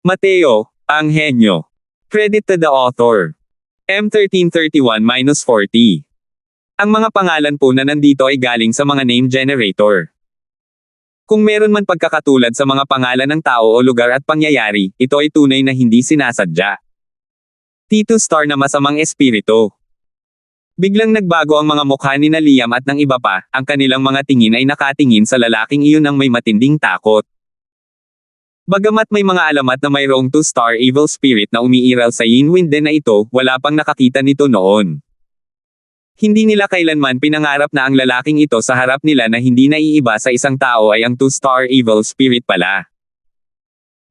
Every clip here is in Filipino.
Mateo, ang henyo. Credit to the author. M1331-40. Ang mga pangalan po na nandito ay galing sa mga name generator. Kung meron man pagkakatulad sa mga pangalan ng tao o lugar at pangyayari, ito ay tunay na hindi sinasadya. T2 star na masamang espiritu. Biglang nagbago ang mga mukha ni Liam at ng iba pa, ang kanilang mga tingin ay nakatingin sa lalaking iyon ng may matinding takot. Bagamat may mga alamat na mayroong 2-star evil spirit na umiiral sa Yin Wind Den na ito, wala pang nakakita nito noon. Hindi nila kailanman pinangarap na ang lalaking ito sa harap nila na hindi naiiba sa isang tao ay ang 2-star evil spirit pala.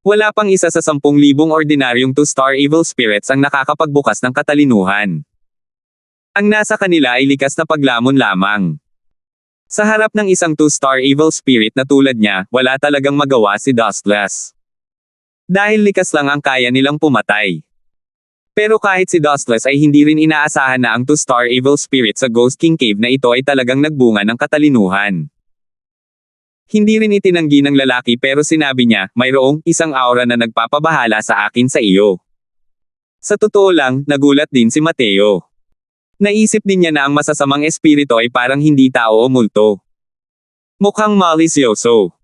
Wala pang isa sa 10,000 ordinaryong 2-star evil spirits ang nakakapagbukas ng katalinuhan. Ang nasa kanila ay likas na paglamon lamang. Sa harap ng isang 2-star evil spirit na tulad niya, wala talagang magawa si Dustless. Dahil likas lang ang kaya nilang pumatay. Pero kahit si Dustless ay hindi rin inaasahan na ang 2-star evil spirit sa Ghost King Cave na ito ay talagang nagbunga ng katalinuhan. Hindi rin itinanggi ng lalaki pero sinabi niya, mayroong isang aura na nagpapabahala sa akin sa iyo. Sa totoo lang, nagulat din si Mateo. Naisip din niya na ang masasamang espiritu ay parang hindi tao o multo. Mukhang malisyoso.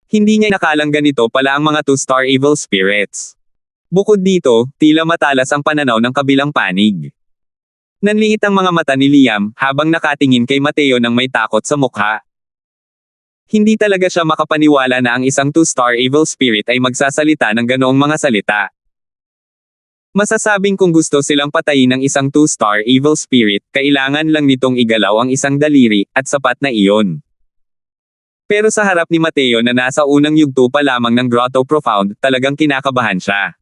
Hindi niya nakalang ganito pala ang mga 2-star evil spirits. Bukod dito, tila matalas ang pananaw ng kabilang panig. Nanliit ang mga mata ni Liam habang nakatingin kay Mateo ng may takot sa mukha. Hindi talaga siya makapaniwala na ang isang 2-star evil spirit ay magsasalita ng ganoong mga salita. Masasabing kung gusto silang patayin ng isang 2-star evil spirit, kailangan lang nitong igalaw ang isang daliri, at sapat na iyon. Pero sa harap ni Mateo na nasa unang yugto pa lamang ng Grotto Profound, talagang kinakabahan siya.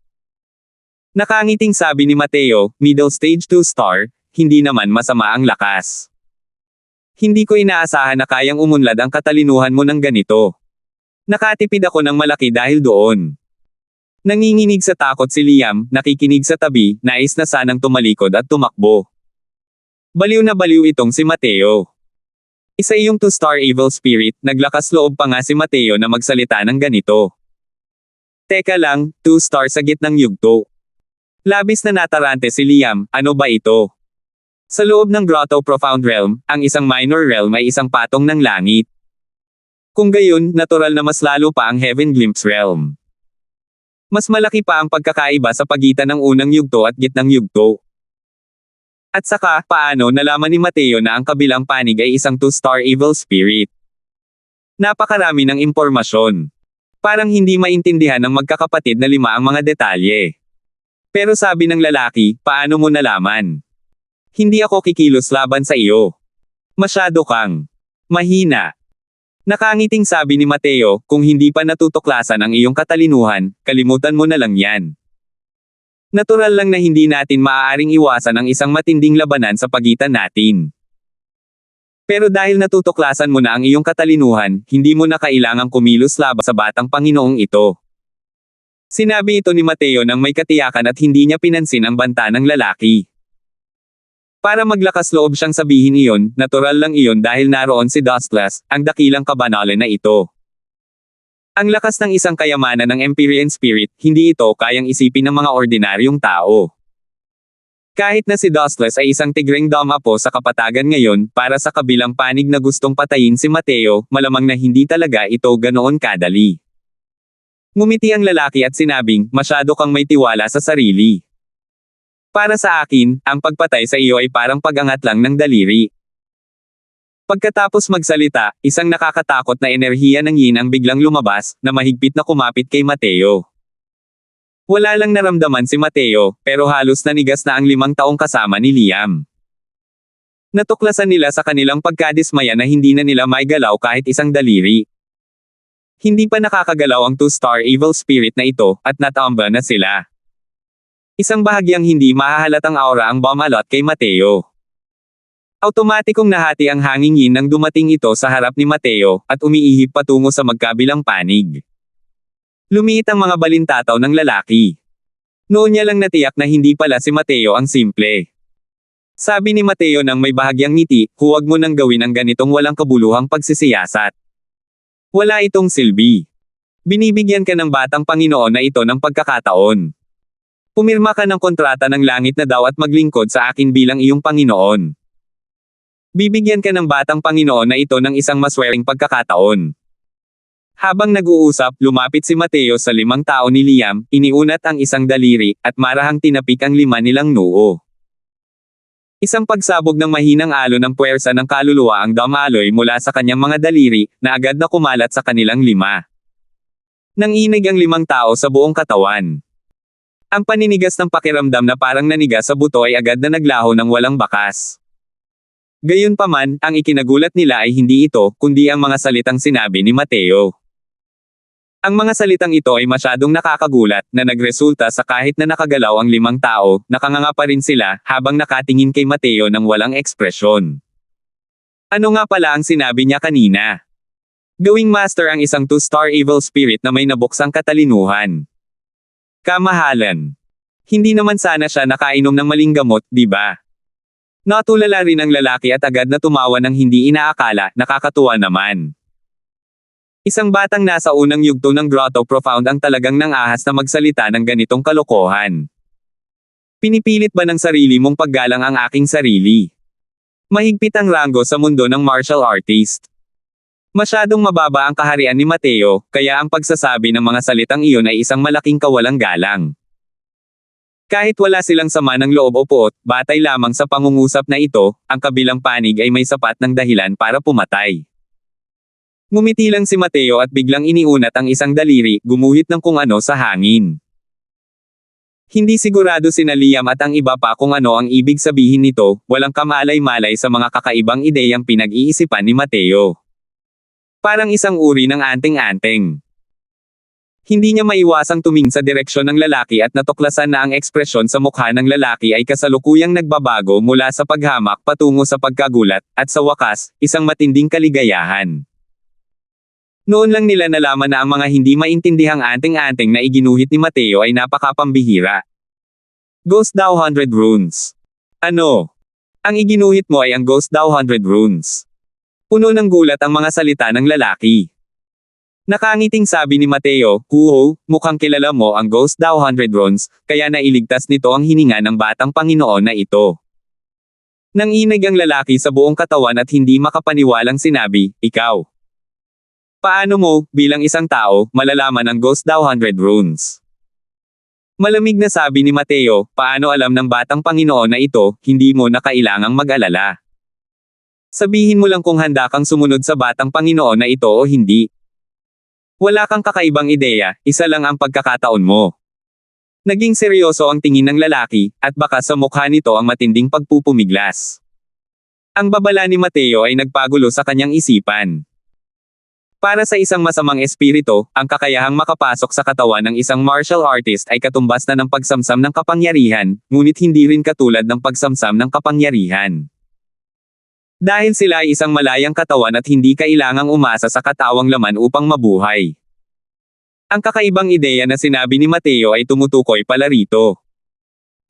Nakangiting sabi ni Mateo, middle stage 2-star, hindi naman masama ang lakas. Hindi ko inaasahan na kayang umunlad ang katalinuhan mo ng ganito. Nakatipid ako ng malaki dahil doon. Nanginginig sa takot si Liam, nakikinig sa tabi, nais na sanang tumalikod at tumakbo. Baliw na baliw itong si Mateo. Isa iyong 2-star evil spirit, naglakas loob pa nga si Mateo na magsalita ng ganito. Teka lang, 2-star sa gitnang yugto. Labis na natarante si Liam, ano ba ito? Sa loob ng Grotto Profound Realm, ang isang minor realm ay isang patong ng langit. Kung gayon, natural na mas lalo pa ang Heaven Glimpse Realm. Mas malaki pa ang pagkakaiba sa pagitan ng unang yugto at gitnang yugto. At saka, paano nalaman ni Mateo na ang kabilang panig ay isang 2-star evil spirit? Napakarami ng impormasyon. Parang hindi maintindihan ng magkakapatid na 5 ang mga detalye. Pero sabi ng lalaki, paano mo nalaman? Hindi ako kikilos laban sa iyo. Masyado kang mahina. Nakangiting sabi ni Mateo, kung hindi pa natutuklasan ang iyong katalinuhan, kalimutan mo na lang yan. Natural lang na hindi natin maaaring iwasan ang isang matinding labanan sa pagitan natin. Pero dahil natutuklasan mo na ang iyong katalinuhan, hindi mo na kailangang kumilos laban sa batang Panginoong ito. Sinabi ito ni Mateo nang may katiyakan at hindi niya pinansin ang banta ng lalaki. Para maglakas loob siyang sabihin iyon, natural lang iyon dahil naroon si Dustless, ang dakilang kabanale na ito. Ang lakas ng isang kayamanan ng Empyrean Spirit, hindi ito kayang isipin ng mga ordinaryong tao. Kahit na si Dustless ay isang tigring dama po sa kapatagan ngayon, para sa kabilang panig na gustong patayin si Mateo, malamang na hindi talaga ito ganoon kadali. Ngumiti ang lalaki at sinabing, masyado kang may tiwala sa sarili. Para sa akin, ang pagpatay sa iyo ay parang pag-angat lang ng daliri. Pagkatapos magsalita, isang nakakatakot na enerhiya ng Yin ang biglang lumabas, na mahigpit na kumapit kay Mateo. Wala lang naramdaman si Mateo, pero halos nanigas na ang 5 taong kasama ni Liam. Natuklasan nila sa kanilang pagkadismaya na hindi na nila maigalaw kahit isang daliri. Hindi pa nakakagalaw ang 2-star evil spirit na ito, at natamba na sila. Isang bahagyang hindi mahahalatang aura ang bumalot kay Mateo. Automatikong nahati ang hanging Yin nang dumating ito sa harap ni Mateo, at umiihip patungo sa magkabilang panig. Lumiit ang mga balintataw ng lalaki. Noon niya lang natiyak na hindi pala si Mateo ang simple. Sabi ni Mateo nang may bahagyang ngiti, huwag mo nang gawin ang ganitong walang kabuluhang pagsisiyasat. Wala itong silbi. Binibigyan ka ng batang Panginoon na ito ng pagkakataon. Pumirma ka ng kontrata ng langit na daw at maglingkod sa akin bilang iyong Panginoon. Bibigyan ka ng batang Panginoon na ito ng isang maswereng pagkakataon. Habang nag-uusap, lumapit si Mateo sa 5 tao ni Liam, iniunat ang isang daliri, at marahang tinapik ang 5 nilang noo. Isang pagsabog ng mahinang alon ng puwersa ng kaluluwa ang damaloy mula sa kanyang mga daliri, na agad na kumalat sa kanilang 5. Nanginig ang 5 tao sa buong katawan. Ang paninigas ng pakiramdam na parang nanigas sa buto ay agad na naglaho ng walang bakas. Gayunpaman, ang ikinagulat nila ay hindi ito, kundi ang mga salitang sinabi ni Mateo. Ang mga salitang ito ay masyadong nakakagulat, na nagresulta sa kahit na nakagalaw ang 5 tao, nakanganga pa rin sila, habang nakatingin kay Mateo ng walang ekspresyon. Ano nga pala ang sinabi niya kanina? Gawing master ang isang 2-star evil spirit na may nabuksang katalinuhan. Kamahalan. Hindi naman sana siya nakainom ng maling gamot, di ba? Natulala rin ang lalaki at agad na tumawa ng hindi inaakala, nakakatuwa naman. Isang batang nasa unang yugto ng grotto profound ang talagang nang-ahas na magsalita ng ganitong kalokohan. Pinipilit ba ng sarili mong paggalang ang aking sarili? Mahigpit ang ranggo sa mundo ng martial artist. Masyadong mababa ang kaharian ni Mateo, kaya ang pagsasabi ng mga salitang iyon ay isang malaking kawalang galang. Kahit wala silang sama ng loob o puot, batay lamang sa pangungusap na ito, ang kabilang panig ay may sapat ng dahilan para pumatay. Ngumiti lang si Mateo at biglang iniunat ang isang daliri, gumuhit ng kung ano sa hangin. Hindi sigurado sina Liam at ang iba pa kung ano ang ibig sabihin nito, walang kamalay-malay sa mga kakaibang ideyang pinag-iisipan ni Mateo. Parang isang uri ng anting-anting. Hindi niya maiwasang tumingin sa direksyon ng lalaki at natuklasan na ang ekspresyon sa mukha ng lalaki ay kasalukuyang nagbabago mula sa paghamak patungo sa pagkagulat, at sa wakas, isang matinding kaligayahan. Noon lang nila nalaman na ang mga hindi maintindihang anting-anting na iginuhit ni Mateo ay napakapambihira. Ghost Daw 100 Runes. Ano? Ang iginuhit mo ay ang Ghost Daw 100 Runes. Puno ng gulat ang mga salita ng lalaki. Nakangiting sabi ni Mateo, "Kuho, mukhang kilala mo ang Ghost Daw 100 Runes, kaya nailigtas nito ang hininga ng batang Panginoon na ito." Nanginig ang lalaki sa buong katawan at hindi makapaniwalang sinabi, "Ikaw. Paano mo, bilang isang tao, malalaman ang Ghost Daw 100 Runes?" Malamig na sabi ni Mateo, "Paano alam ng batang Panginoon na ito, hindi mo na kailangang mag-alala. Sabihin mo lang kung handa kang sumunod sa batang Panginoon na ito o hindi. Wala kang kakaibang ideya, isa lang ang pagkakataon mo." Naging seryoso ang tingin ng lalaki, at baka sa mukha nito ang matinding pagpupumiglas. Ang babala ni Mateo ay nagpagulo sa kanyang isipan. Para sa isang masamang espiritu, ang kakayahang makapasok sa katawan ng isang martial artist ay katumbas na ng pagsamsam ng kapangyarihan, ngunit hindi rin katulad ng pagsamsam ng kapangyarihan. Dahil sila ay isang malayang katawan at hindi kailangang umasa sa katawang laman upang mabuhay. Ang kakaibang ideya na sinabi ni Mateo ay tumutukoy pala rito.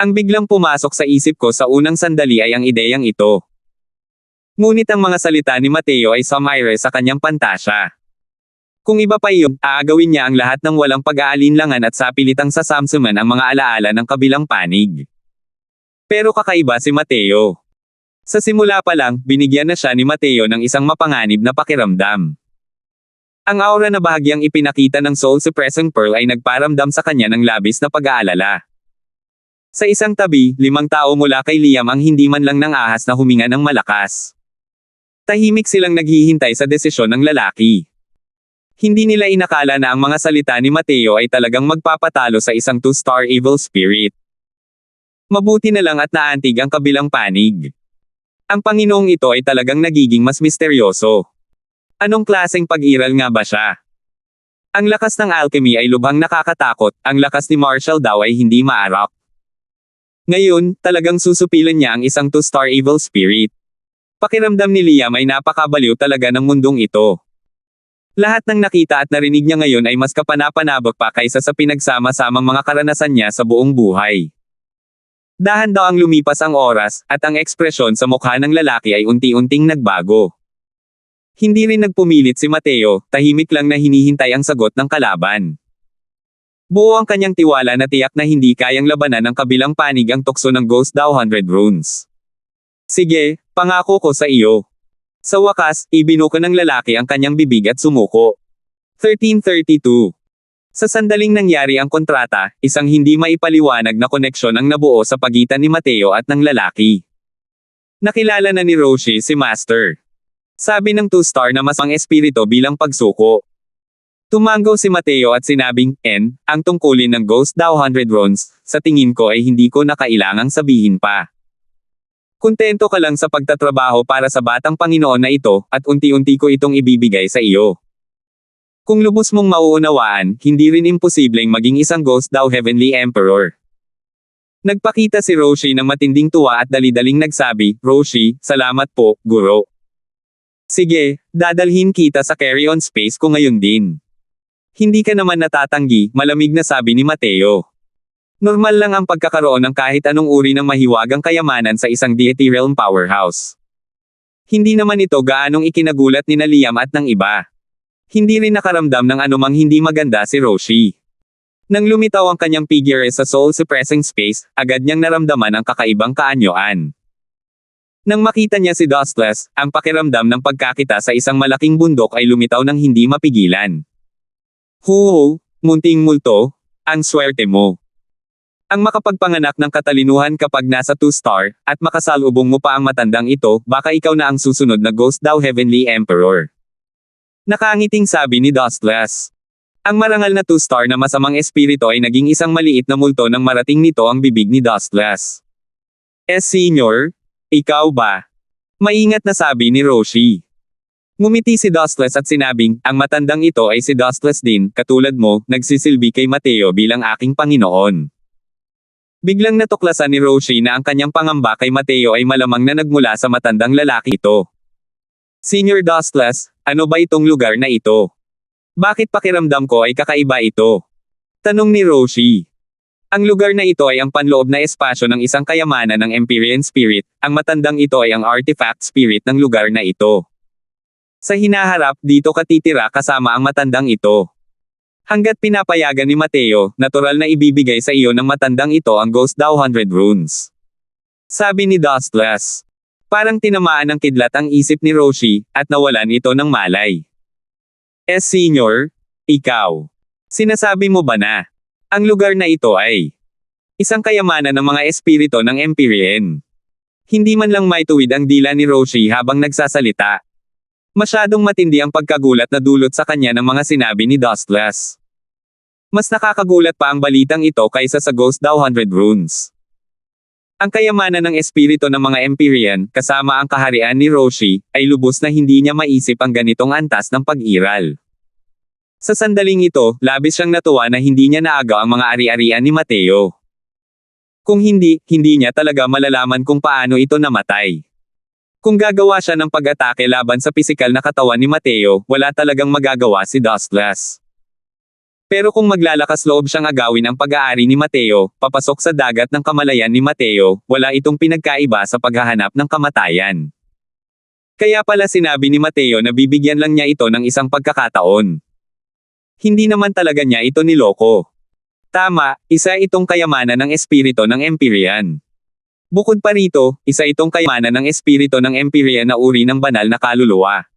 Ang biglang pumasok sa isip ko sa unang sandali ay ang ideyang ito. Ngunit ang mga salita ni Mateo ay sumaire sa kanyang pantasya. Kung iba pa iyon, aagawin niya ang lahat ng walang pag-aalinlangan at sapilitang sasamsuman ang mga alaala ng kabilang panig. Pero kakaiba si Mateo. Sa simula pa lang, binigyan na siya ni Mateo ng isang mapanganib na pakiramdam. Ang aura na bahagyang ipinakita ng Soul Suppressing Pearl ay nagparamdam sa kanya ng labis na pag-aalala. Sa isang tabi, 5 tao mula kay Liam ang hindi man lang nang-ahas na huminga ng malakas. Tahimik silang naghihintay sa desisyon ng lalaki. Hindi nila inakala na ang mga salita ni Mateo ay talagang magpapatalo sa isang 2-star evil spirit. Mabuti na lang at naantig ang kabilang panig. Ang Panginoong ito ay talagang nagiging mas misteryoso. Anong klaseng pag-iral nga ba siya? Ang lakas ng alchemy ay lubhang nakakatakot, ang lakas ni Marshall daw ay hindi maarap. Ngayon, talagang susupilan niya ang isang 2-star evil spirit. Pakiramdam ni Liam ay napakabaliw talaga ng mundong ito. Lahat ng nakita at narinig niya ngayon ay mas kapanapanabak pa kaysa sa pinagsama-samang mga karanasan niya sa buong buhay. Dahan-dahang lumipas ang oras, at ang ekspresyon sa mukha ng lalaki ay unti-unting nagbago. Hindi rin nagpumilit si Mateo, tahimik lang na hinihintay ang sagot ng kalaban. Buo ang kanyang tiwala na tiyak na hindi kayang labanan ng kabilang panig ang tukso ng Ghost Dao 100 runes. Sige, pangako ko sa iyo. Sa wakas, ibinuko ng lalaki ang kanyang bibig at sumuko. 1332. Sa sandaling nangyari ang kontrata, isang hindi maipaliwanag na koneksyon ang nabuo sa pagitan ni Mateo at ng lalaki. Nakilala na ni Roshi si Master. Sabi ng 2-star na mas ang espirito bilang pagsuko. Tumango si Mateo at sinabing, ang tungkulin ng Ghost Dao 100 runes, sa tingin ko ay hindi ko na kailangang sabihin pa. Kontento ka lang sa pagtatrabaho para sa batang Panginoon na ito, at unti-unti ko itong ibibigay sa iyo. Kung lubos mong mauunawaan, hindi rin imposibleng maging isang Ghost Dao Heavenly Emperor. Nagpakita si Roshi ng matinding tuwa at dali-daling nagsabi, Roshi, salamat po, Guro. Sige, dadalhin kita sa carry-on space ko ngayon din. Hindi ka naman natatanggi, malamig na sabi ni Mateo. Normal lang ang pagkakaroon ng kahit anong uri ng mahiwagang kayamanan sa isang deity realm powerhouse. Hindi naman ito gaanong ikinagulat ni Liam at ng iba. Hindi rin nakaramdam ng anumang hindi maganda si Roshi. Nang lumitaw ang kanyang figure sa soul-suppressing space, agad niyang naramdaman ang kakaibang kaanyoan. Nang makita niya si Dustless, ang pakiramdam ng pagkakita sa isang malaking bundok ay lumitaw ng hindi mapigilan. Huho, munting multo, ang swerte mo. Ang makapagpanganak ng katalinuhan kapag nasa 2-star, at makasalubong mo pa ang matandang ito, baka ikaw na ang susunod na Ghost Dao Heavenly Emperor. Nakangiting sabi ni Dustless. Ang marangal na 2-star na masamang espirito ay naging isang maliit na multo nang marating nito ang bibig ni Dustless. Senior? Ikaw ba? Maingat na sabi ni Roshi. Ngumiti si Dustless at sinabing, ang matandang ito ay si Dustless din, katulad mo, nagsisilbi kay Mateo bilang aking Panginoon. Biglang natuklasan ni Roshi na ang kanyang pangamba kay Mateo ay malamang na nagmula sa matandang lalaki ito. Senior Dustless, ano ba itong lugar na ito? Bakit pakiramdam ko ay kakaiba ito? Tanong ni Roshi. Ang lugar na ito ay ang panloob na espasyo ng isang kayamanan ng Empyrean Spirit, ang matandang ito ay ang artifact spirit ng lugar na ito. Sa hinaharap, dito ka titira kasama ang matandang ito. Hanggat pinapayagan ni Mateo, natural na ibibigay sa iyo ng matandang ito ang Ghost Dao 100 runes. Sabi ni Dustless. Parang tinamaan ng kidlat ang isip ni Roshi, at nawalan ito ng malay. Senior? Ikaw? Sinasabi mo ba na? Ang lugar na ito ay isang kayamanan ng mga espirito ng Empyrean. Hindi man lang maituwid ang dila ni Roshi habang nagsasalita. Masyadong matindi ang pagkagulat na dulot sa kanya ng mga sinabi ni Dustless. Mas nakakagulat pa ang balitang ito kaysa sa Ghost Dao 100 runes. Ang kayamanan ng espirito ng mga Empyrean, kasama ang kaharian ni Roshi, ay lubos na hindi niya maisip ang ganitong antas ng pag-iral. Sa sandaling ito, labis siyang natuwa na hindi niya naagaw ang mga ari-arian ni Mateo. Kung hindi niya talaga malalaman kung paano ito namatay. Kung gagawa siya ng pag-atake laban sa pisikal na katawan ni Mateo, wala talagang magagawa si Dustless. Pero kung maglalakas loob siyang agawin ang pag-aari ni Mateo, papasok sa dagat ng kamalayan ni Mateo, wala itong pinagkaiba sa paghahanap ng kamatayan. Kaya pala sinabi ni Mateo na bibigyan lang niya ito ng isang pagkakataon. Hindi naman talaga niya ito niloko. Tama, isa itong kayamanan ng espirito ng Empyrean. Bukod pa rito, isa itong kayamanan ng espirito ng Empyrean na uri ng banal na kaluluwa.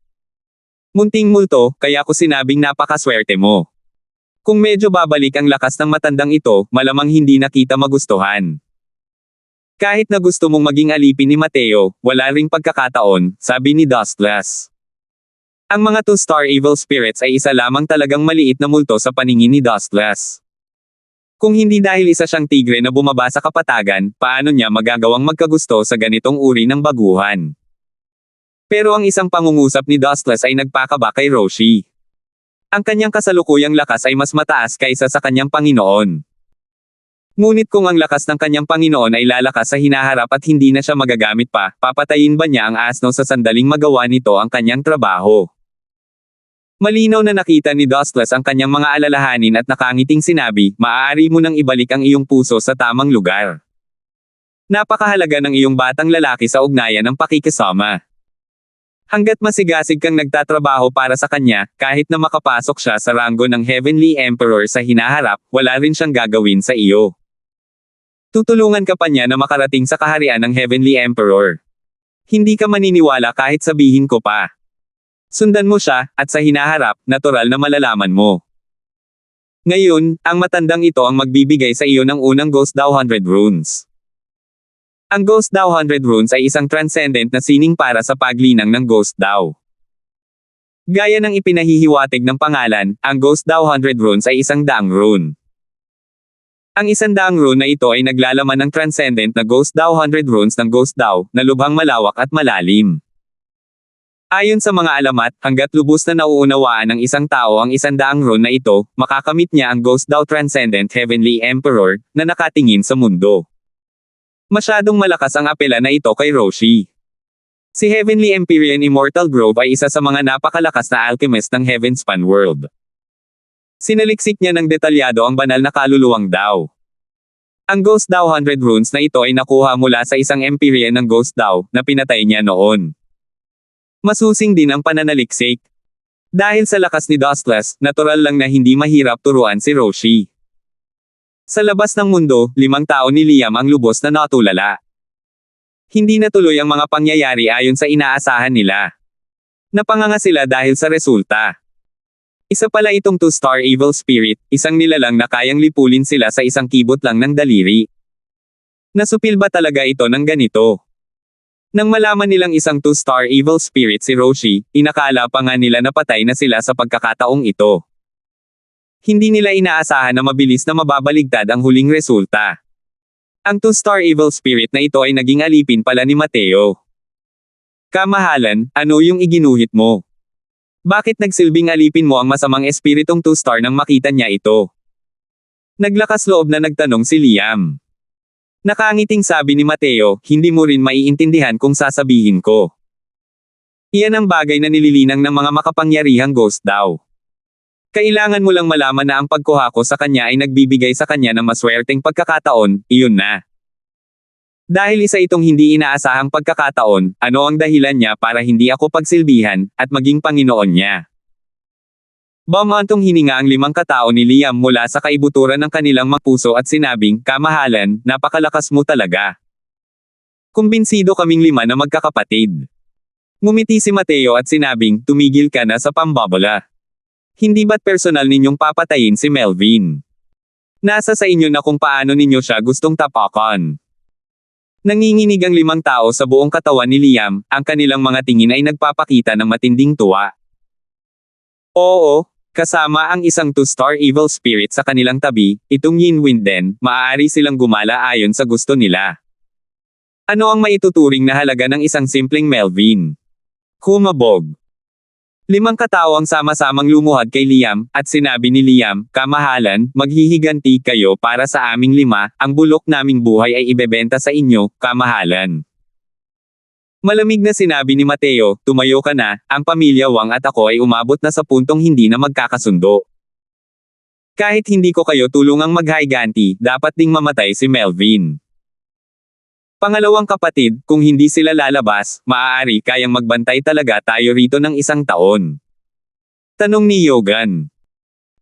Munting multo, kaya ko sinabing napakaswerte mo. Kung medyo babalik ang lakas ng matandang ito, malamang hindi na kita magustuhan. Kahit na gusto mong maging alipin ni Mateo, wala ring pagkakataon, sabi ni Dustless. Ang mga 2-star evil spirits ay isa lamang talagang maliit na multo sa paningin ni Dustless. Kung hindi dahil isa siyang tigre na bumaba sa kapatagan, paano niya magagawang magkagusto sa ganitong uri ng baguhan? Pero ang isang pangungusap ni Dustless ay nagpakaba kay Roshi. Ang kanyang kasalukuyang lakas ay mas mataas kaysa sa kanyang Panginoon. Ngunit kung ang lakas ng kanyang Panginoon ay lalakas sa hinaharap at hindi na siya magagamit pa, papatayin ba niya ang asno sa sandaling magawa nito ang kanyang trabaho? Malinaw na nakita ni Dustless ang kanyang mga alalahanin at nakangiting sinabi, maaari mo nang ibalik ang iyong puso sa tamang lugar. Napakahalaga ng iyong batang lalaki sa ugnayan ng pakikisama. Hanggat masigasig kang nagtatrabaho para sa kanya, kahit na makapasok siya sa ranggo ng Heavenly Emperor sa hinaharap, wala rin siyang gagawin sa iyo. Tutulungan ka pa niya na makarating sa kaharian ng Heavenly Emperor. Hindi ka maniniwala kahit sabihin ko pa. Sundan mo siya, at sa hinaharap, natural na malalaman mo. Ngayon, ang matandang ito ang magbibigay sa iyo ng unang Ghost Dao 100 Runes. Ang Ghost Dao 100 Runes ay isang transcendent na sining para sa paglinang ng Ghost Dao. Gaya ng ipinahihiwatig ng pangalan, ang Ghost Dao 100 Runes ay isang daang rune. Ang 100 rune na ito ay naglalaman ng transcendent na Ghost Dao 100 Runes ng Ghost Dao, na lubhang malawak at malalim. Ayon sa mga alamat, hanggat lubos na nauunawaan ng isang tao ang 100 rune na ito, makakamit niya ang Ghost Dao Transcendent Heavenly Emperor, na nakatingin sa mundo. Masyadong malakas ang apela na ito kay Roshi. Si Heavenly Empyrean Immortal Grove ay isa sa mga napakalakas na alchemist ng Heavenspan World. Sinaliksik niya ng detalyado ang banal na kaluluwang Dao. Ang Ghost Dao 100 Runes na ito ay nakuha mula sa isang Empyrean ng Ghost Dao, na pinatay niya noon. Masusing din ang pananaliksik. Dahil sa lakas ni Dustless, natural lang na hindi mahirap turuan si Roshi. Sa labas ng mundo, 5 tao ni Liam ang lubos na natulala. Hindi natuloy ang mga pangyayari ayon sa inaasahan nila. Napanganga sila dahil sa resulta. Isa pala itong 2-star evil spirit, isang nilalang na kayang lipulin sila sa isang kibot lang ng daliri. Nasupil ba talaga ito ng ganito? Nang malaman nilang isang 2-star evil spirit si Roshi, inakala pa nga nila na patay na sila sa pagkakataong ito. Hindi nila inaasahan na mabilis na mababaligtad ang huling resulta. Ang 2-star evil spirit na ito ay naging alipin pala ni Mateo. Kamahalan, ano yung iginuhit mo? Bakit nagsilbing alipin mo ang masamang espiritong 2-star nang makita niya ito? Naglakas loob na nagtanong si Liam. Nakangiting sabi ni Mateo, hindi mo rin maiintindihan kung sasabihin ko. Iyan ang bagay na nililinang ng mga makapangyarihang Ghost Dao. Kailangan mo lang malaman na ang pagkuha ko sa kanya ay nagbibigay sa kanya ng maswerteng pagkakataon, iyon na. Dahil isa itong hindi inaasahang pagkakataon, ano ang dahilan niya para hindi ako pagsilbihan, at maging Panginoon niya? Bumantong hininga ang 5 katao ni Liam mula sa kaibuturan ng kanilang mga puso at sinabing, kamahalan, napakalakas mo talaga. Kumbinsido kaming 5 na magkakapatid. Ngumiti si Mateo at sinabing, tumigil ka na sa pambabala. Hindi ba't personal ninyong papatayin si Melvin? Nasa sa inyo na kung paano ninyo siya gustong tapakan. Nanginginig ang 5 tao sa buong katawan ni Liam, ang kanilang mga tingin ay nagpapakita ng matinding tuwa. Oo, kasama ang isang 2-star evil spirit sa kanilang tabi, itong Yin Wind din, maaari silang gumala ayon sa gusto nila. Ano ang maituturing na halaga ng isang simpleng Melvin? Kumabog. 5 katao ang sama-samang lumuhad kay Liam, at sinabi ni Liam, kamahalan, maghihiganti kayo para sa aming 5, ang bulok naming buhay ay ibebenta sa inyo, kamahalan. Malamig na sinabi ni Mateo, tumayo ka na, ang pamilya Wang at ako ay umabot na sa puntong hindi na magkakasundo. Kahit hindi ko kayo tulungang maghiganti, dapat ding mamatay si Melvin. Pangalawang kapatid, kung hindi sila lalabas, maaari kayang magbantay talaga tayo rito ng 1 taon. Tanong ni Yogan.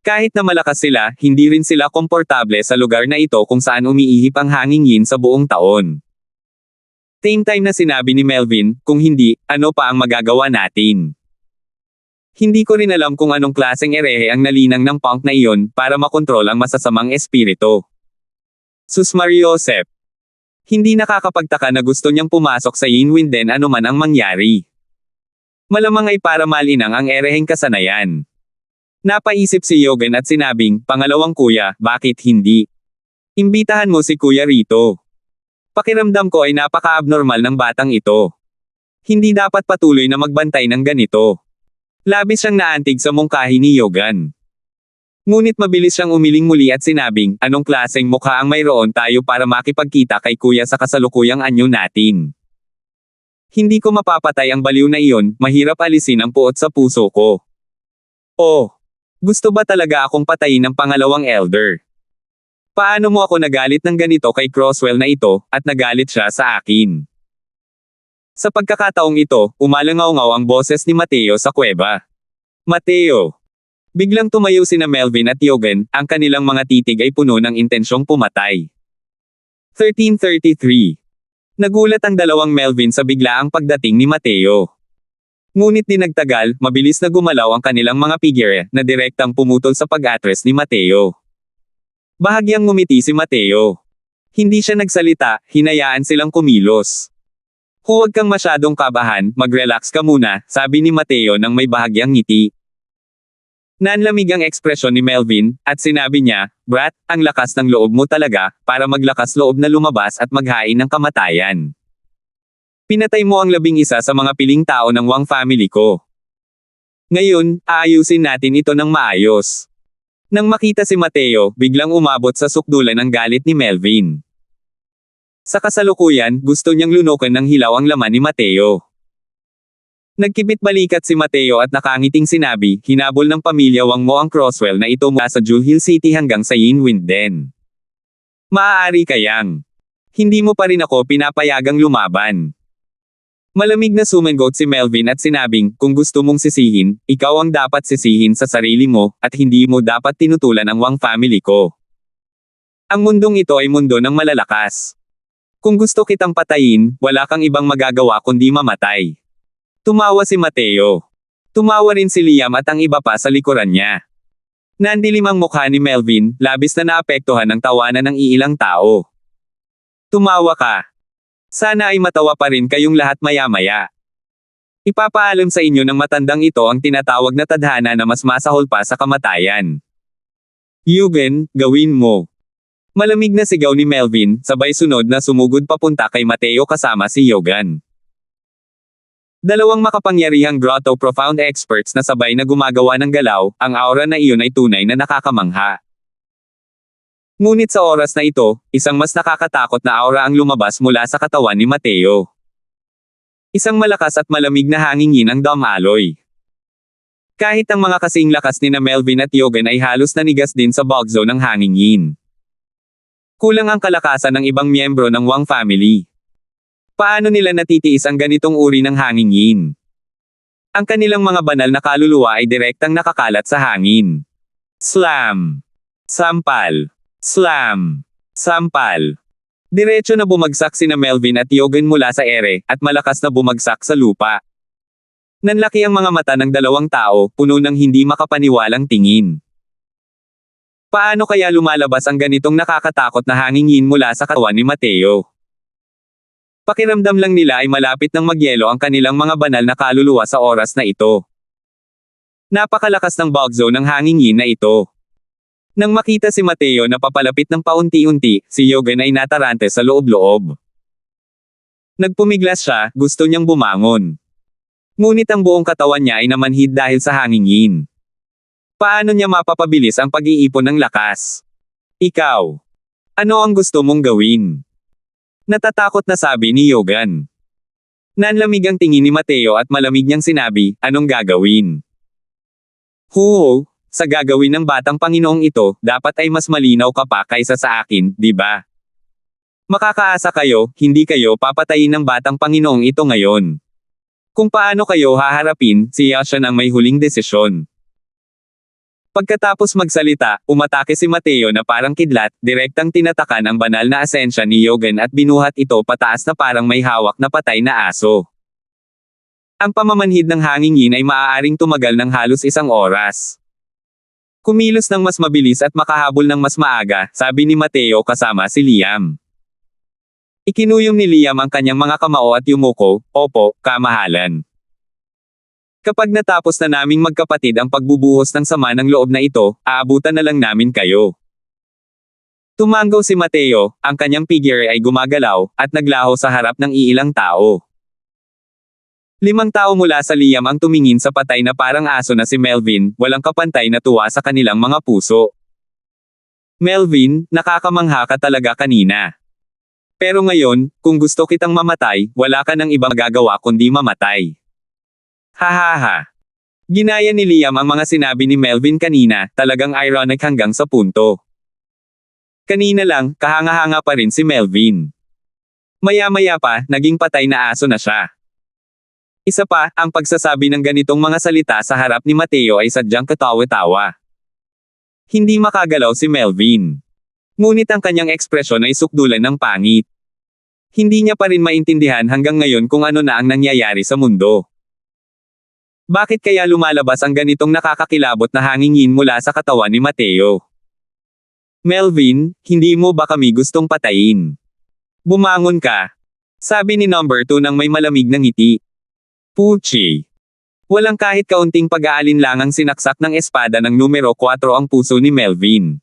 Kahit na malakas sila, hindi rin sila komportable sa lugar na ito kung saan umiihip ang hanging yin sa buong taon. Same time na sinabi ni Melvin, kung hindi, ano pa ang magagawa natin? Hindi ko rin alam kung anong klaseng erehe ang nalinang ng punk na iyon para makontrol ang masasamang espiritu. Sus Mariosep. Hindi nakakapagtaka na gusto niyang pumasok sa Yin Wind din anuman ang mangyari. Malamang ay para malinang ang ereheng kasanayan. Napaisip si Yogan at sinabing, pangalawang kuya, bakit hindi? Imbitahan mo si kuya rito. Pakiramdam ko ay napaka-abnormal ng batang ito. Hindi dapat patuloy na magbantay ng ganito. Labis siyang naantig sa mungkahi ni Yogan. Ngunit mabilis siyang umiling muli at sinabing, anong klaseng mukha ang mayroon tayo para makipagkita kay kuya sa kasalukuyang anyo natin? Hindi ko mapapatay ang baliw na iyon, mahirap alisin ang puot sa puso ko. Oh, gusto ba talaga akong patayin ng pangalawang elder? Paano mo ako nagalit ng ganito kay Crosswell na ito, at nagalit siya sa akin? Sa pagkakataong ito, umalangaw-ngaw ang boses ni Mateo sa kuweba. Mateo! Biglang tumayo sina Melvin at Yogan, ang kanilang mga titig ay puno ng intensyong pumatay. 1333. Nagulat ang dalawang Melvin sa biglaang pagdating ni Mateo. Ngunit di nagtagal, mabilis na gumalaw ang kanilang mga figure na direktang pumutol sa pag-atres ni Mateo. Bahagyang ngumiti si Mateo. Hindi siya nagsalita, hinayaan silang kumilos. Huwag kang masyadong kabahan, mag-relax ka muna, sabi ni Mateo nang may bahagyang ngiti. Nanlamig ang ekspresyon ni Melvin, at sinabi niya, "Brat, ang lakas ng loob mo talaga, para maglakas loob na lumabas at maghain ng kamatayan. Pinatay mo ang 11 sa mga piling tao ng Wang family ko. Ngayon, aayusin natin ito ng maayos." Nang makita si Mateo, biglang umabot sa sukdulan ang galit ni Melvin. Sa kasalukuyan, gusto niyang lunukin ng hilaw ang laman ni Mateo. Nagkibit balikat si Mateo at nakangiting sinabi, "Hinabol ng pamilya Wang mo ang Crosswell na ito mula sa Jewel City hanggang sa Yinwinden. Maaari kayang hindi mo pa rin ako pinapayagang lumaban." Malamig na sumagot si Melvin at sinabing, "Kung gusto mong sisihin, ikaw ang dapat sisihin sa sarili mo, at hindi mo dapat tinutulan ang Wang family ko. Ang mundong ito ay mundo ng malalakas. Kung gusto kitang patayin, wala kang ibang magagawa kundi mamatay." Tumawa si Mateo. Tumawa rin si Liam at ang iba pa sa likuran niya. Nandilim ang mukha ni Melvin, labis na naapektuhan ng tawanan ng iilang tao. "Tumawa ka. Sana ay matawa pa rin kayong lahat maya-maya. Ipapaalam sa inyo ng matandang ito ang tinatawag na tadhana na mas masahol pa sa kamatayan. Yugen, gawin mo." Malamig na sigaw ni Melvin, sabay sunod na sumugod papunta kay Mateo kasama si Yogan. Dalawang makapangyarihang grotto profound experts na sabay na gumagawa ng galaw, ang aura na iyon ay tunay na nakakamangha. Ngunit sa oras na ito, isang mas nakakatakot na aura ang lumabas mula sa katawan ni Mateo. Isang malakas at malamig na hangingin ang dumaloy. Kahit ang mga kasing lakas ni na Melvin at Yogan ay halos nanigas din sa bugzo ng hangingin. Kulang ang kalakasan ng ibang miyembro ng Wang family. Paano nila natitiis ang ganitong uri ng hangingin? Ang kanilang mga banal na kaluluwa ay direktang nakakalat sa hangin. Slam! Sampal! Slam! Sampal! Diretso na bumagsak sina Melvin at Yogan mula sa ere, at malakas na bumagsak sa lupa. Nanlaki ang mga mata ng dalawang tao, puno ng hindi makapaniwalang tingin. Paano kaya lumalabas ang ganitong nakakatakot na hangingin mula sa katawan ni Mateo? Pakiramdam lang nila ay malapit ng magyelo ang kanilang mga banal na kaluluwa sa oras na ito. Napakalakas ng bugzo ng hangingin na ito. Nang makita si Mateo na papalapit ng paunti-unti, si Yogan ay natarante sa loob-loob. Nagpumiglas siya, gusto niyang bumangon. Ngunit ang buong katawan niya ay namanhid dahil sa hangingin. Paano niya mapapabilis ang pag-iipon ng lakas? Ikaw. Ano ang gusto mong gawin? Natatakot na sabi ni Yogan. Nanlamig ang tingin ni Mateo at malamig niyang sinabi, "Anong gagawin?" "Huho, sa gagawin ng batang Panginoong ito, dapat ay mas malinaw ka pa kaysa sa akin, di ba? Makakaasa kayo, hindi kayo papatayin ng batang Panginoong ito ngayon. Kung paano kayo haharapin, siya ang may huling desisyon." Pagkatapos magsalita, umatake si Mateo na parang kidlat, direktang tinatakan ang banal na asensya ni Yogan at binuhat ito pataas na parang may hawak na patay na aso. Ang pamamanhid ng hangingin ay maaaring tumagal ng halos 1 oras. Kumilos ng mas mabilis at makahabol ng mas maaga, sabi ni Mateo kasama si Liam. Ikinuyom ni Liam ang kanyang mga kamao at yumuko, "Opo, kamahalan. Kapag natapos na naming magkapatid ang pagbubuhos ng sama ng loob na ito, aabutan na lang namin kayo." Tumanggaw si Mateo, ang kanyang figure ay gumagalaw, at naglaho sa harap ng iilang tao. 5 tao mula sa Liam ang tumingin sa patay na parang aso na si Melvin, walang kapantay na tuwa sa kanilang mga puso. "Melvin, nakakamangha ka talaga kanina. Pero ngayon, kung gusto kitang mamatay, wala ka nang ibang magagawa kundi mamatay." Hahaha. Ginaya ni Liam ang mga sinabi ni Melvin kanina, talagang ironic hanggang sa punto. Kanina lang, kahanga-hanga pa rin si Melvin. Maya-maya pa, naging patay na aso na siya. Isa pa, ang pagsasabi ng ganitong mga salita sa harap ni Mateo ay sadyang katawa-tawa. Hindi makagalaw si Melvin. Ngunit ang kanyang ekspresyon ay sukdulan ng pangit. Hindi niya pa rin maintindihan hanggang ngayon kung ano na ang nangyayari sa mundo. Bakit kaya lumalabas ang ganitong nakakakilabot na hangingin mula sa katawan ni Mateo? Melvin, hindi mo ba kami gustong patayin? Bumangon ka. Sabi ni number 2 nang may malamig na ngiti. Puchi. Walang kahit kaunting pag-aalinlangang sinaksak ng espada ng numero 4 ang puso ni Melvin.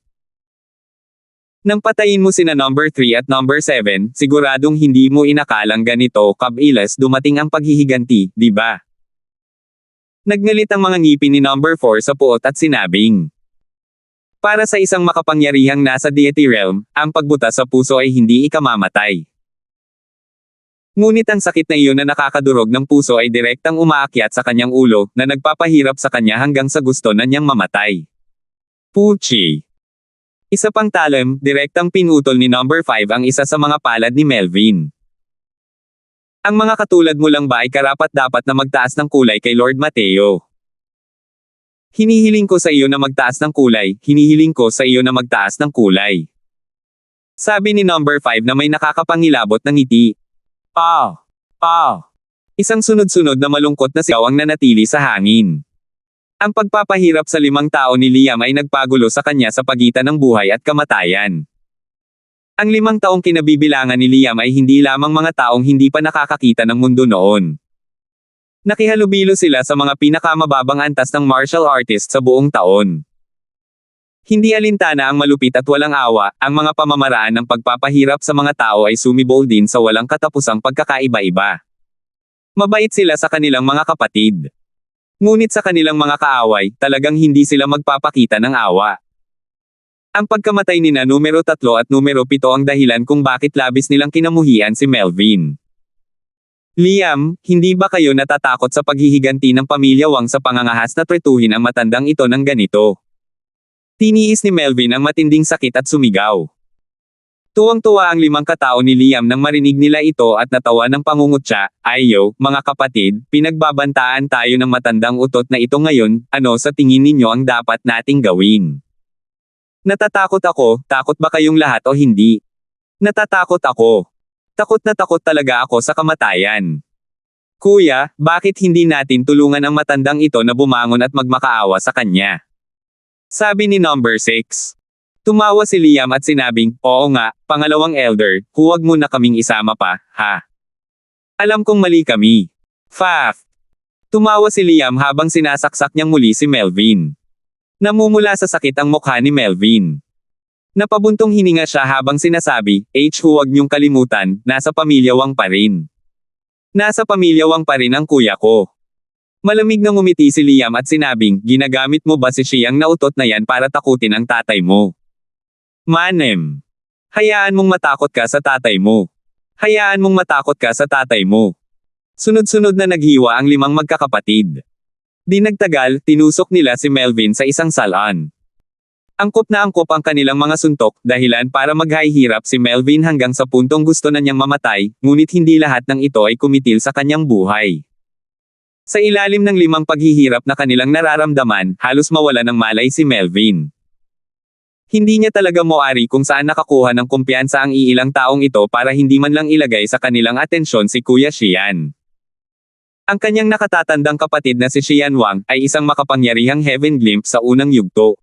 Nang patayin mo sina number 3 at number 7, siguradong hindi mo inakalang ganito kabilis dumating ang paghihiganti, di ba? Nagngalit ang mga ngipin ni number 4 sa puot at sinabing, para sa isang makapangyarihang nasa deity realm, ang pagbuta sa puso ay hindi ikamamatay. Ngunit ang sakit na iyon na nakakadurog ng puso ay direktang umaakyat sa kanyang ulo, na nagpapahirap sa kanya hanggang sa gusto na niyang mamatay. Puchi. Isa pang talem, direktang pinutol ni number 5 ang isa sa mga palad ni Melvin. Ang mga katulad mo lang ba ay karapat-dapat na magtaas ng kulay kay Lord Mateo? Hinihiling ko sa iyo na magtaas ng kulay, hinihiling ko sa iyo na magtaas ng kulay. Sabi ni number 5 na may nakakapangilabot ng ngiti. Paw! Paw! Isang sunod-sunod na malungkot na sigaw ang nanatili sa hangin. Ang pagpapahirap sa 5 tao ni Liam ay nagpagulo sa kanya sa pagitan ng buhay at kamatayan. Ang 5 taong kinabibilangan ni Liam ay hindi lamang mga taong hindi pa nakakakita ng mundo noon. Nakihalubilo sila sa mga pinakamababang antas ng martial artist sa buong taon. Hindi alintana ang malupit at walang awa, ang mga pamamaraan ng pagpapahirap sa mga tao ay sumibol din sa walang katapusang pagkakaiba-iba. Mabait sila sa kanilang mga kapatid. Ngunit sa kanilang mga kaaway, talagang hindi sila magpapakita ng awa. Ang pagkamatay ni na numero 3 at numero 7 ang dahilan kung bakit labis nilang kinamuhian si Melvin. Liam, hindi ba kayo natatakot sa paghihiganti ng pamilya Wang sa pangangahas na tretuhin ang matandang ito ng ganito? Tiniis ni Melvin ang matinding sakit at sumigaw. Tuwang-tuwa ang 5 katao ni Liam nang marinig nila ito at natawa ng pangungutya. Ayo, mga kapatid, pinagbabantaan tayo ng matandang utot na ito ngayon, ano sa tingin ninyo ang dapat nating gawin? Natatakot ako, takot ba kayong lahat o hindi? Natatakot ako. Takot na takot talaga ako sa kamatayan. Kuya, bakit hindi natin tulungan ang matandang ito na bumangon at magmakaawa sa kanya? Sabi ni number 6. Tumawa si Liam at sinabing, oo nga, pangalawang elder, huwag mo na kaming isama pa, ha? Alam kong mali kami. Faf. Tumawa si Liam habang sinasaksak niyang muli si Melvin. Namumula sa sakit ang mukha ni Melvin. Napabuntong hininga siya habang sinasabi, huwag niyong kalimutan, nasa pamilya Wang pa rin. Nasa pamilya Wang pa rin ang kuya ko. Malamig na ngumiti si Liam at sinabing, ginagamit mo ba si Xiang na utot na yan para takutin ang tatay mo? Manem. Hayaan mong matakot ka sa tatay mo. Hayaan mong matakot ka sa tatay mo. Sunod-sunod na naghiwa ang 5 magkakapatid. Di nagtagal, tinusok nila si Melvin sa isang salon. Angkop na angkop ang kanilang mga suntok, dahilan para maghihirap si Melvin hanggang sa puntong gusto na niyang mamatay, ngunit hindi lahat ng ito ay kumitil sa kanyang buhay. Sa ilalim ng 5 paghihirap na kanilang nararamdaman, halos mawala ng malay si Melvin. Hindi niya talaga moari kung saan nakakuha ng kumpiyansa ang iilang taong ito para hindi man lang ilagay sa kanilang atensyon si Kuya Xian. Ang kanyang nakatatandang kapatid na si Xian Wang ay isang makapangyarihang heaven glimpse sa unang yugto.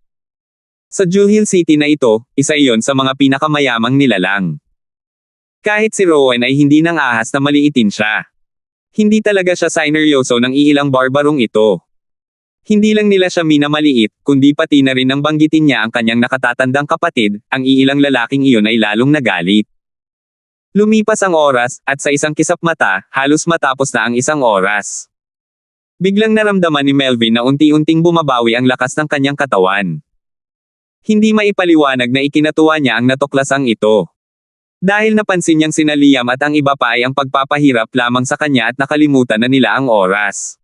Sa Jewel City na ito, isa iyon sa mga pinakamayamang nilalang. Kahit si Rowan ay hindi nang ahas na maliitin siya. Hindi talaga siya sineryoso ng iilang barbarong ito. Hindi lang nila siya minamaliit, kundi pati na rin nang banggitin niya ang kanyang nakatatandang kapatid, ang iilang lalaking iyon ay lalong nagalit. Lumipas ang oras, at sa isang kisap mata, halos matapos na ang isang oras. Biglang naramdaman ni Melvin na unti-unting bumabawi ang lakas ng kanyang katawan. Hindi maipaliwanag na ikinatuwa niya ang natuklasang ito. Dahil napansin niyang sina Liam at ang iba pa ay ang pagpapahirap lamang sa kanya at nakalimutan na nila ang oras.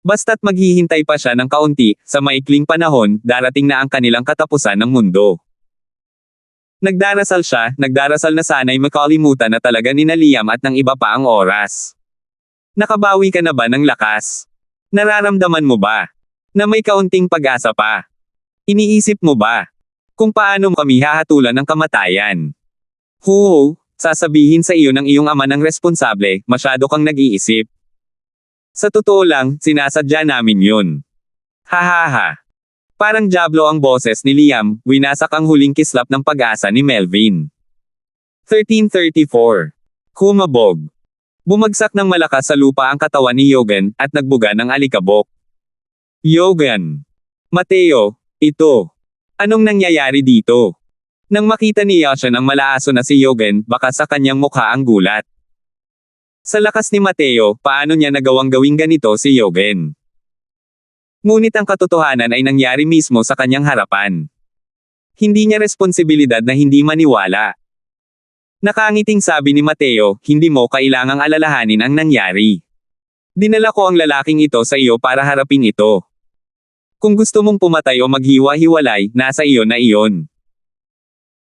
Basta't maghihintay pa siya ng kaunti, sa maikling panahon, darating na ang kanilang katapusan ng mundo. Nagdarasal siya, nagdarasal na sana'y makalimutan na talaga nina Liam at ng iba pa ang oras. Nakabawi ka na ba ng lakas? Nararamdaman mo ba na may kaunting pag-asa pa? Iniisip mo ba kung paano kami hahatulan ng kamatayan? Sasabihin sa iyo ng iyong ama ng responsable, masyado kang nag-iisip. Sa totoo lang, sinasadya namin yun. Hahaha. Parang diablo ang boses ni Liam, winasak ang huling kislap ng pag-asa ni Melvin. 1334. Kumabog. Bumagsak ng malakas sa lupa ang katawan ni Yogan, at nagbuga ng alikabok. Yogan. Mateo, ito. Anong nangyayari dito? Nang makita ni Yashan ang malaaso na si Yogan, baka sa kanyang mukha ang gulat. Sa lakas ni Mateo, paano niya nagawang gawing ganito si Yogan? Ngunit ang katotohanan ay nangyari mismo sa kanyang harapan. Hindi niya responsibilidad na hindi maniwala. Nakangiting sabi ni Mateo, hindi mo kailangang alalahanin ang nangyari. Dinala ko ang lalaking ito sa iyo para harapin ito. Kung gusto mong pumatay o maghiwa-hiwalay, nasa iyo na iyon.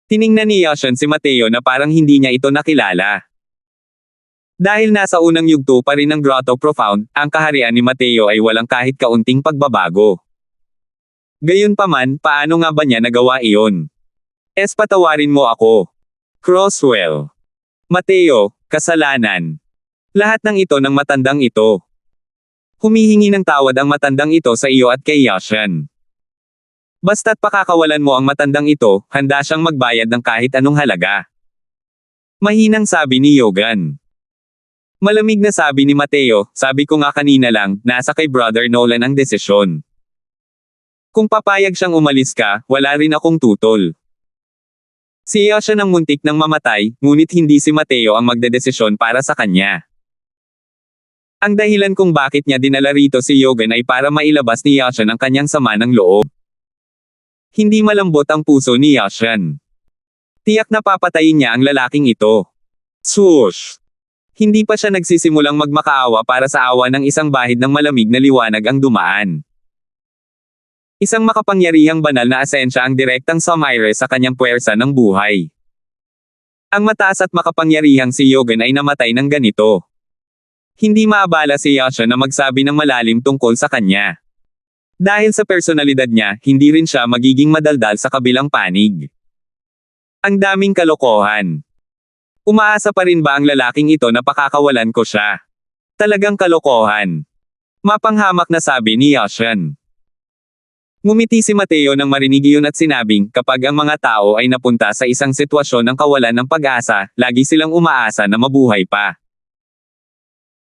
Tiningnan ni Yashan si Mateo na parang hindi niya ito nakilala. Dahil nasa unang yugto pa rin ng Grotto Profound, ang kaharian ni Mateo ay walang kahit kaunting pagbabago. Gayunpaman, paano nga ba niya nagawa iyon? Patawarin mo ako. Crosswell. Mateo, kasalanan. Lahat ng ito ng matandang ito. Humihingi ng tawad ang matandang ito sa iyo at kay Yashan. Basta't pakakawalan mo ang matandang ito, handa siyang magbayad ng kahit anong halaga. Mahinang sabi ni Yogan. Malamig na sabi ni Mateo, sabi ko nga kanina lang, nasa kay Brother Nolan ang desisyon. Kung papayag siyang umalis ka, wala rin akong tutol. Si Yashan ang muntik ng mamatay, ngunit hindi si Mateo ang magdedesisyon para sa kanya. Ang dahilan kung bakit niya dinala rito si Yogan ay para mailabas ni Yashan ang kanyang sama ng loob. Hindi malambot ang puso ni Yashan. Tiyak na papatayin niya ang lalaking ito. Swoosh! Hindi pa siya nagsisimulang magmakaawa para sa awa ng isang bahid ng malamig na liwanag ang dumaan. Isang makapangyarihang banal na asensya ang direktang sumaire sa kanyang puwersa ng buhay. Ang mataas at makapangyarihang si Yogan ay namatay ng ganito. Hindi maabala si Yashan na magsabi ng malalim tungkol sa kanya. Dahil sa personalidad niya, hindi rin siya magiging madaldal sa kabilang panig. Ang daming kalokohan. Umaasa pa rin ba ang lalaking ito na pakakawalan ko siya? Talagang kalokohan. Mapanghamak na sabi ni Yashan. Ngumiti si Mateo nang marinig iyon at sinabing, kapag ang mga tao ay napunta sa isang sitwasyon ng kawalan ng pag-asa, lagi silang umaasa na mabuhay pa.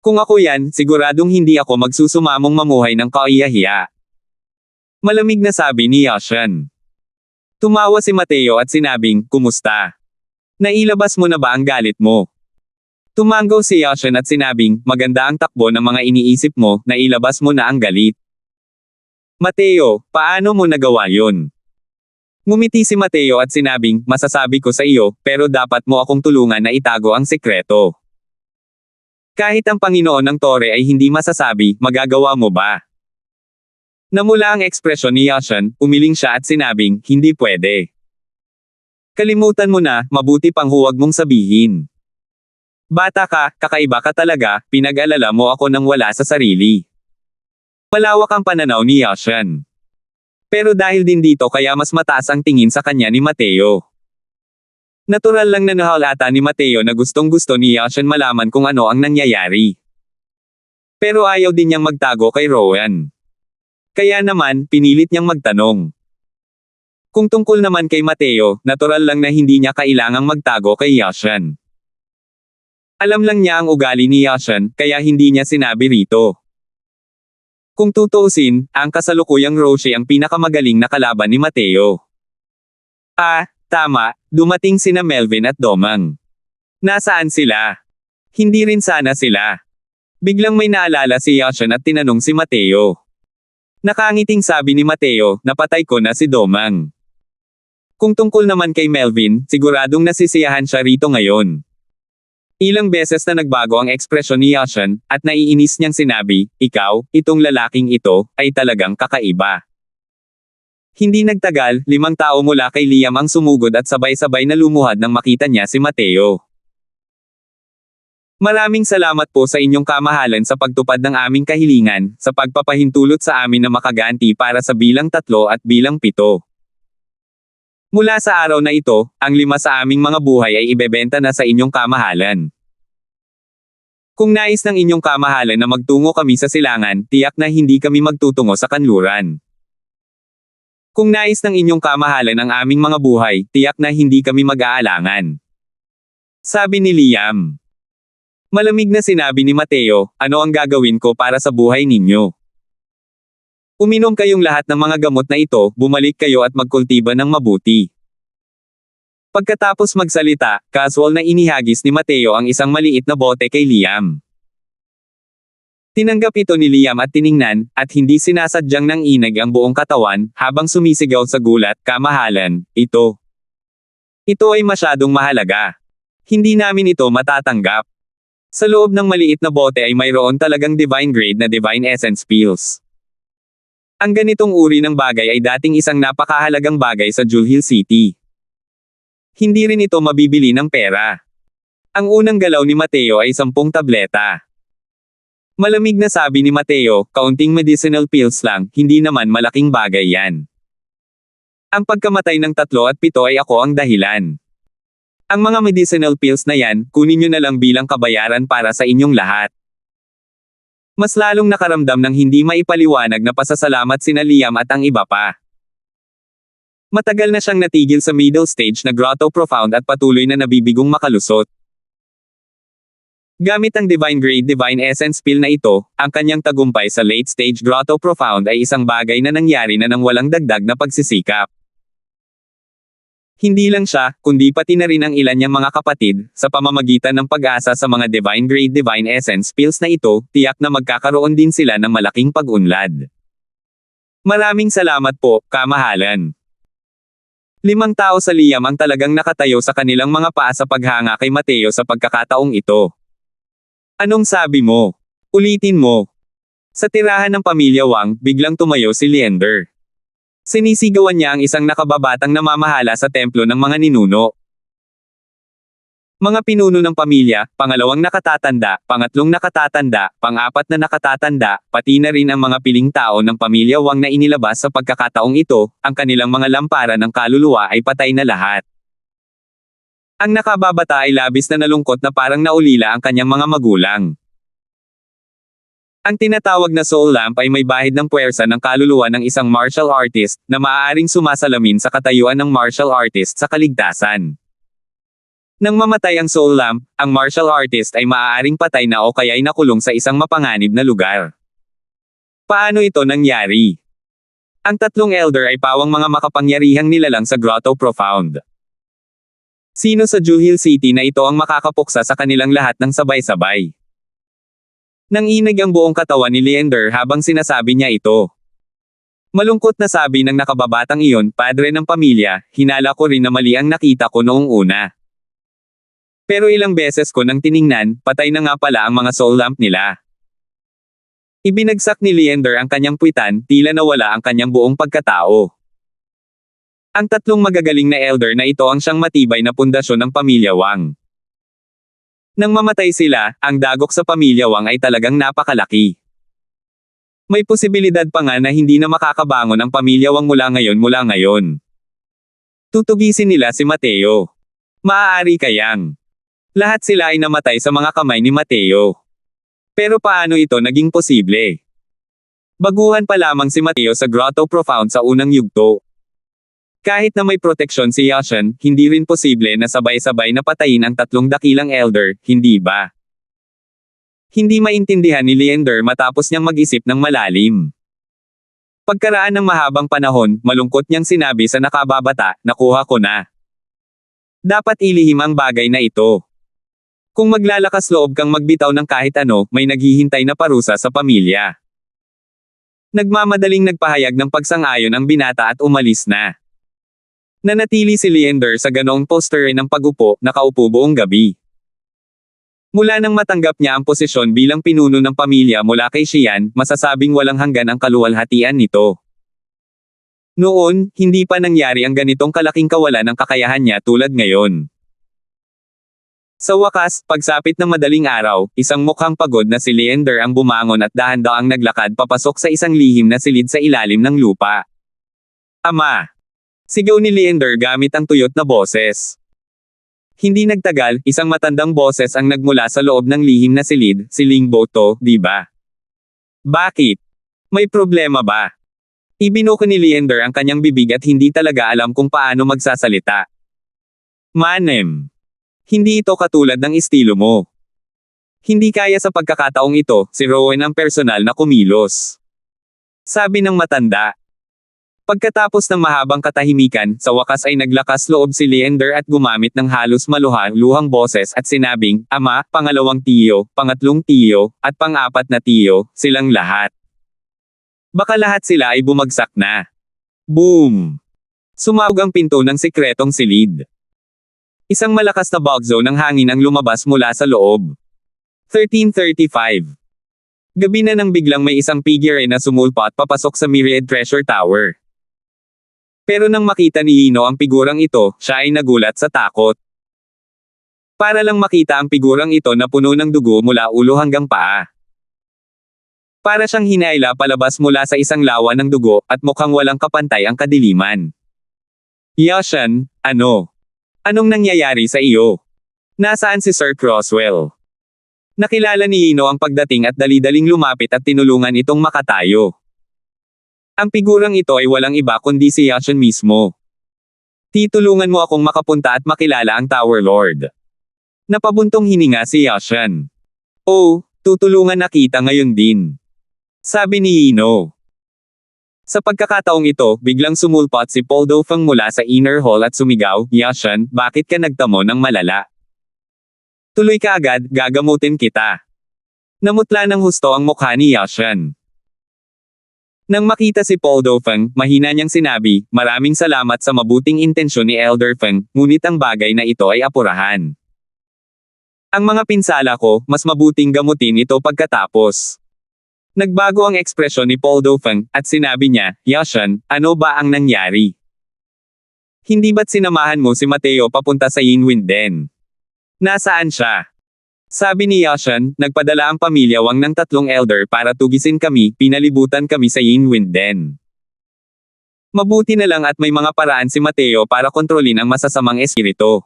Kung ako yan, siguradong hindi ako magsusumamong mamuhay ng kaiyahiya. Malamig na sabi ni Yashan. Tumawa si Mateo at sinabing, kumusta? Nailabas mo na ba ang galit mo? Tumanggaw si Yashan at sinabing, maganda ang takbo ng mga iniisip mo, nailabas mo na ang galit. Mateo, paano mo nagawa yun? Ngumiti si Mateo at sinabing, masasabi ko sa iyo, pero dapat mo akong tulungan na itago ang sekreto. Kahit ang Panginoon ng Tore ay hindi masasabi, magagawa mo ba? Namula ang ekspresyon ni Yashan, umiling siya at sinabing, hindi pwede. Kalimutan mo na, mabuti pang huwag mong sabihin. Bata ka, kakaiba ka talaga, pinag-alala mo ako nang wala sa sarili. Malawak ang pananaw ni Yashan. Pero dahil din dito kaya mas mataas ang tingin sa kanya ni Mateo. Natural lang na nahalata ni Mateo na gustong-gusto ni Yashan malaman kung ano ang nangyayari. Pero ayaw din niyang magtago kay Rowan. Kaya naman, pinilit niyang magtanong. Kung tungkol naman kay Mateo, natural lang na hindi niya kailangang magtago kay Yashan. Alam lang niya ang ugali ni Yashan, kaya hindi niya sinabi rito. Kung tutuusin, ang kasalukuyang Roshi ang pinakamagaling na kalaban ni Mateo. Tama, dumating sina Melvin at Domang. Nasaan sila? Hindi rin sana sila. Biglang may naalala si Yashan at tinanong si Mateo. Nakangiting sabi ni Mateo, napatay ko na si Domang. Kung tungkol naman kay Melvin, siguradong nasisiyahan siya rito ngayon. Ilang beses na nagbago ang ekspresyon ni Yashan, at naiinis niyang sinabi, ikaw, itong lalaking ito, ay talagang kakaiba. Hindi nagtagal, 5 tao mula kay Liam ang sumugod at sabay-sabay na lumuhad nang makita niya si Mateo. Maraming salamat po sa inyong kamahalan sa pagtupad ng aming kahilingan, sa pagpapahintulot sa amin na makaganti para sa bilang 3 at bilang 7. Mula sa araw na ito, ang 5 sa aming mga buhay ay ibebenta na sa inyong kamahalan. Kung nais ng inyong kamahalan na magtungo kami sa silangan, tiyak na hindi kami magtutungo sa kanluran. Kung nais ng inyong kamahalan ang aming mga buhay, tiyak na hindi kami mag-aalangan. Sabi ni Liam. Malamig na sinabi ni Mateo, ano ang gagawin ko para sa buhay ninyo? Uminom kayong lahat ng mga gamot na ito, bumalik kayo at magkultiba ng mabuti. Pagkatapos magsalita, casual na inihagis ni Mateo ang isang maliit na bote kay Liam. Tinanggap ito ni Liam at tiningnan, at hindi sinasadyang nang inag ang buong katawan, habang sumisigaw sa gulat, kamahalan, ito. Ito ay masyadong mahalaga. Hindi namin ito matatanggap. Sa loob ng maliit na bote ay mayroon talagang divine grade na divine essence pills. Ang ganitong uri ng bagay ay dating isang napakahalagang bagay sa Jewel Hill City. Hindi rin ito mabibili ng pera. Ang unang galaw ni Mateo ay 10 tableta. Malamig na sabi ni Mateo, kaunting medicinal pills lang, hindi naman malaking bagay yan. Ang pagkamatay ng 3 at 7 ay ako ang dahilan. Ang mga medicinal pills na yan, kunin nyo na lang bilang kabayaran para sa inyong lahat. Mas lalong nakaramdam ng hindi maipaliwanag na pasasalamat sina Liam at ang iba pa. Matagal na siyang natigil sa middle stage na Grotto Profound at patuloy na nabibigong makalusot. Gamit ang Divine Grade Divine Essence Pill na ito, ang kanyang tagumpay sa late stage Grotto Profound ay isang bagay na nangyari na nang walang dagdag na pagsisikap. Hindi lang siya, kundi pati na rin ang ilan niyang mga kapatid, sa pamamagitan ng pag-asa sa mga Divine Grade Divine Essence Pills na ito, tiyak na magkakaroon din sila ng malaking pag-unlad. Maraming salamat po, kamahalan. 5 tao sa Liam ang talagang nakatayo sa kanilang mga paa sa paghanga kay Mateo sa pagkakataong ito. Anong sabi mo? Ulitin mo. Sa tirahan ng pamilya Wang, biglang tumayo si Leander. Sinisigawan niya ang isang nakababatang namamahala sa templo ng mga ninuno. Mga pinuno ng pamilya, pangalawang nakatatanda, pangatlong nakatatanda, pang-apat na nakatatanda, pati na rin ang mga piling tao ng pamilya Wang na inilabas sa pagkakataong ito, ang kanilang mga lampara ng kaluluwa ay patay na lahat. Ang nakababata ay labis na nalungkot na parang naulila ang kanyang mga magulang. Ang tinatawag na soul lamp ay may bahid ng puwersa ng kaluluwa ng isang martial artist, na maaaring sumasalamin sa katayuan ng martial artist sa kaligtasan. Nang mamatay ang soul lamp, ang martial artist ay maaaring patay na o kaya'y nakulong sa isang mapanganib na lugar. Paano ito nangyari? Ang 3 elder ay pawang mga makapangyarihang nilalang sa Grotto Profound. Sino sa Jewel Hill City na ito ang makakapuksa sa kanilang lahat ng sabay-sabay? Nanginag ang buong katawan ni Leander habang sinasabi niya ito. Malungkot na sabi ng nakababatang iyon, padre ng pamilya, hinala ko rin na mali ang nakita ko noong una. Pero ilang beses ko nang tiningnan, patay na nga pala ang mga soul lamp nila. Ibinagsak ni Leander ang kanyang puwitan, tila nawala ang kanyang buong pagkatao. Ang 3 magagaling na elder na ito ang siyang matibay na pundasyon ng pamilya Wang. Nang mamatay sila, ang dagok sa pamilya Wang ay talagang napakalaki. May posibilidad pa nga na hindi na makakabangon ang pamilya Wang mula ngayon. Tutugisin nila si Mateo. Maaari kayang lahat sila ay namatay sa mga kamay ni Mateo. Pero paano ito naging posible? Baguhan pa lamang si Mateo sa Grotto Profound sa unang yugto. Kahit na may proteksyon si Yashan, hindi rin posible na sabay-sabay na patayin ang 3 dakilang elder, hindi ba? Hindi maintindihan ni Leander matapos niyang mag-isip ng malalim. Pagkaraan ng mahabang panahon, malungkot niyang sinabi sa nakababata, nakuha ko na. Dapat ilihim ang bagay na ito. Kung maglalakas loob kang magbitaw ng kahit ano, may naghihintay na parusa sa pamilya. Nagmamadaling nagpahayag ng pagsang-ayon ang binata at umalis na. Nanatili si Leander sa ganoong posture ng pagupo, nakaupo buong gabi. Mula nang matanggap niya ang posisyon bilang pinuno ng pamilya mula kay Xian, masasabing walang hanggan ang kaluwalhatian nito. Noon, hindi pa nangyari ang ganitong kalaking kawalan ng kakayahan niya tulad ngayon. Sa wakas, pagsapit ng madaling araw, isang mukhang pagod na si Leander ang bumangon at dahan-daang naglakad papasok sa isang lihim na silid sa ilalim ng lupa. Ama! Sigaw ni Leander gamit ang tuyot na boses. Hindi nagtagal, isang matandang boses ang nagmula sa loob ng lihim na silid, si Lingbo to, di ba? Bakit? May problema ba? Ibinuko ni Leander ang kanyang bibig at hindi talaga alam kung paano magsasalita. Manem. Hindi ito katulad ng estilo mo. Hindi kaya sa pagkakataong ito, si Rowan ang personal na kumilos. Sabi ng matanda. Pagkatapos ng mahabang katahimikan, sa wakas ay naglakas loob si Leander at gumamit ng halos maluhang boses at sinabing, Ama, pangalawang tiyo, pangatlong tiyo, at pang-apat na tiyo, silang lahat. Baka lahat sila ay bumagsak na. Boom! Sumabog ang pinto ng sikretong silid. Isang malakas na bagzo ng hangin ang lumabas mula sa loob. 1335. Gabi na nang biglang may isang figure na sumulpa at papasok sa Myriad Treasure Tower. Pero nang makita ni Ino ang figurang ito, siya ay nagulat sa takot. Para lang makita ang figurang ito na puno ng dugo mula ulo hanggang paa. Para siyang hinayla palabas mula sa isang lawa ng dugo at mukhang walang kapantay ang kadiliman. Yashan, ano? Anong nangyayari sa iyo? Nasaan si Sir Croswell? Nakilala ni Ino ang pagdating at dali-daling lumapit at tinulungan itong makatayo. Ang figurang ito ay walang iba kundi si Yashan mismo. Titulungan mo akong makapunta at makilala ang Tower Lord. Napabuntong hininga si Yashan. Oh, tutulungan na kita ngayon din. Sabi ni Ino. Sa pagkakataong ito, biglang sumulpat si Paul Dofang mula sa inner hall at sumigaw, Yashan, bakit ka nagtamo ng malala? Tuloy ka agad, gagamutin kita. Namutla ng husto ang mukha ni Yashan. Nang makita si Paul Dofang, mahina niyang sinabi, maraming salamat sa mabuting intensyon ni Elder Feng, ngunit ang bagay na ito ay apurahan. Ang mga pinsala ko, mas mabuting gamutin ito pagkatapos. Nagbago ang ekspresyon ni Paul Dofang, at sinabi niya, Yashan, ano ba ang nangyari? Hindi ba't sinamahan mo si Mateo papunta sa Yinwinden? Nasaan siya? Sabi ni Yashan, nagpadala ang pamilya Wang ng 3 elder para tugisin kami, pinalibutan kami sa Yinwinden. Mabuti na lang at may mga paraan si Mateo para kontrolin ang masasamang espiritu.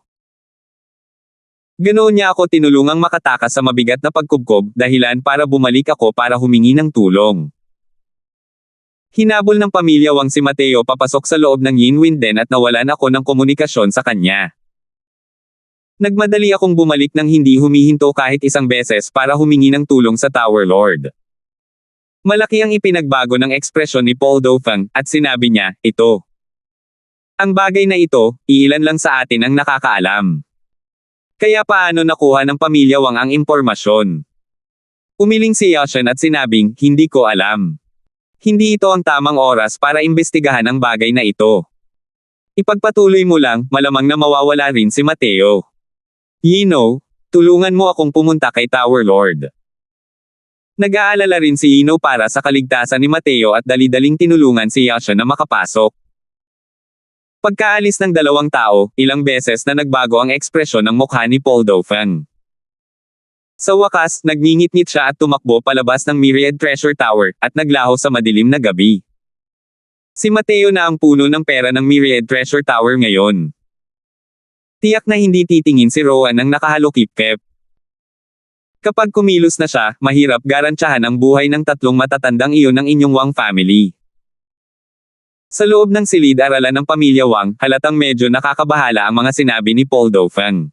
Ganoon niya ako tinulungang makatakas sa mabigat na pagkubkob, dahilan para bumalik ako para humingi ng tulong. Hinabol ng pamilya Wang si Mateo papasok sa loob ng Yinwinden at nawalan ako ng komunikasyon sa kanya. Nagmadali akong bumalik nang hindi humihinto kahit isang beses para humingi ng tulong sa Tower Lord. Malaki ang ipinagbago ng ekspresyon ni Paul Dofang, at sinabi niya, ito. Ang bagay na ito, iilan lang sa atin ang nakakaalam. Kaya paano nakuha ng pamilya Wang ang impormasyon? Umiling si Yashan at sinabing, hindi ko alam. Hindi ito ang tamang oras para imbestigahan ang bagay na ito. Ipagpatuloy mo lang, malamang na mawawala rin si Mateo. Yino, tulungan mo akong pumunta kay Tower Lord. Nag-aalala rin si Yino para sa kaligtasan ni Mateo at dali-daling tinulungan si Yashan na makapasok. Pagkaalis ng 2 tao, ilang beses na nagbago ang ekspresyon ng mukha ni Paul Dofang. Sa wakas, nagngingit-ngit siya at tumakbo palabas ng Myriad Treasure Tower, at naglaho sa madilim na gabi. Si Mateo na ang puno ng pera ng Myriad Treasure Tower ngayon. Tiyak na hindi titingin si Rowan ng nakahalukip-kep. Kapag kumilos na siya, mahirap garantyahan ang buhay ng 3 matatandang iyon ng inyong Wang family. Sa loob ng silid-aralan ng pamilya Wang, halatang medyo nakakabahala ang mga sinabi ni Paul Dofang.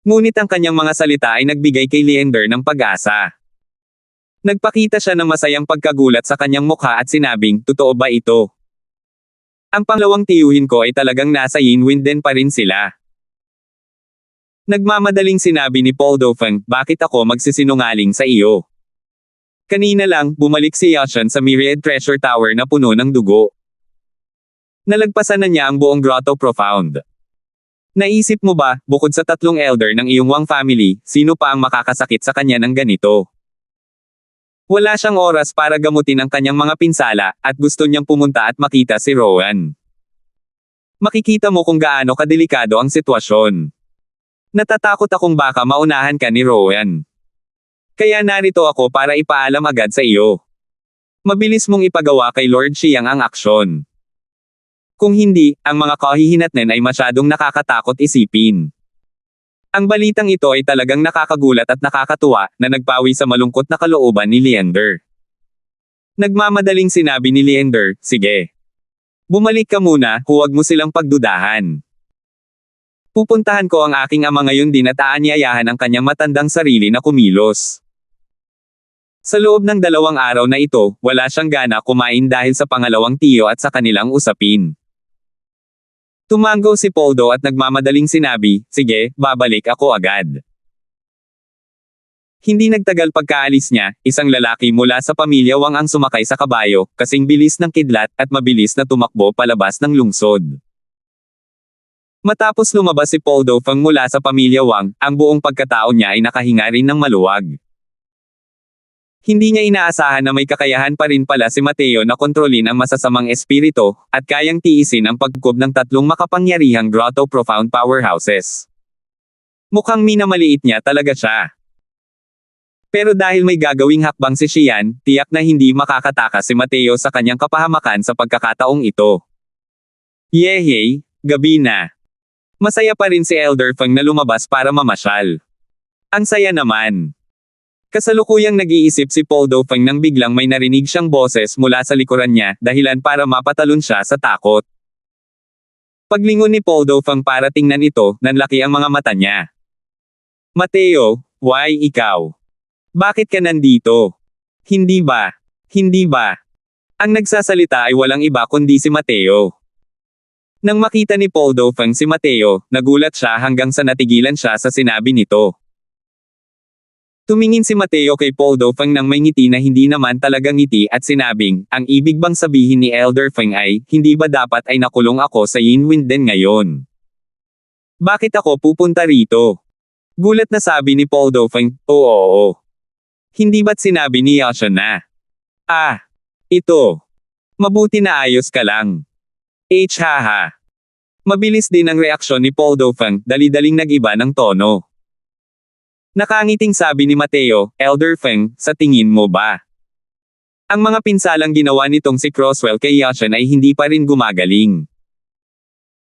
Ngunit ang kanyang mga salita ay nagbigay kay Leander ng pag-asa. Nagpakita siya ng masayang pagkagulat sa kanyang mukha at sinabing, totoo ba ito? Ang pangalawang tiyuhin ko ay talagang nasa Yinwinden pa rin sila. Nagmamadaling sinabi ni Paul Dofang, bakit ako magsisinungaling sa iyo? Kanina lang, bumalik si Yashan sa Myriad Treasure Tower na puno ng dugo. Nalagpasan na niya ang buong Grotto Profound. Naisip mo ba, bukod sa 3 elder ng iyong Wang family, sino pa ang makakasakit sa kanya ng ganito? Wala siyang oras para gamutin ang kanyang mga pinsala, at gusto niyang pumunta at makita si Rowan. Makikita mo kung gaano kadelikado ang sitwasyon. Natatakot akong baka maunahan ka ni Rowan. Kaya narito ako para ipaalam agad sa iyo. Mabilis mong ipagawa kay Lord Xiang ang aksyon. Kung hindi, ang mga kahihinatnan ay masyadong nakakatakot isipin. Ang balitang ito ay talagang nakakagulat at nakakatuwa, na nagpawi sa malungkot na kalooban ni Leander. Nagmamadaling sinabi ni Leander, sige. Bumalik ka muna, huwag mo silang pagdudahan. Pupuntahan ko ang aking ama ngayon din at aanyayahan ang kanyang matandang sarili na kumilos. Sa loob ng 2 araw na ito, wala siyang gana kumain dahil sa pangalawang tiyo at sa kanilang usapin. Tumango si Poldo at nagmamadaling sinabi, sige, babalik ako agad. Hindi nagtagal pagkaalis niya, isang lalaki mula sa pamilya Wang ang sumakay sa kabayo, kasing bilis ng kidlat, at mabilis na tumakbo palabas ng lungsod. Matapos lumabas si Poldo Fang mula sa pamilya Wang, ang buong pagkatao niya ay nakahinga rin ng maluwag. Hindi niya inaasahan na may kakayahan pa rin pala si Mateo na kontrolin ang masasamang espiritu, at kayang tiisin ang pagkukob ng 3 makapangyarihang Grotto Profound Powerhouses. Mukhang minamaliit niya talaga siya. Pero dahil may gagawing hakbang si Xian, tiyak na hindi makakatakas si Mateo sa kanyang kapahamakan sa pagkakataong ito. Yehey, gabi na. Masaya pa rin si Elder Feng na lumabas para mamasyal. Ang saya naman. Kasalukuyang nag-iisip si Poldo Feng nang biglang may narinig siyang boses mula sa likuran niya, dahilan para mapatalon siya sa takot. Paglingon ni Poldo Feng para tingnan ito, nanlaki ang mga mata niya. Mateo, why ikaw? Bakit ka nandito? Hindi ba? Hindi ba? Ang nagsasalita ay walang iba kundi si Mateo. Nang makita ni Poldo Feng si Mateo, nagulat siya hanggang sa natigilan siya sa sinabi nito. Tumingin si Mateo kay Poldo Feng nang may ngiti na hindi naman talaga ngiti at sinabing, ang ibig bang sabihin ni Elder Feng ay, hindi ba dapat ay nakulong ako sa Yinwind Den ngayon? Bakit ako pupunta rito? Gulat na sabi ni Poldo Feng, oo. Hindi ba't sinabi ni Yasha na? Ito. Mabuti na ayos ka lang. Haha. Mabilis din ang reaksyon ni Poldo Feng, dali-daling nag-iba ng tono. Nakangiting sabi ni Mateo, Elder Feng, sa tingin mo ba? Ang mga pinsalang ginawa nitong si Crosswell kay Yashan ay hindi pa rin gumagaling.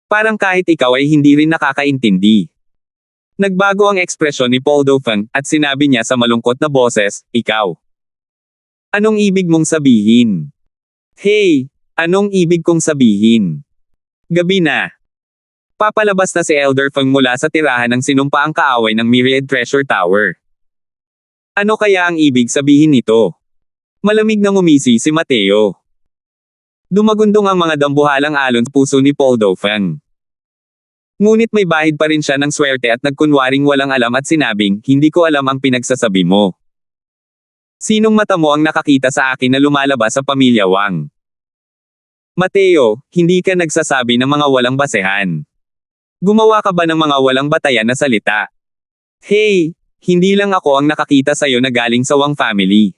Parang kahit ikaw ay hindi rin nakakaintindi. Nagbago ang ekspresyon ni Poldo Feng, at sinabi niya sa malungkot na boses, ikaw. Anong ibig mong sabihin? Hey, anong ibig kong sabihin? Gabi na. Papalabas na si Elder Feng mula sa tirahan ng sinumpaang kaaway ng Myriad Treasure Tower. Ano kaya ang ibig sabihin nito? Malamig na ngumisi si Mateo. Dumagundong ang mga dambuhalang alon sa puso ni Poldo Feng. Ngunit may bahid pa rin siya ng swerte at nagkunwaring walang alam at sinabing, hindi ko alam ang pinagsasabi mo. Sinong mata mo ang nakakita sa akin na lumalabas sa pamilya Wang? Mateo, hindi ka nagsasabi ng mga walang basehan. Gumawa ka ba ng mga walang batayan na salita? Hey, hindi lang ako ang nakakita sa'yo na galing sa Wang family.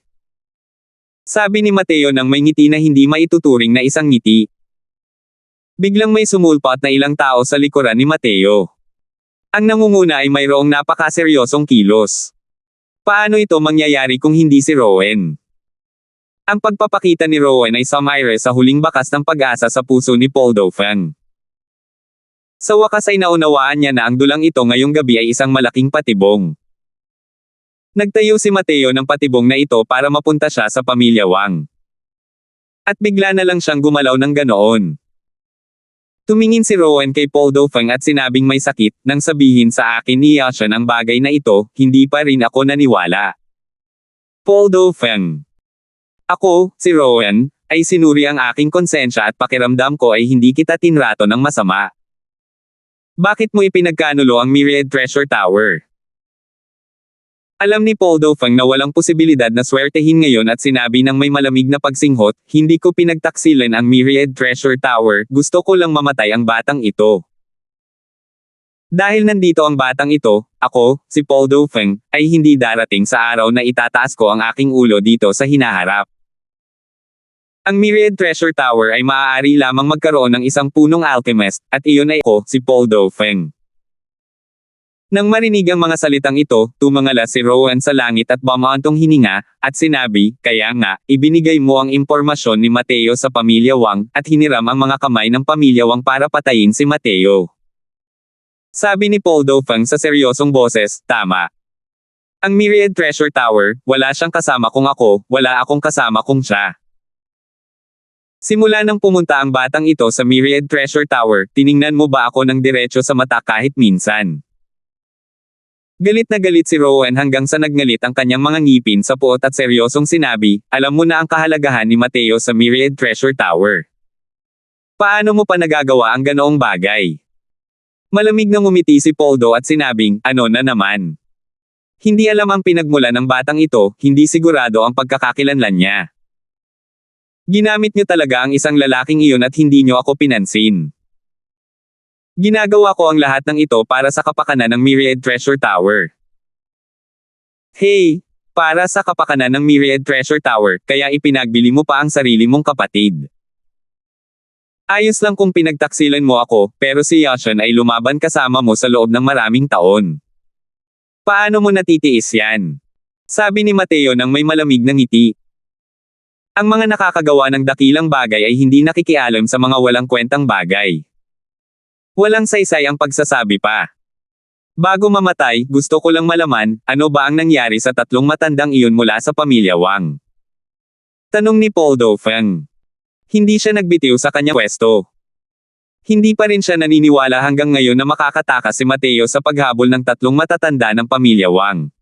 Sabi ni Mateo nang may ngiti na hindi maituturing na isang ngiti. Biglang may sumulpot na ilang tao sa likuran ni Mateo. Ang nangunguna ay mayroong napakaseryosong kilos. Paano ito mangyayari kung hindi si Rowan? Ang pagpapakita ni Rowan ay sumire sa huling bakas ng pag-asa sa puso ni Poldo Feng. Sa wakas ay naunawaan niya na ang dulang ito ngayong gabi ay isang malaking patibong. Nagtayo si Mateo ng patibong na ito para mapunta siya sa pamilya Wang. At bigla na lang siyang gumalaw ng ganoon. Tumingin si Rowan kay Poldo Feng at sinabing may sakit, nang sabihin sa akin ni Yashan ang bagay na ito, hindi pa rin ako naniwala. Poldo Feng. Ako, si Rowan, ay sinuri ang aking konsensya at pakiramdam ko ay hindi kita tinrato ng masama. Bakit mo ipinagkanulo ang Myriad Treasure Tower? Alam ni Poldo Feng na walang posibilidad na swertehin ngayon at sinabi ng may malamig na pagsinghot, hindi ko pinagtaksilan ang Myriad Treasure Tower, gusto ko lang mamatay ang batang ito. Dahil nandito ang batang ito, ako, si Poldo Feng, ay hindi darating sa araw na itataas ko ang aking ulo dito sa hinaharap. Ang Myriad Treasure Tower ay maaari lamang magkaroon ng isang punong alchemist, at iyon ay ako, si Poldo Feng. Nang marinig ang mga salitang ito, tumangala si Rowan sa langit at bumaantong hininga, at sinabi, kaya nga, ibinigay mo ang impormasyon ni Mateo sa pamilya Wang, at hiniram ang mga kamay ng pamilya Wang para patayin si Mateo. Sabi ni Paul Dauphin sa seryosong boses, tama. Ang Myriad Treasure Tower, wala siyang kasama kung ako, wala akong kasama kung siya. Simula nang pumunta ang batang ito sa Myriad Treasure Tower, tiningnan mo ba ako ng diretso sa mata kahit minsan? Galit na galit si Rowan hanggang sa nagngalit ang kanyang mga ngipin sa puot at seryosong sinabi, alam mo na ang kahalagahan ni Mateo sa Myriad Treasure Tower. Paano mo pa nagagawa ang ganoong bagay? Malamig na ngumiti si Poldo at sinabing, ano na naman? Hindi alam ang pinagmula ng batang ito, hindi sigurado ang pagkakakilanlan niya. Ginamit niyo talaga ang isang lalaking iyon at hindi niyo ako pinansin. Ginagawa ko ang lahat ng ito para sa kapakanan ng Myriad Treasure Tower. Hey! Para sa kapakanan ng Myriad Treasure Tower, kaya ipinagbili mo pa ang sarili mong kapatid. Ayos lang kung pinagtaksilan mo ako, pero si Yashan ay lumaban kasama mo sa loob ng maraming taon. Paano mo natitiis yan? Sabi ni Mateo nang may malamig na ngiti. Ang mga nakakagawa ng dakilang bagay ay hindi nakikialam sa mga walang kwentang bagay. Walang saysay ang pagsasabi pa. Bago mamatay, gusto ko lang malaman, ano ba ang nangyari sa tatlong matandang iyon mula sa pamilya Wang? Tanong ni Paul Dauphin. Hindi siya nagbitiw sa kanyang pwesto. Hindi pa rin siya naniniwala hanggang ngayon na makakatakas si Mateo sa paghabol ng tatlong matatanda ng pamilya Wang.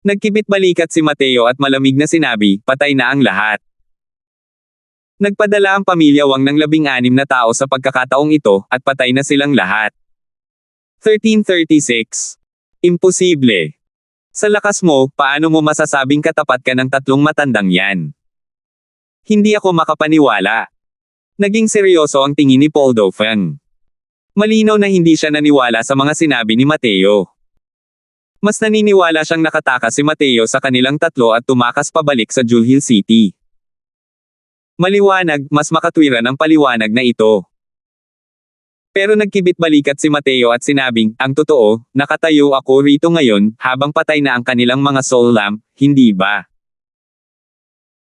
Nagkibit balikat si Mateo at malamig na sinabi, patay na ang lahat. Nagpadala ang pamilya Wang ng 16 na tao sa pagkakataong ito, at patay na silang lahat. 1336. Imposible. Sa lakas mo, paano mo masasabing katapat ka ng tatlong matandang yan? Hindi ako makapaniwala. Naging seryoso ang tingin ni Paul Dauphin. Malinaw na hindi siya naniwala sa mga sinabi ni Mateo. Mas naniniwala siyang nakatakas si Mateo sa kanilang tatlo at tumakas pabalik sa Jewel Hill City. Maliwanag, mas makatwiran ang paliwanag na ito. Pero nagkibit balikat si Mateo at sinabing, ang totoo, nakatayo ako rito ngayon, habang patay na ang kanilang mga soul lamp, hindi ba?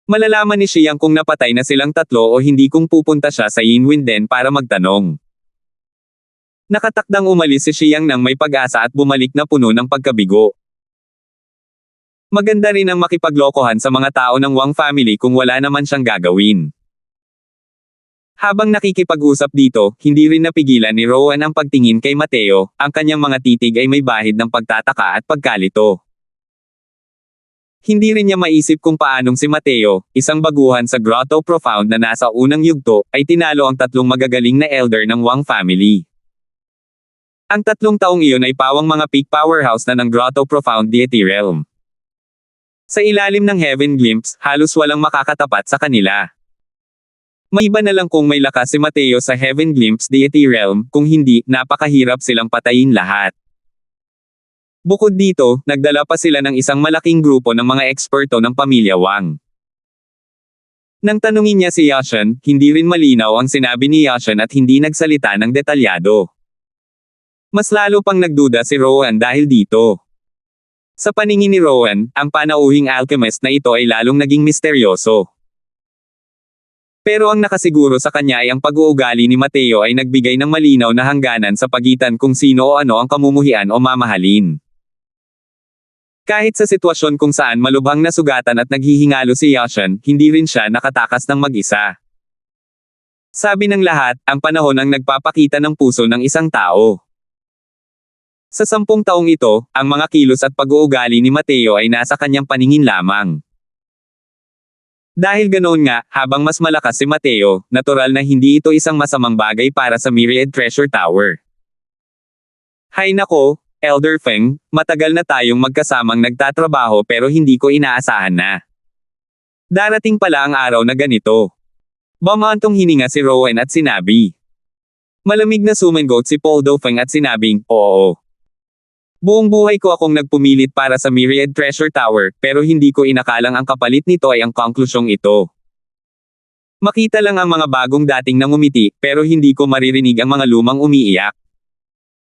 Malalaman ni Xiang kung napatay na silang tatlo o hindi kung pupunta siya sa Yinwinden para magtanong. Nakatakdang umalis si Xiang nang may pag-asa at bumalik na puno ng pagkabigo. Maganda rin ang makipaglokohan sa mga tao ng Wang family kung wala naman siyang gagawin. Habang nakikipag-usap dito, hindi rin napigilan ni Rowan ang pagtingin kay Mateo, ang kanyang mga titig ay may bahid ng pagtataka at pagkalito. Hindi rin niya maisip kung paanong si Mateo, isang baguhan sa Grotto Profound na nasa unang yugto, ay tinalo ang tatlong magagaling na elder ng Wang family. Ang tatlong taong iyon ay pawang mga peak powerhouse na ng Grotto Profound Deity Realm. Sa ilalim ng Heaven Glimpse, halos walang makakatapat sa kanila. Maiba na lang kung may lakas si Mateo sa Heaven Glimpse Deity Realm, kung hindi, napakahirap silang patayin lahat. Bukod dito, nagdala pa sila ng isang malaking grupo ng mga eksperto ng pamilya Wang. Nang tanungin niya si Yashan, hindi rin malinaw ang sinabi ni Yashan at hindi nagsalita ng detalyado. Mas lalo pang nagduda si Rowan dahil dito. Sa paningin ni Rowan, ang panauhing alchemist na ito ay lalong naging misteryoso. Pero ang nakasiguro sa kanya ay ang pag-uugali ni Mateo ay nagbigay ng malinaw na hangganan sa pagitan kung sino o ano ang kamumuhian o mamahalin. Kahit sa sitwasyon kung saan malubhang nasugatan at naghihingalo si Yashan, hindi rin siya nakatakas ng mag-isa. Sabi ng lahat, ang panahon ang nagpapakita ng puso ng isang tao. Sa 10 taong ito, ang mga kilos at pag-uugali ni Mateo ay nasa kanyang paningin lamang. Dahil ganoon nga, habang mas malakas si Mateo, natural na hindi ito isang masamang bagay para sa Myriad Treasure Tower. Hay nako, Elder Feng, matagal na tayong magkasamang nagtatrabaho pero hindi ko inaasahan na. Darating pala ang araw na ganito. Bumantong hininga si Rowan at sinabi. Malamig na sumangot si Paul Dauphin at sinabing, oo. Buong buhay ko akong nagpumilit para sa Myriad Treasure Tower, pero hindi ko inakalang ang kapalit nito ay ang konklusyong ito. Makita lang ang mga bagong dating nangumiti, pero hindi ko maririnig ang mga lumang umiiyak.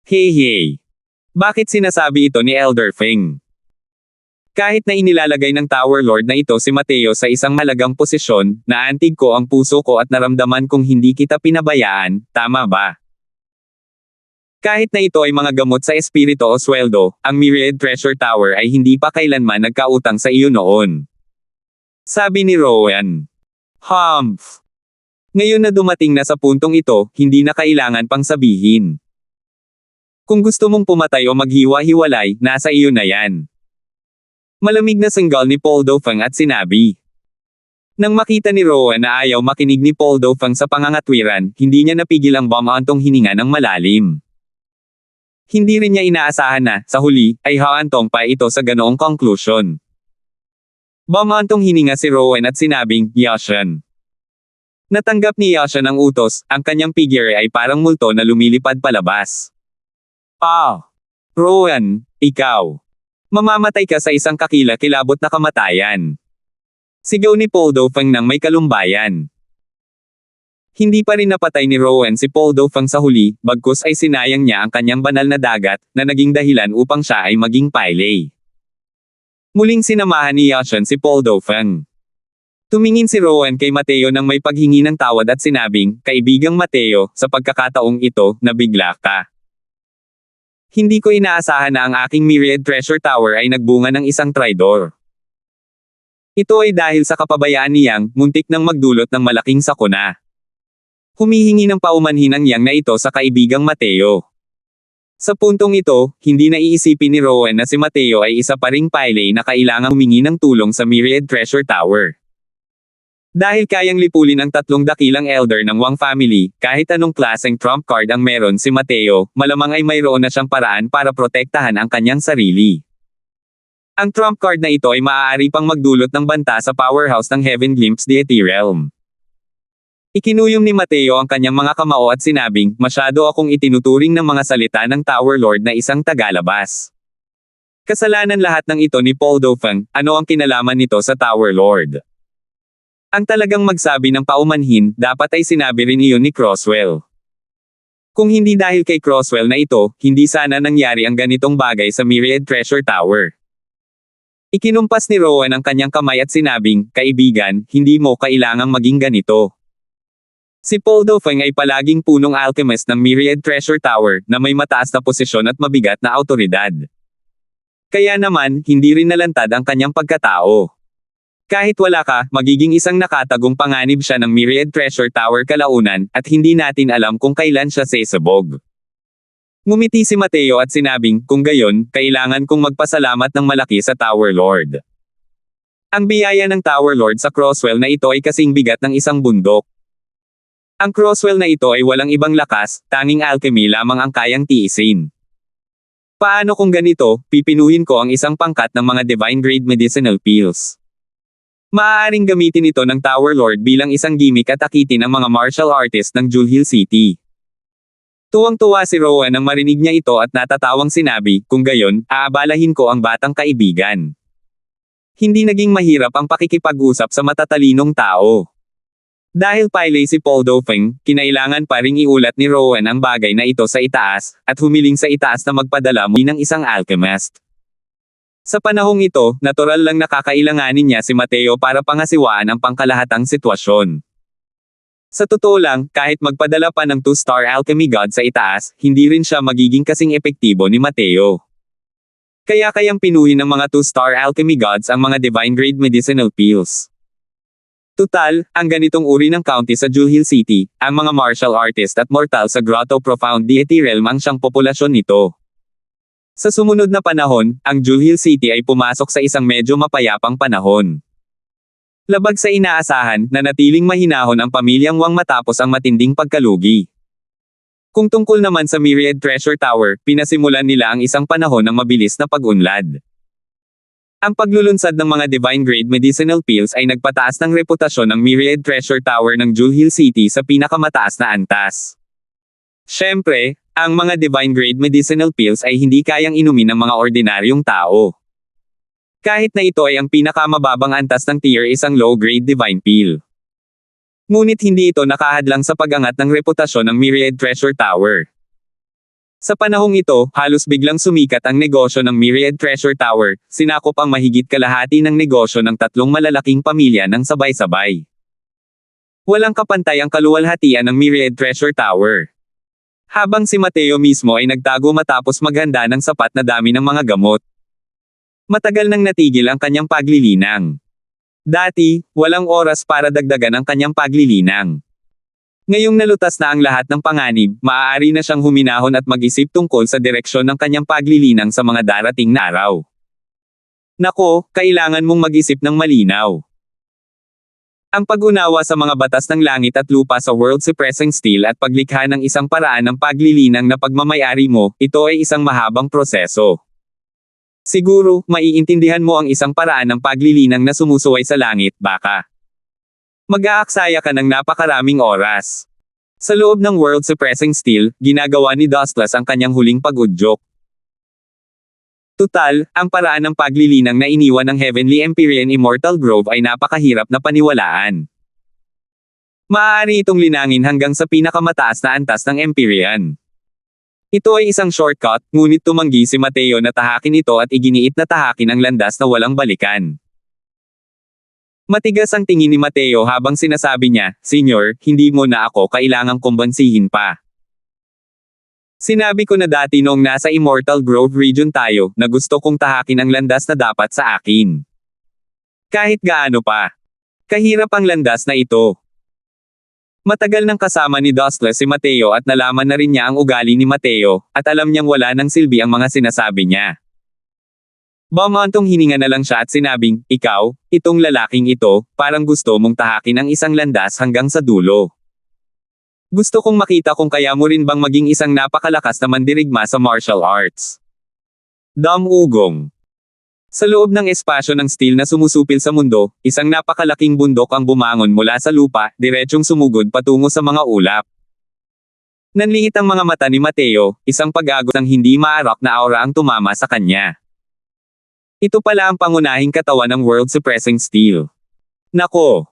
Hey hey! Bakit sinasabi ito ni Elder Feng? Kahit na inilalagay ng Tower Lord na ito si Mateo sa isang malagang posisyon, naantig ko ang puso ko at naramdaman kong hindi kita pinabayaan, tama ba? Kahit na ito ay mga gamot sa espiritu o sweldo, ang Myriad Treasure Tower ay hindi pa kailanman nagkautang sa iyo noon. Sabi ni Rowan. Humph! Ngayon na dumating na sa puntong ito, hindi na kailangan pang sabihin. Kung gusto mong pumatay o maghiwa-hiwalay, nasa iyo na yan. Malamig na sanggal ni Paul Dofang at sinabi. Nang makita ni Rowan na ayaw makinig ni Paul Dofang sa pangangatwiran, hindi niya napigil ang bumantong hininga ng malalim. Hindi rin niya inaasahan na, sa huli, ay haantong pa ito sa ganoong conclusion. Bumantong hininga si Rowan at sinabing, Yashan. Natanggap ni Yashan ang utos, ang kanyang figure ay parang multo na lumilipad palabas. Rowan, ikaw. Mamamatay ka sa isang kakila-kilabot na kamatayan. Sigaw ni Paul Dofang nang may kalumbayan. Hindi pa rin napatay ni Rowan si Paul Dofang sa huli, bagkus ay sinayang niya ang kanyang banal na dagat, na naging dahilan upang siya ay maging Pyle. Muling sinamahan ni Yashan si Paul Dofang. Tumingin si Rowan kay Mateo nang may paghingi ng tawad at sinabing, Kaibigang Mateo, sa pagkakataong ito, nabigla ka. Hindi ko inaasahan na ang aking Myriad Treasure Tower ay nagbunga ng isang traidor. Ito ay dahil sa kapabayaan niyang, muntik nang magdulot ng malaking sakuna. Humihingi ng paumanhin ang yang na ito sa kaibigang Mateo. Sa puntong ito, hindi na iisipin ni Rowan na si Mateo ay isa pa ring Pyle na kailangang humingi ng tulong sa Myriad Treasure Tower. Dahil kayang lipulin ang tatlong dakilang elder ng Wang family, kahit anong klaseng trump card ang meron si Mateo, malamang ay mayroon na siyang paraan para protektahan ang kanyang sarili. Ang trump card na ito ay maaari pang magdulot ng banta sa powerhouse ng Heaven Glimpse Deity Realm. Ikinuyom ni Mateo ang kanyang mga kamao at sinabing, masyado akong itinuturing ng mga salita ng Tower Lord na isang tagalabas. Kasalanan lahat ng ito ni Paul Dofang, ano ang kinalaman nito sa Tower Lord? Ang talagang magsabi ng paumanhin, dapat ay sinabi rin iyon ni Crosswell. Kung hindi dahil kay Crosswell na ito, hindi sana nangyari ang ganitong bagay sa Myriad Treasure Tower. Ikinumpas ni Rowan ang kanyang kamay at sinabing, Kaibigan, hindi mo kailangang maging ganito. Si Paul Dofang ay palaging punong alchemist ng Myriad Treasure Tower, na may mataas na posisyon at mabigat na awtoridad. Kaya naman, hindi rin nalantad ang kanyang pagkatao. Kahit wala ka, magiging isang nakatagong panganib siya ng Myriad Treasure Tower kalaunan, at hindi natin alam kung kailan siya sesabog. Ngumiti si Mateo at sinabing, kung gayon, kailangan kong magpasalamat ng malaki sa Tower Lord. Ang biyaya ng Tower Lord sa Crosswell na ito ay kasing bigat ng isang bundok. Ang Crosswell na ito ay walang ibang lakas, tanging alchemy lamang ang kayang tiisin. Paano kung ganito, pipinuhin ko ang isang pangkat ng mga divine grade medicinal pills. Maaaring gamitin ito ng Tower Lord bilang isang gimmick at akitin ang mga martial artist ng Jewel Hill City. Tuwang-tuwa si Rowan nang marinig niya ito at natatawang sinabi, kung gayon, aabalahin ko ang batang kaibigan. Hindi naging mahirap ang pakikipag-usap sa matatalinong tao. Dahil Pyle si Paul Dofang, kinailangan pa ring iulat ni Rowan ang bagay na ito sa itaas, at humiling sa itaas na magpadala muli ng isang alchemist. Sa panahong ito, natural lang nakakailanganin niya si Mateo para pangasiwaan ang pangkalahatang sitwasyon. Sa totoo lang, kahit magpadala pa ng 2-star alchemy god sa itaas, hindi rin siya magiging kasing epektibo ni Mateo. Kaya kayang pinuhin ng mga 2-star alchemy gods ang mga divine grade medicinal pills. Tutal, ang ganitong uri ng county sa Jewel Hill City, ang mga martial artist at mortal sa Grotto Profound Deity Realm ang siyang populasyon nito. Sa sumunod na panahon, ang Jewel Hill City ay pumasok sa isang medyo mapayapang panahon. Labag sa inaasahan, nanatiling mahinahon ang pamilyang Wang matapos ang matinding pagkalugi. Kung tungkol naman sa Myriad Treasure Tower, pinasimulan nila ang isang panahon ng mabilis na pag-unlad. Ang paglulunsad ng mga divine grade medicinal pills ay nagpataas ng reputasyon ng Myriad Treasure Tower ng Jewel Hill City sa pinakamataas na antas. Siyempre, ang mga divine grade medicinal pills ay hindi kayang inumin ng mga ordinaryong tao. Kahit na ito ay ang pinakamababang antas ng tier isang low-grade divine pill. Ngunit hindi ito nakahadlang sa pag-angat ng reputasyon ng Myriad Treasure Tower. Sa panahong ito, halos biglang sumikat ang negosyo ng Myriad Treasure Tower, sinakop ang mahigit kalahati ng negosyo ng tatlong malalaking pamilya ng sabay-sabay. Walang kapantay ang kaluwalhatian ng Myriad Treasure Tower. Habang si Mateo mismo ay nagtago matapos maghanda ng sapat na dami ng mga gamot. Matagal nang natigil ang kanyang paglilinang. Dati, walang oras para dagdagan ang kanyang paglilinang. Ngayong nalutas na ang lahat ng panganib, maaari na siyang huminahon at mag-isip tungkol sa direksyon ng kanyang paglilinang sa mga darating na araw. Nako, kailangan mong mag-isip ng malinaw. Ang pag-unawa sa mga batas ng langit at lupa sa World Suppressing Steel at paglikha ng isang paraan ng paglilinang na pagmamayari mo, ito ay isang mahabang proseso. Siguro, maiintindihan mo ang isang paraan ng paglilinang na sumusuway sa langit, baka. Mag-aaksaya ka ng napakaraming oras. Sa loob ng World Suppressing Steel, ginagawa ni Dustless ang kanyang huling pag-udyok. Tutal, ang paraan ng paglilinang na iniwan ng Heavenly Empyrean Immortal Grove ay napakahirap na paniwalaan. Maaari itong linangin hanggang sa pinakamataas na antas ng Empyrean. Ito ay isang shortcut, ngunit tumanggi si Mateo na tahakin ito at iginiit na tahakin ang landas na walang balikan. Matigas ang tingin ni Mateo habang sinasabi niya, "Senyor, hindi mo na ako kailangang kumbansihin pa. Sinabi ko na dati noong nasa Immortal Grove region tayo, na gusto kong tahakin ang landas na dapat sa akin. Kahit gaano pa. Kahirap ang landas na ito." Matagal nang kasama ni Dustless si Mateo at nalaman na rin niya ang ugali ni Mateo, at alam niyang wala nang silbi ang mga sinasabi niya. Bumantong hininga na lang siya at sinabing, "Ikaw, itong lalaking ito, parang gusto mong tahakin ang isang landas hanggang sa dulo. Gusto kong makita kung kaya mo rin bang maging isang napakalakas na mandirigma sa martial arts." Ugong. Sa loob ng espasyo ng steel na sumusupil sa mundo, isang napakalaking bundok ang bumangon mula sa lupa, diretsyong sumugod patungo sa mga ulap. Nanliit ang mga mata ni Mateo, isang pag-agos ng hindi maarak na aura ang tumama sa kanya. Ito pala ang pangunahing katawan ng World Suppressing Steel. Nako!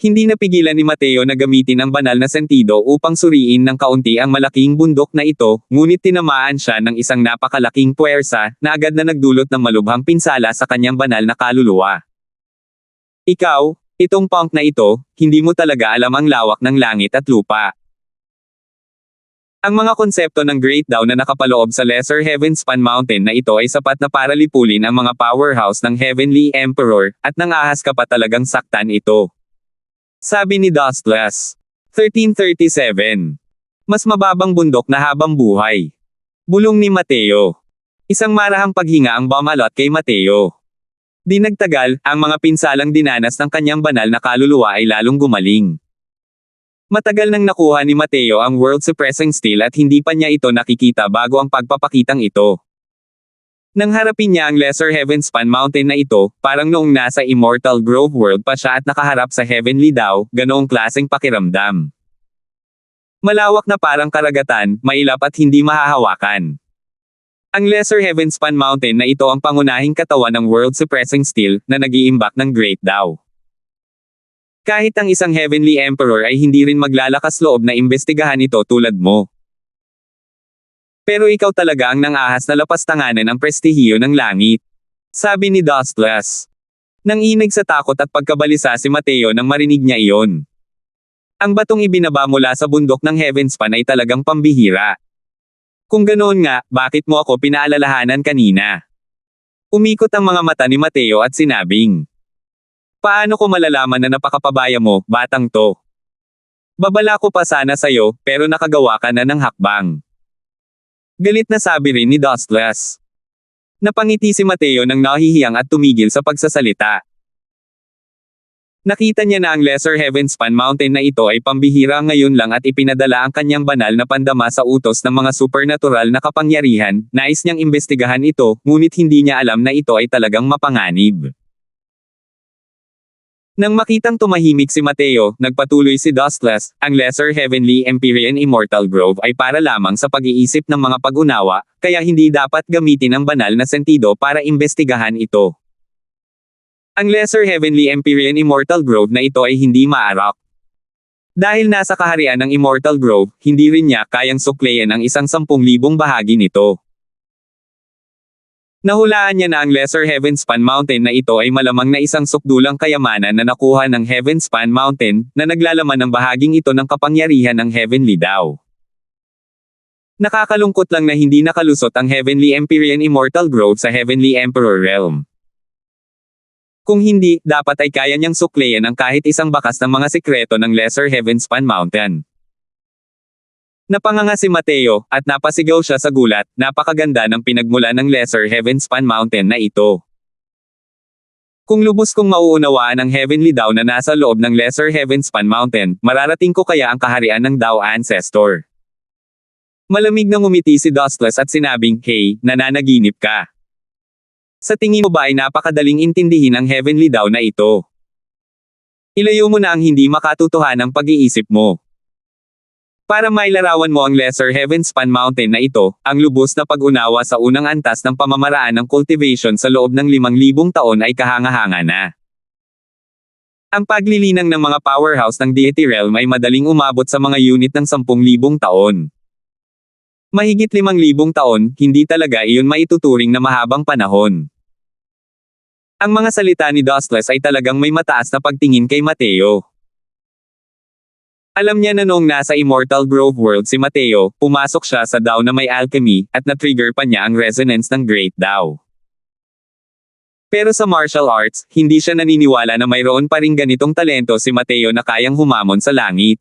Hindi napigilan ni Mateo na gamitin ang banal na sentido upang suriin ng kaunti ang malaking bundok na ito, ngunit tinamaan siya ng isang napakalaking puwersa, na agad na nagdulot ng malubhang pinsala sa kanyang banal na kaluluwa. Ikaw, itong punk na ito, hindi mo talaga alam ang lawak ng langit at lupa. Ang mga konsepto ng Great Dao na nakapaloob sa Lesser Heaven Span Mountain na ito ay sapat na para lipulin ang mga powerhouse ng Heavenly Emperor, at nangahas ka pa talagang saktan ito. Sabi ni Dustless. 1337. Mas mababang bundok na habang buhay. Bulong ni Mateo. Isang marahang paghinga ang bumalot kay Mateo. Di nagtagal, ang mga pinsalang dinanas ng kanyang banal na kaluluwa ay lalong gumaling. Matagal nang nakuha ni Mateo ang World Suppressing Steel at hindi pa niya ito nakikita bago ang pagpapakitang ito. Nang harapin niya ang Lesser Heaven Span Mountain na ito, parang noong nasa Immortal Grove World pa siya at nakaharap sa Heavenly Dao, ganoong klaseng pakiramdam. Malawak na parang karagatan, mailap at hindi mahahawakan. Ang Lesser Heaven Span Mountain na ito ang pangunahing katawan ng World Suppressing Steel, na nag-iimbak ng Great Dao. Kahit ang isang Heavenly Emperor ay hindi rin maglalakas loob na imbestigahan ito tulad mo. Pero ikaw talaga ang nangahas na lapastanganan ang prestihiyo ng langit. Sabi ni Dustless. Nanginig sa takot at pagkabalisa si Mateo nang marinig niya iyon. Ang batong ibinaba mula sa bundok ng Heavenspan ay talagang pambihira. Kung ganoon nga, bakit mo ako pinaalalahanan kanina? Umikot ang mga mata ni Mateo at sinabing, "Paano ko malalaman na napakapabaya mo, batang to? Babala ko pa sana sayo, pero nakagawa ka na ng hakbang." Galit na sabi rin ni Dustless. Napangiti si Mateo nang nahihiyang at tumigil sa pagsasalita. Nakita niya na ang Lesser Heaven Span Mountain na ito ay pambihira ngayon lang at ipinadala ang kanyang banal na pandama sa utos ng mga supernatural na kapangyarihan. Nais niyang imbestigahan ito, ngunit hindi niya alam na ito ay talagang mapanganib. Nang makitang tumahimik si Mateo, nagpatuloy si Dustless, ang Lesser Heavenly Empyrean Immortal Grove ay para lamang sa pag-iisip ng mga pag-unawa, kaya hindi dapat gamitin ang banal na sentido para imbestigahan ito. Ang Lesser Heavenly Empyrean Immortal Grove na ito ay hindi maarak. Dahil nasa kaharian ng Immortal Grove, hindi rin niya kayang suklayin ang isang 10,000 bahagi nito. Nahulaan niya na ang Lesser Heavenspan Mountain na ito ay malamang na isang sukdulang kayamanan na nakuha ng Heavenspan Mountain, na naglalaman ng bahaging ito ng kapangyarihan ng Heavenly Dao. Nakakalungkot lang na hindi nakalusot ang Heavenly Empyrean Immortal Grove sa Heavenly Emperor Realm. Kung hindi, dapat ay kaya niyang suklayin ang kahit isang bakas ng mga sikreto ng Lesser Heavenspan Mountain. Napanganga si Mateo, at napasigaw siya sa gulat. Napakaganda ng pinagmula ng Lesser Heavenspan Mountain na ito. Kung lubos kong mauunawaan ang Heavenly Dao na nasa loob ng Lesser Heavenspan Mountain, mararating ko kaya ang kaharian ng Dao Ancestor. Malamig na ngumiti si Dustless at sinabing, "Hey, nananaginip ka. Sa tingin mo ba ay napakadaling intindihin ang Heavenly Dao na ito? Ilayo mo na ang hindi makatotohanang pag-iisip mo. Para mailarawan mo ang Lesser Heavenspan Mountain na ito, ang lubos na pag-unawa sa unang antas ng pamamaraan ng cultivation sa loob ng 5,000 taon ay kahanga-hanga na. Ang paglilinang ng mga powerhouse ng Deity Realm ay madaling umabot sa mga unit ng 10,000 taon. Mahigit 5,000 taon, hindi talaga iyon maituturing na mahabang panahon." Ang mga salita ni Dustless ay talagang may mataas na pagtingin kay Mateo. Alam niya na noong nasa Immortal Grove World si Mateo, pumasok siya sa Dao na may alchemy, at na-trigger pa niya ang resonance ng Great Dao. Pero sa martial arts, hindi siya naniniwala na mayroon pa ring ganitong talento si Mateo na kayang humamon sa langit.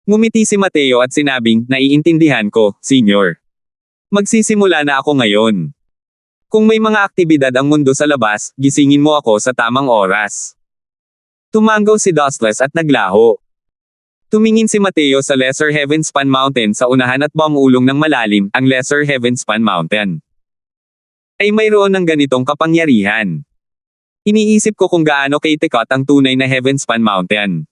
Ngumiti si Mateo at sinabing, "Naiintindihan ko, Senyor. Magsisimula na ako ngayon. Kung may mga aktibidad ang mundo sa labas, gisingin mo ako sa tamang oras." Tumanggaw si Dustless at naglaho. Tumingin si Mateo sa Lesser Heavenspan Mountain sa unahan at bumulong ng malalim. Ang Lesser Heavenspan Mountain ay mayroon ng ganitong kapangyarihan. Iniisip ko kung gaano kaitikot ang tunay na Heavenspan Mountain.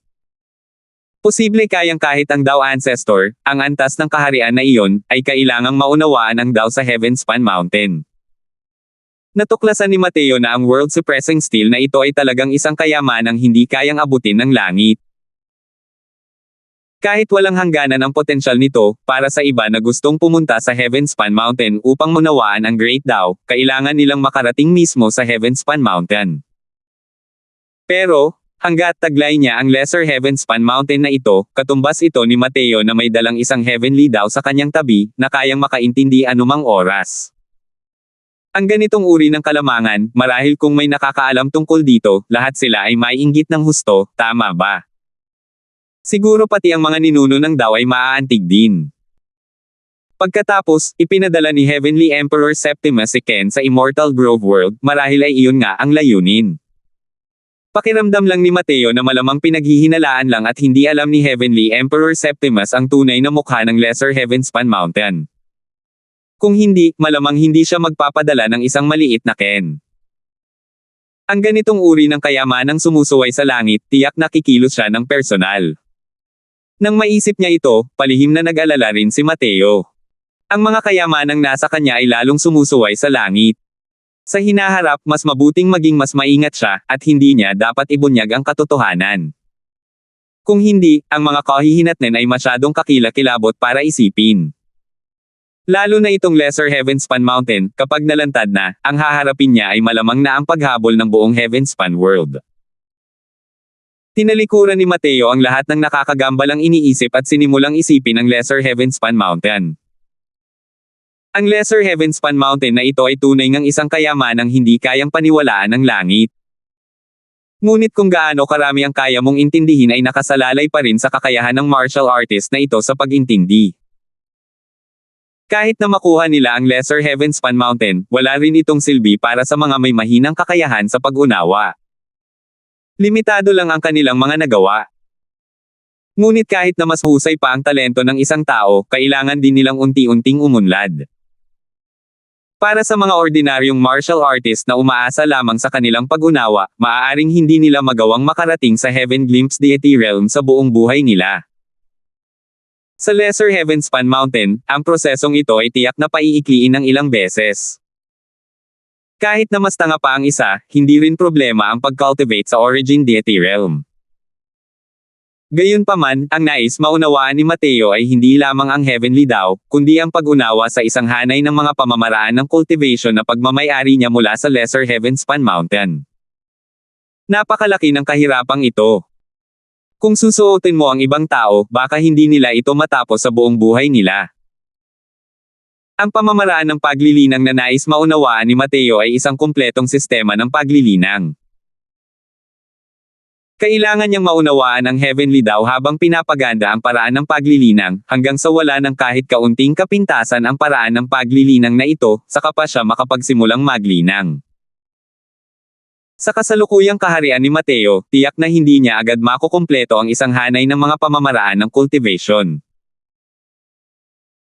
Posible kayang kahit ang Dao Ancestor, ang antas ng kaharian na iyon, ay kailangang maunawaan ang Dao sa Heavenspan Mountain. Natuklasan ni Mateo na ang World Suppressing Steel na ito ay talagang isang kayamanang hindi kayang abutin ng langit. Kahit walang hangganan ang potensyal nito, para sa iba na gustong pumunta sa Heavenspan Mountain upang munawaan ang Great Dao, kailangan nilang makarating mismo sa Heavenspan Mountain. Pero, hangga't taglay niya ang Lesser Heavenspan Mountain na ito, katumbas ito ni Mateo na may dalang isang Heavenly Dao sa kanyang tabi, na kayang makaintindi anumang oras. Ang ganitong uri ng kalamangan, marahil kung may nakakaalam tungkol dito, lahat sila ay maiinggit ng husto, tama ba? Siguro pati ang mga ninuno ng Dao ay maaantig din. Pagkatapos, ipinadala ni Heavenly Emperor Septimus si Ken sa Immortal Grove World, marahil ay iyon nga ang layunin. Pakiramdam lang ni Mateo na malamang pinaghihinalaan lang at hindi alam ni Heavenly Emperor Septimus ang tunay na mukha ng Lesser Heavenspan Mountain. Kung hindi, malamang hindi siya magpapadala ng isang maliit na Ken. Ang ganitong uri ng kayamanang sumusuway sa langit, tiyak na kikilos siya ng personal. Nang maisip niya ito, palihim na nag-alala rin si Mateo. Ang mga kayamanang nasa kanya ay lalong sumusuway sa langit. Sa hinaharap, mas mabuting maging mas maingat siya, at hindi niya dapat ibunyag ang katotohanan. Kung hindi, ang mga kahihinatnan ay masyadong kakilakilabot para isipin. Lalo na itong Lesser Heavenspan Mountain, kapag nalantad na, ang haharapin niya ay malamang na ang paghabol ng buong Heavenspan World. Tinalikuran ni Mateo ang lahat ng nakakagambalang iniisip at sinimulang isipin ang Lesser Heavenspan Mountain. Ang Lesser Heavenspan Mountain na ito ay tunay ngang isang kayamanang hindi kayang paniwalaan ng langit. Ngunit kung gaano karami ang kaya mong intindihin ay nakasalalay pa rin sa kakayahan ng martial artist na ito sa pag-intindi. Kahit na makuha nila ang Lesser Heavenspan Mountain, wala rin itong silbi para sa mga may mahinang kakayahan sa pag-unawa. Limitado lang ang kanilang mga nagawa. Ngunit kahit na mas husay pa ang talento ng isang tao, kailangan din nilang unti-unting umunlad. Para sa mga ordinaryong martial artist na umaasa lamang sa kanilang pag-unawa, maaaring hindi nila magawang makarating sa Heaven Glimpse Deity Realm sa buong buhay nila. Sa Lesser Heavenspan Mountain, ang prosesong ito ay tiyak na paiikliin ng ilang beses. Kahit na mas tanga pa ang isa, hindi rin problema ang pag-cultivate sa Origin Deity Realm. Gayunpaman, ang nais maunawaan ni Mateo ay hindi lamang ang heavenly daw, kundi ang pag-unawa sa isang hanay ng mga pamamaraan ng cultivation na pagmamay-ari niya mula sa Lesser Heavenspan Mountain. Napakalaki ng kahirapang ito. Kung susuotin mo ang ibang tao, baka hindi nila ito matapos sa buong buhay nila. Ang pamamaraan ng paglilinang na nais maunawaan ni Mateo ay isang kumpletong sistema ng paglilinang. Kailangan niyang maunawaan ang heavenly daw habang pinapaganda ang paraan ng paglilinang, hanggang sa wala ng kahit kaunting kapintasan ang paraan ng paglilinang na ito, saka pa siya makapagsimulang maglinang. Sa kasalukuyang kaharian ni Mateo, tiyak na hindi niya agad makukumpleto ang isang hanay ng mga pamamaraan ng cultivation.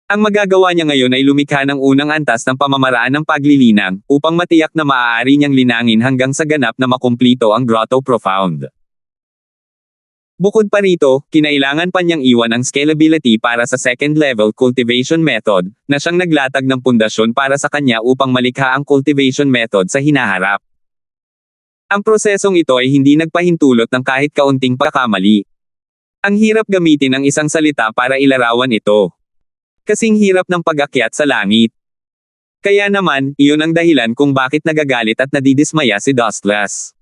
Ang magagawa niya ngayon ay lumikha ng unang antas ng pamamaraan ng paglilinang, upang matiyak na maaari niyang linangin hanggang sa ganap na makumplito ang Grotto Profound. Bukod pa rito, kinailangan pa niyang iwan ang scalability para sa second-level cultivation method, na siyang naglatag ng pundasyon para sa kanya upang malikha ang cultivation method sa hinaharap. Ang prosesong ito ay hindi nagpahintulot ng kahit kaunting pagkakamali. Ang hirap gamitin ang isang salita para ilarawan ito. Kasing hirap ng pag-akyat sa langit. Kaya naman, iyon ang dahilan kung bakit nagagalit at nadidismaya si Dustless.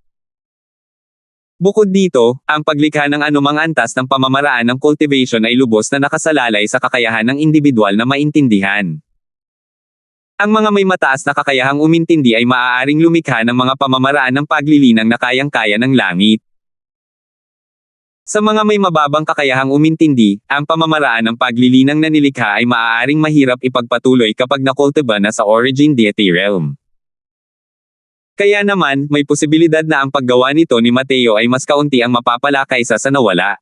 Bukod dito, ang paglikha ng anumang antas ng pamamaraan ng cultivation ay lubos na nakasalalay sa kakayahan ng individual na maintindihan. Ang mga may mataas na kakayahang umintindi ay maaaring lumikha ng mga pamamaraan ng paglilinang na kayang-kaya ng langit. Sa mga may mababang kakayahang umintindi, ang pamamaraan ng paglilinang na nilikha ay maaaring mahirap ipagpatuloy kapag nakultiba na sa origin deity realm. Kaya naman, may posibilidad na ang paggawa nito ni Mateo ay mas kaunti ang mapapala kaysa sa nawala.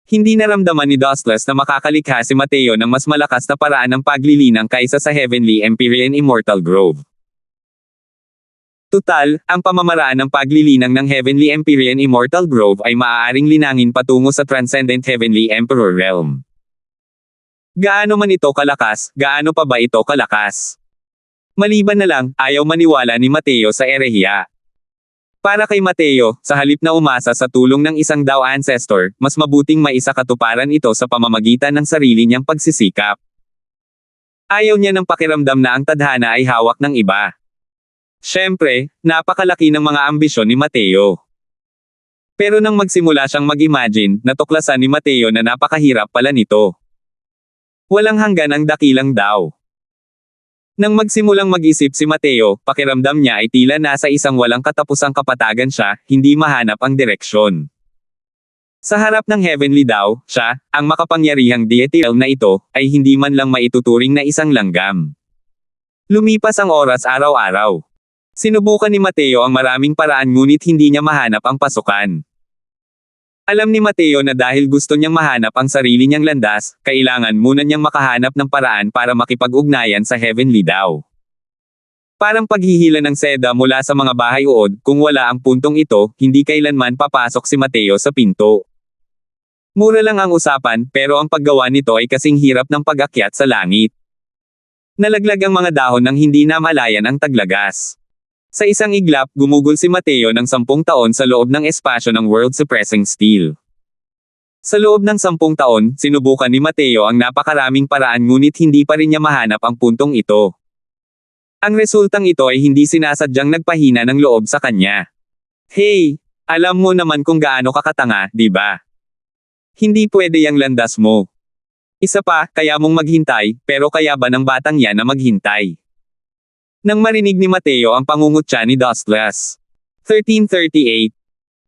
Hindi naramdaman ni Dustless na makakalikha si Mateo ng mas malakas na paraan ng paglilinang kaysa sa Heavenly Empyrean Immortal Grove. Tutal, ang pamamaraan ng paglilinang ng Heavenly Empyrean Immortal Grove ay maaaring linangin patungo sa Transcendent Heavenly Emperor Realm. Gaano man ito kalakas, gaano pa ba ito kalakas? Maliban na lang, ayaw maniwala ni Mateo sa erehiya. Para kay Mateo, sa halip na umasa sa tulong ng isang Dao ancestor, mas mabuting maisakatuparan ito sa pamamagitan ng sarili niyang pagsisikap. Ayaw niya ng pakiramdam na ang tadhana ay hawak ng iba. Siyempre, napakalaki ng mga ambisyon ni Mateo. Pero nang magsimula siyang mag-imagine, natuklasan ni Mateo na napakahirap pala nito. Walang hanggan ang dakilang Dao. Nang magsimulang mag-isip si Mateo, pakiramdam niya ay tila nasa isang walang katapusang kapatagan siya, hindi mahanap ang direksyon. Sa harap ng Heavenly Dao, siya, ang makapangyarihang deity na ito, ay hindi man lang maituturing na isang langgam. Lumipas ang oras araw-araw. Sinubukan ni Mateo ang maraming paraan ngunit hindi niya mahanap ang pasukan. Alam ni Mateo na dahil gusto niyang mahanap ang sarili niyang landas, kailangan muna niyang makahanap ng paraan para makipag-ugnayan sa Heavenly Dao. Parang paghihila ng seda mula sa mga bahay uod, kung wala ang puntong ito, hindi kailanman papasok si Mateo sa pinto. Mura lang ang usapan, pero ang paggawa nito ay kasing hirap ng pag-akyat sa langit. Nalaglag ang mga dahon nang hindi namalayan ang taglagas. Sa isang iglap, gumugol si Mateo ng 10 taon sa loob ng espasyo ng World Suppressing Steel. Sa loob ng 10 taon, sinubukan ni Mateo ang napakaraming paraan ngunit hindi pa rin niya mahanap ang puntong ito. Ang resultang ito ay hindi sinasadyang nagpahina ng loob sa kanya. Hey! Alam mo naman kung gaano kakatanga, di ba? Hindi pwede yang landas mo. Isa pa, kaya mong maghintay, pero kaya ba ng batang yan na maghintay? Nang marinig ni Mateo ang pangungutya ni Dustless. 1338.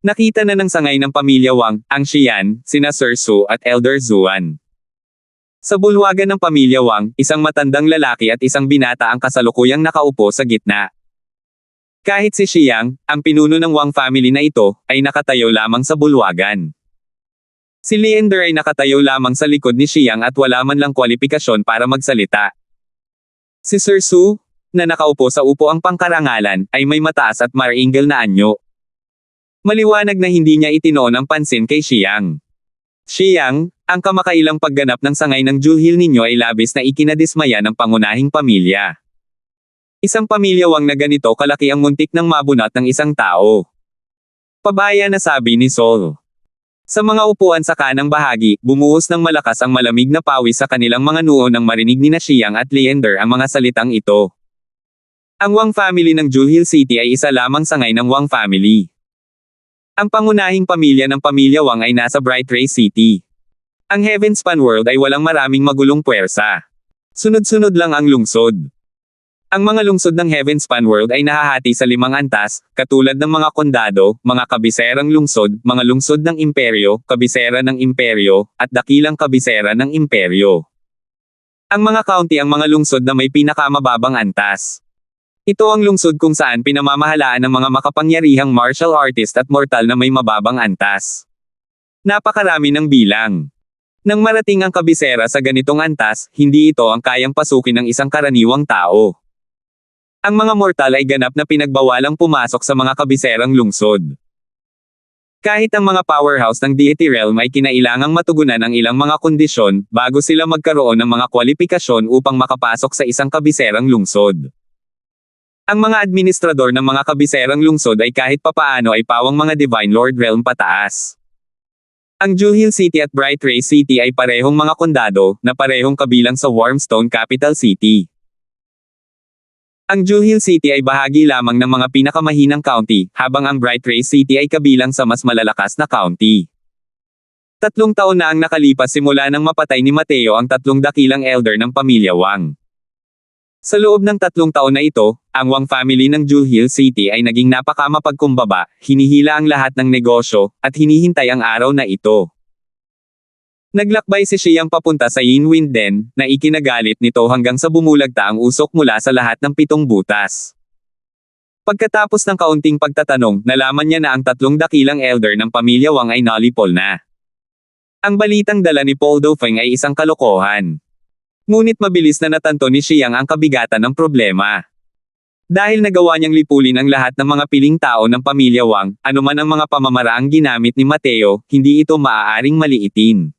Nakita na ng sangay ng pamilya Wang, ang Xian, sina Sir Su at Elder Zuan. Sa bulwagan ng pamilya Wang, isang matandang lalaki at isang binata ang kasalukuyang nakaupo sa gitna. Kahit si Xiang, ang pinuno ng Wang family na ito, ay nakatayo lamang sa bulwagan. Si Leander ay nakatayo lamang sa likod ni Xiang at wala man lang kwalipikasyon para magsalita. Si Sir Su, na nakaupo sa upo ang pangkarangalan, ay may mataas at maringal na anyo. Maliwanag na hindi niya itinoon ang pansin kay Xiang. Xiang, ang kamakailang pagganap ng sangay ng Julhil ninyo ay labis na ikinadismaya ng pangunahing pamilya. Isang pamilya Wang na ganito kalaki ang muntik ng mabunot ng isang tao. Pabaya na sabi ni Sol. Sa mga upuan sa kanang bahagi, bumuhos ng malakas ang malamig na pawis sa kanilang mga noo nang marinig ni Xiang at Leander ang mga salitang ito. Ang Wang family ng Juhil City ay isa lamang sangay ng Wang family. Ang pangunahing pamilya ng pamilya Wang ay nasa Bright Ray City. Ang Heavenspan World ay walang maraming magulong puwersa. Sunod-sunod lang ang lungsod. Ang mga lungsod ng Heavenspan World ay nahahati sa 5 antas, katulad ng mga kondado, mga kabiserang lungsod, mga lungsod ng imperyo, kabisera ng imperyo, at dakilang kabisera ng imperyo. Ang mga county ang mga lungsod na may pinakamababang antas. Ito ang lungsod kung saan pinamamahalaan ng mga makapangyarihang martial artist at mortal na may mababang antas. Napakarami ng bilang. Nang marating ang kabisera sa ganitong antas, hindi ito ang kayang pasukin ng isang karaniwang tao. Ang mga mortal ay ganap na pinagbawalang pumasok sa mga kabiserang lungsod. Kahit ang mga powerhouse ng Deity Realm ay kinailangang matugunan ang ilang mga kondisyon, bago sila magkaroon ng mga kwalifikasyon upang makapasok sa isang kabiserang lungsod. Ang mga administrador ng mga kabiserang lungsod ay kahit papaano ay pawang mga Divine Lord Realm pataas. Ang Juhil City at Bright Ray City ay parehong mga kondado, na parehong kabilang sa Warmstone Capital City. Ang Juhil City ay bahagi lamang ng mga pinakamahinang county, habang ang Bright Ray City ay kabilang sa mas malalakas na county. 3 taon na ang nakalipas simula nang mapatay ni Mateo ang 3 dakilang elder ng pamilya Wang. Sa loob ng 3 taon na ito, ang Wang family ng Juhil City ay naging napakamapagkumbaba, hinihila ang lahat ng negosyo, at hinihintay ang araw na ito. Naglakbay si Xiang papunta sa Yinwind Den, na ikinagalit nito hanggang sa bumulagta ang usok mula sa lahat ng 7 butas. Pagkatapos ng kaunting pagtatanong, nalaman niya na ang 3 dakilang elder ng pamilya Wang ay nalipol na. Ang balitang dala ni Paul Dauphin ay isang kalokohan. Ngunit mabilis na natanto ni Xiang ang kabigatan ng problema. Dahil nagawa niyang lipulin ang lahat ng mga piling tao ng pamilya Wang, anuman ang mga pamamaraang ginamit ni Mateo, hindi ito maaaring maliitin.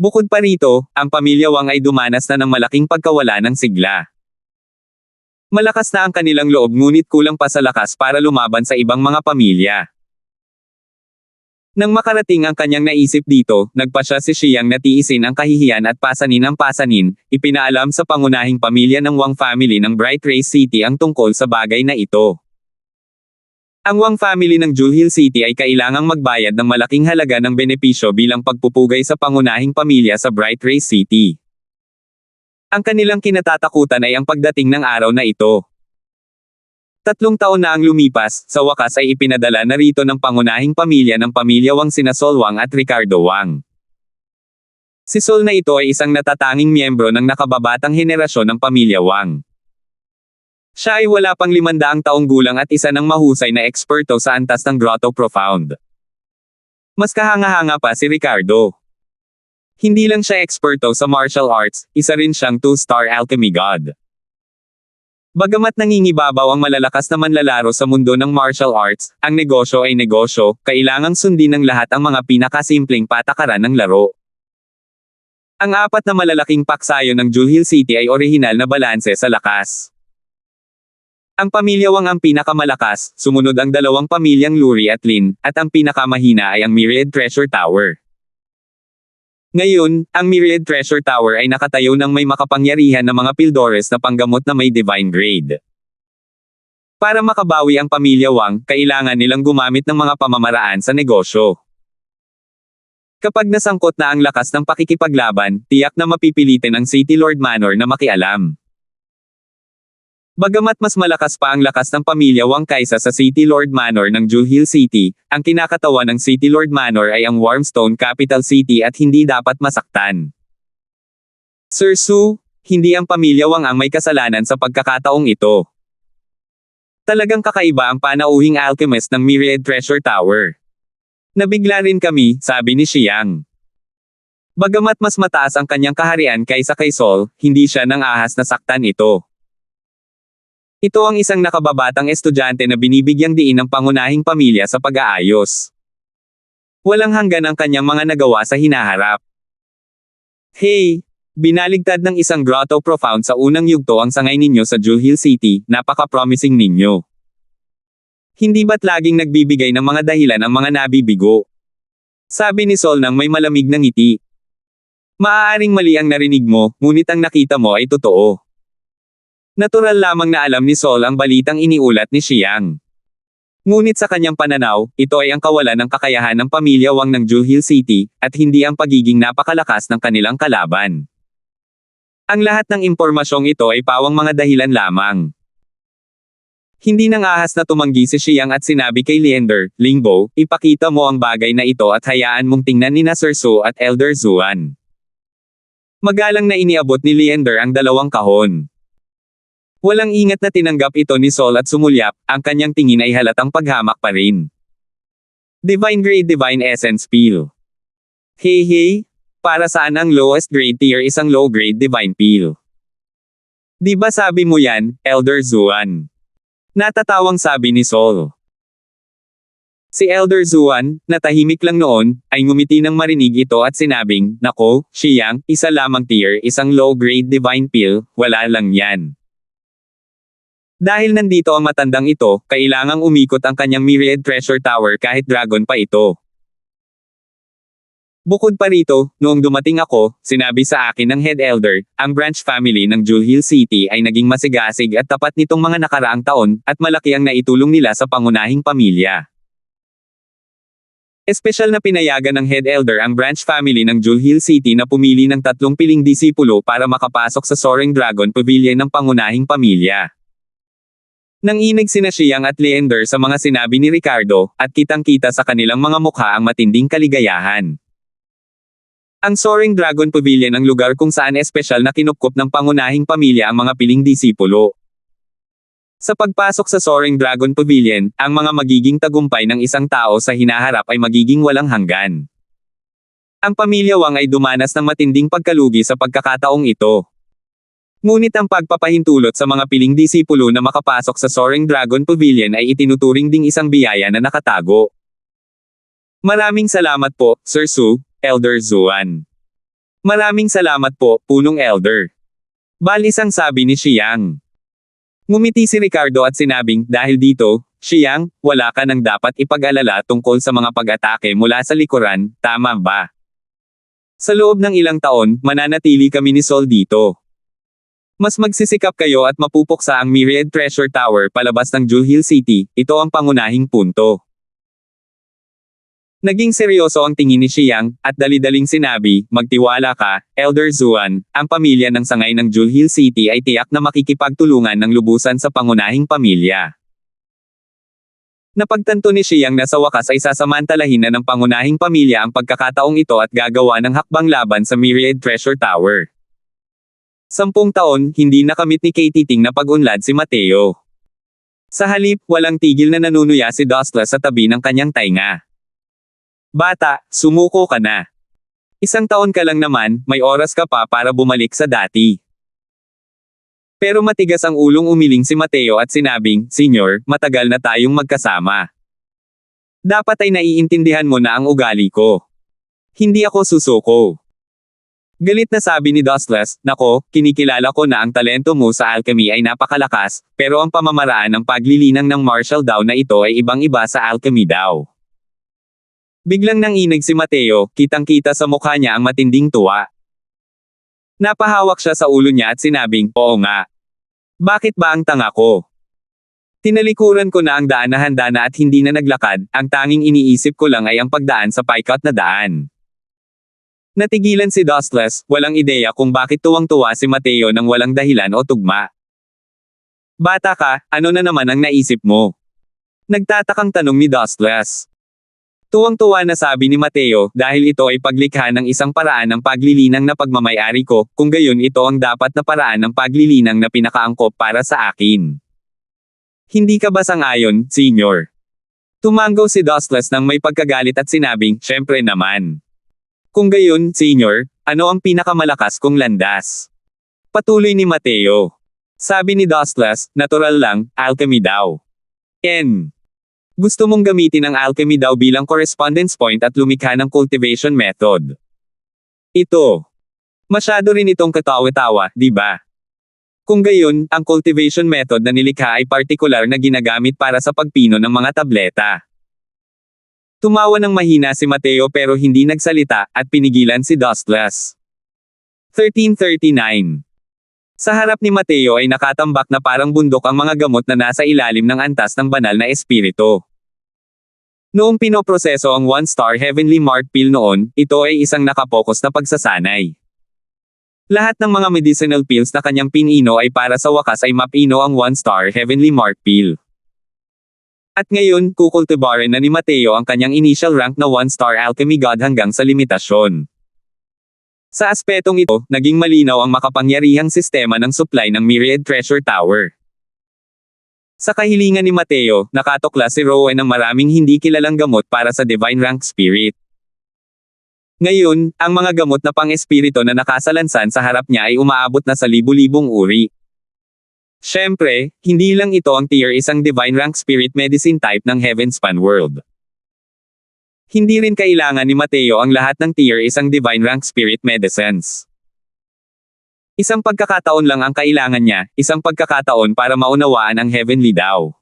Bukod pa rito, ang pamilya Wang ay dumanas na ng malaking pagkawala ng sigla. Malakas na ang kanilang loob ngunit kulang pa sa lakas para lumaban sa ibang mga pamilya. Nang makarating ang kanyang naisip dito, nagpasya si Xiang na tiisin ang kahihiyan at pasanin ang pasanin, ipinaalam sa pangunahing pamilya ng Wang family ng Bright Ray City ang tungkol sa bagay na ito. Ang Wang family ng Juhil City ay kailangang magbayad ng malaking halaga ng benepisyo bilang pagpupugay sa pangunahing pamilya sa Bright Ray City. Ang kanilang kinatatakutan ay ang pagdating ng araw na ito. 3 taon na ang lumipas, sa wakas ay ipinadala na rito ng pangunahing pamilya ng pamilya Wang sina Sol Wang at Ricardo Wang. Si Sol na ito ay isang natatanging miyembro ng nakababatang henerasyon ng pamilya Wang. Siya ay wala pang 500 taong gulang at isa ng mahusay na eksperto sa antas ng Grotto Profound. Mas kahanga-hanga pa si Ricardo. Hindi lang siya eksperto sa martial arts, isa rin siyang 2-star alchemy god. Bagamat nangingibabaw ang malalakas na manlalaro sa mundo ng martial arts, ang negosyo ay negosyo, kailangang sundin ng lahat ang mga pinakasimpleng patakaran ng laro. Ang 4 na malalaking paksayo ng Juhil City ay orihinal na balanse sa lakas. Ang pamilya Wang ang pinakamalakas, sumunod ang 2 pamilyang Luri at Lin, at ang pinakamahina ay ang Myriad Treasure Tower. Ngayon, ang Myriad Treasure Tower ay nakatayo ng may makapangyarihan na mga Pildores na panggamot na may divine grade. Para makabawi ang pamilya Wang, kailangan nilang gumamit ng mga pamamaraan sa negosyo. Kapag nasangkot na ang lakas ng pakikipaglaban, tiyak na mapipilitin ang City Lord Manor na makialam. Bagamat mas malakas pa ang lakas ng pamilya Wang kaysa sa City Lord Manor ng Juhil City, ang kinakatawan ng City Lord Manor ay ang Warmstone Capital City at hindi dapat masaktan. Sir Su, hindi ang pamilya Wang ang may kasalanan sa pagkakataong ito. Talagang kakaiba ang panauhing alchemist ng Myriad Treasure Tower. Nabigla rin kami, sabi ni Xiang. Bagamat mas mataas ang kanyang kaharian kaysa kay Sol, hindi siya nang ahas na saktan ito. Ito ang isang nakababatang estudyante na binibigyang diin ng pangunahing pamilya sa pag-aayos. Walang hanggan ang kanyang mga nagawa sa hinaharap. Hey! Binaligtad ng isang Grotto Profound sa unang yugto ang sangay ninyo sa Juhil City, napaka-promising ninyo. Hindi ba't laging nagbibigay ng mga dahilan ang mga nabibigo? Sabi ni Sol nang may malamig na ngiti. Maaaring mali ang narinig mo, ngunit ang nakita mo ay totoo. Natural lamang na alam ni Sol ang balitang iniulat ni Xiang. Ngunit sa kanyang pananaw, ito ay ang kawalan ng kakayahan ng pamilya Wang ng Juhill City, at hindi ang pagiging napakalakas ng kanilang kalaban. Ang lahat ng impormasyong ito ay pawang mga dahilan lamang. Hindi nang ahas na tumanggi si Xiang at sinabi kay Leander, Lingbo, ipakita mo ang bagay na ito at hayaan mong tingnan ni Sir Su at Elder Zuan. Magalang na iniabot ni Leander ang dalawang kahon. Walang ingat na tinanggap ito ni Sol at sumulyap, ang kanyang tingin ay halatang paghamak pa rin. Divine Grade Divine Essence Peel. Hey, para saan ang lowest grade tier isang low grade Divine Peel? Di ba sabi mo yan, Elder Zuan? Natatawang sabi ni Sol. Si Elder Zuan, na tahimik lang noon, ay ngumiti nang marinig ito at sinabing, Nako, Xiang, isa lamang tier isang low grade Divine Peel, wala lang yan. Dahil nandito ang matandang ito, kailangang umikot ang kanyang Myriad Treasure Tower kahit dragon pa ito. Bukod pa rito, noong dumating ako, sinabi sa akin ng Head Elder, ang branch family ng Juhill City ay naging masigasig at tapat nitong mga nakaraang taon, at malaki ang naitulong nila sa pangunahing pamilya. Espesyal na pinayagan ng Head Elder ang branch family ng Juhill City na pumili ng 3 piling disipulo para makapasok sa Soaring Dragon Pavilion ng pangunahing pamilya. Nanginig sina Xiang at Leander sa mga sinabi ni Ricardo, at kitang-kita sa kanilang mga mukha ang matinding kaligayahan. Ang Soaring Dragon Pavilion ang lugar kung saan espesyal na kinupkup ng pangunahing pamilya ang mga piling disipulo. Sa pagpasok sa Soaring Dragon Pavilion, ang mga magiging tagumpay ng isang tao sa hinaharap ay magiging walang hanggan. Ang pamilya Wang ay dumanas ng matinding pagkalugi sa pagkakataong ito. Ngunit ang pagpapahintulot sa mga piling disipulo na makapasok sa Soaring Dragon Pavilion ay itinuturing ding isang biyaya na nakatago. Maraming salamat po, Sir Su, Elder Zuan. Maraming salamat po, Punong Elder. Balisang sabi ni Xiang. Ngumiti si Ricardo at sinabing, dahil dito, Xiang, wala ka nang dapat ipag-alala tungkol sa mga pag-atake mula sa likuran, tama ba? Sa loob ng ilang taon, mananatili kami ni Sol dito. Mas magsisikap kayo at mapupuksa ang Myriad Treasure Tower palabas ng Juhill City, ito ang pangunahing punto. Naging seryoso ang tingin ni Xiang, at dali-daling sinabi, magtiwala ka, Elder Zuan, ang pamilya ng sangay ng Juhill City ay tiyak na makikipagtulungan ng lubusan sa pangunahing pamilya. Napagtanto ni Xiang na sa wakas ay sasamantalahin na ng pangunahing pamilya ang pagkakataong ito at gagawa ng hakbang laban sa Myriad Treasure Tower. 10 taon, hindi nakamit ni Katie Ting na pag-unlad si Mateo. Sa halip, walang tigil na nanunuya si Dustless sa tabi ng kanyang tainga. Bata, sumuko ka na. 1 taon ka lang naman, may oras ka pa para bumalik sa dati. Pero matigas ang ulong umiling si Mateo at sinabing, Senyor, matagal na tayong magkasama. Dapat ay naiintindihan mo na ang ugali ko. Hindi ako susuko. Galit na sabi ni Dustless, Nako, kinikilala ko na ang talento mo sa alchemy ay napakalakas, pero ang pamamaraan ng paglilinang ng martial daw na ito ay ibang-iba sa alchemy daw. Biglang nanginig si Mateo, kitang-kita sa mukha niya ang matinding tuwa. Napahawak siya sa ulo niya at sinabing, Oo nga. Bakit ba ang tanga ko? Tinalikuran ko na ang daan na handa na at hindi na naglakad, ang tanging iniisip ko lang ay ang pagdaan sa paikat na daan. Natigilan si Dustless, walang ideya kung bakit tuwang-tuwa si Mateo nang walang dahilan o tugma. Bata ka, ano na naman ang naisip mo? Nagtatakang tanong ni Dustless. Tuwang-tuwa na sabi ni Mateo, dahil ito ay paglikha ng isang paraan ng paglilinang na pagmamayari ko, kung gayon ito ang dapat na paraan ng paglilinang na pinakaangkop para sa akin. Hindi ka ba sang-ayon, Senyor? Tumanggaw si Dustless nang may pagkagalit at sinabing, syempre naman. Kung gayon, Senyor, ano ang pinakamalakas kong landas? Patuloy ni Mateo. Sabi ni Dustless, natural lang, alchemy daw. Gusto mong gamitin ang alchemy daw bilang correspondence point at lumikha ng cultivation method. Ito. Masyado rin itong katawa-tawa, di ba? Kung gayon, ang cultivation method na nilikha ay partikular na ginagamit para sa pagpino ng mga tableta. Tumawa ng mahina si Mateo pero hindi nagsalita, at pinigilan si Dustless. 1339. Sa harap ni Mateo ay nakatambak na parang bundok ang mga gamot na nasa ilalim ng antas ng banal na espiritu. Noong pinoproseso ang one-star Heavenly Mark pill noon, ito ay isang nakapokus na pagsasanay. Lahat ng mga medicinal pills na kanyang pinino ay para sa wakas ay mapino ang one-star Heavenly Mark pill. At ngayon, kukultibarin na ni Mateo ang kanyang initial rank na one-star alchemy god hanggang sa limitasyon. Sa aspetong ito, naging malinaw ang makapangyarihang sistema ng supply ng Myriad Treasure Tower. Sa kahilingan ni Mateo, nakatuklas si Rowan ng maraming hindi kilalang gamot para sa Divine Rank Spirit. Ngayon, ang mga gamot na pang-espirito na nakasalansan sa harap niya ay umaabot na sa libu-libong uri. Siyempre, hindi lang ito ang tier isang Divine Rank Spirit Medicine type ng Heavenspan World. Hindi rin kailangan ni Mateo ang lahat ng tier isang Divine Rank Spirit Medicines. Isang pagkakataon lang ang kailangan niya, isang pagkakataon para maunawaan ang Heavenly Dao.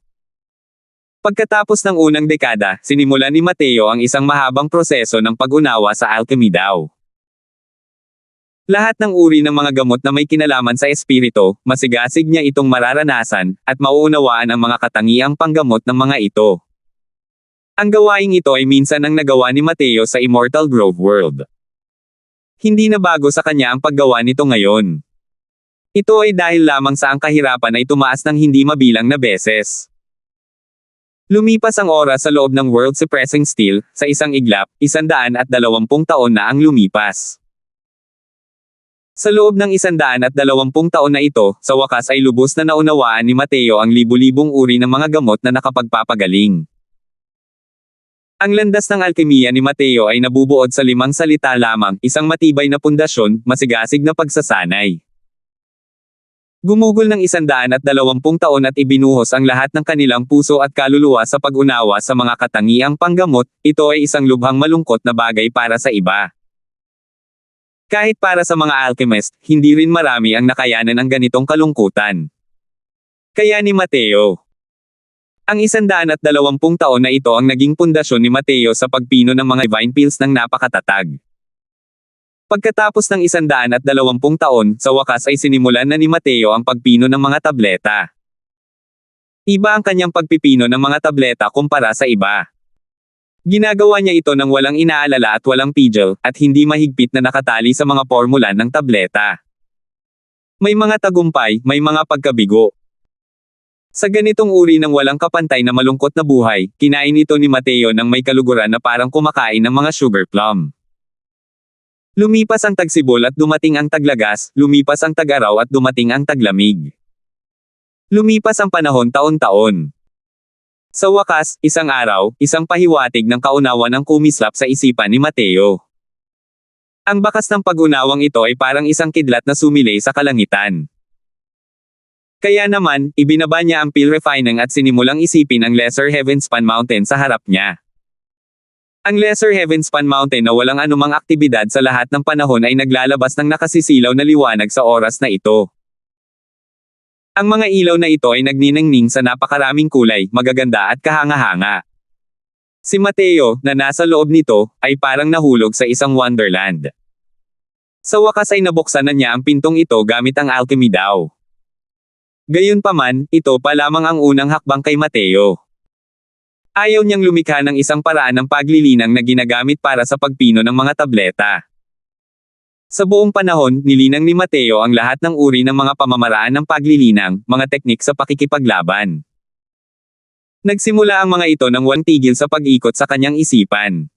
Pagkatapos ng unang dekada, sinimulan ni Mateo ang isang mahabang proseso ng pag-unawa sa Alchemy Dao. Lahat ng uri ng mga gamot na may kinalaman sa espiritu, masigasig niya itong mararanasan, at mauunawaan ang mga katangiang panggamot ng mga ito. Ang gawaing ito ay minsan ang nagawa ni Mateo sa Immortal Grove World. Hindi na bago sa kanya ang paggawa nito ngayon. Ito ay dahil lamang sa ang kahirapan ay tumaas ng hindi mabilang na beses. Lumipas ang oras sa loob ng World Suppressing Steel, sa isang iglap, 120 taon na ang lumipas. Sa loob ng 120 taon na ito, sa wakas ay lubos na naunawaan ni Mateo ang libu-libong uri ng mga gamot na nakapagpapagaling. Ang landas ng alkemiya ni Mateo ay nabubuod sa 5 salita lamang, isang matibay na pundasyon, masigasig na pagsasanay. Gumugol ng 120 taon at ibinuhos ang lahat ng kanilang puso at kaluluwa sa pag-unawa sa mga katangiang panggamot, ito ay isang lubhang malungkot na bagay para sa iba. Kahit para sa mga alchemist, hindi rin marami ang nakayanan ng ganitong kalungkutan. Kaya ni Mateo. Ang 120 taon na ito ang naging pundasyon ni Mateo sa pagpino ng mga divine pills ng napakatatag. Pagkatapos ng 120 taon, sa wakas ay sinimulan na ni Mateo ang pagpino ng mga tableta. Iba ang kanyang pagpipino ng mga tableta kumpara sa iba. Ginagawa niya ito nang walang inaalala at walang pigil, at hindi mahigpit na nakatali sa mga formula ng tableta. May mga tagumpay, may mga pagkabigo. Sa ganitong uri ng walang kapantay na malungkot na buhay, kinain ito ni Mateo ng may kaluguran na parang kumakain ng mga sugar plum. Lumipas ang tagsibol at dumating ang taglagas, lumipas ang tag-araw at dumating ang taglamig. Lumipas ang panahon taon-taon. Sa wakas, isang araw, isang pahiwatig ng kaunawan ang kumislap sa isipan ni Mateo. Ang bakas ng pag-unawang ito ay parang isang kidlat na sumilay sa kalangitan. Kaya naman, ibinaba niya ang pill refining at sinimulang isipin ang Lesser Heavenspan Mountain sa harap niya. Ang Lesser Heavenspan Mountain na walang anumang aktibidad sa lahat ng panahon ay naglalabas ng nakasisilaw na liwanag sa oras na ito. Ang mga ilaw na ito ay nagniningning sa napakaraming kulay, magaganda at kahanga-hanga. Si Mateo, na nasa loob nito, ay parang nahulog sa isang wonderland. Sa wakas ay nabuksan na niya ang pintong ito gamit ang alchemy Dao. Gayunpaman, ito pa lamang ang unang hakbang kay Mateo. Ayaw niyang lumikha ng isang paraan ng paglilinang na ginagamit para sa pagpino ng mga tableta. Sa buong panahon, nilinang ni Mateo ang lahat ng uri ng mga pamamaraan ng paglilinang, mga teknik sa pakikipaglaban. Nagsimula ang mga ito nang walang tigil sa pag-ikot sa kanyang isipan.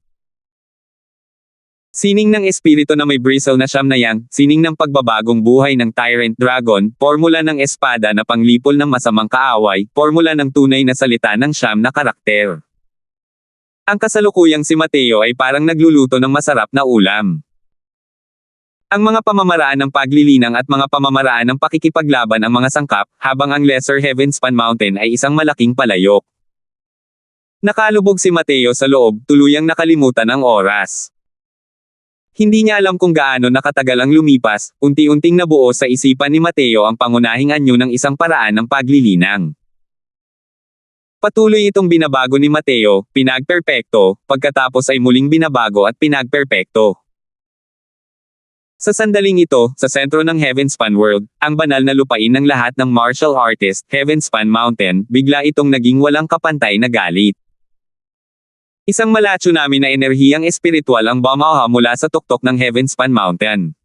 Sining ng espiritu na may bristle na siyam-na-yang, sining ng pagbabagong buhay ng Tyrant Dragon, formula ng espada na panglipol ng masamang kaaway, formula ng tunay na salita ng siyam na karakter. Ang kasalukuyang si Mateo ay parang nagluluto ng masarap na ulam. Ang mga pamamaraan ng paglilinang at mga pamamaraan ng pakikipaglaban ang mga sangkap, habang ang Lesser Heavenspan Mountain ay isang malaking palayok. Nakalubog si Mateo sa loob, tuluyang nakalimutan ang oras. Hindi niya alam kung gaano nakatagal ang lumipas, unti-unting nabuo sa isipan ni Mateo ang pangunahing anyo ng isang paraan ng paglilinang. Patuloy itong binabago ni Mateo, pinagperpekto, pagkatapos ay muling binabago at pinagperpekto. Sa sandaling ito, sa sentro ng Heavenspan World, ang banal na lupain ng lahat ng martial artist, Heavenspan Mountain, bigla itong naging walang kapantay na galit. Isang mala-tsunami na enerhiyang espiritual ang bumaha mula sa tuktok ng Heavenspan Mountain.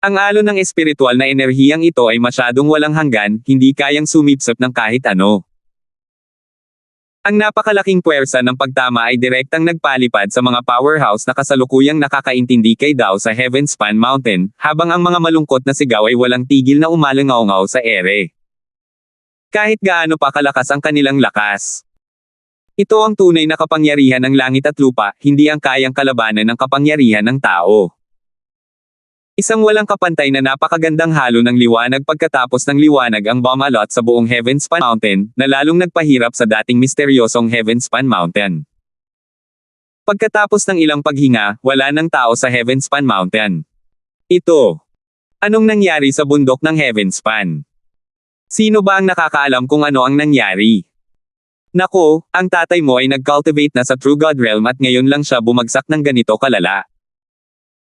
Ang alon ng espiritual na enerhiyang ito ay masyadong walang hanggan, hindi kayang sumipsip ng kahit ano. Ang napakalaking puwersa ng pagtama ay direktang nagpalipad sa mga powerhouse na kasalukuyang nakakaintindi kay Dao sa Heavenspan Mountain, habang ang mga malungkot na sigaw ay walang tigil na umalangaw-ngaw sa ere. Kahit gaano pa kalakas ang kanilang lakas. Ito ang tunay na kapangyarihan ng langit at lupa, hindi ang kayang kalabanan ng kapangyarihan ng tao. Isang walang kapantay na napakagandang halo ng liwanag pagkatapos ng liwanag ang bumalot sa buong Heavenspan Mountain, na lalong nagpahirap sa dating misteryosong Heavenspan Mountain. Pagkatapos ng ilang paghinga, wala nang tao sa Heavenspan Mountain. Ito. Anong nangyari sa bundok ng Heavenspan? Sino ba ang nakakaalam kung ano ang nangyari? Nako, ang tatay mo ay nag-cultivate na sa True God Realm at ngayon lang siya bumagsak ng ganito kalala.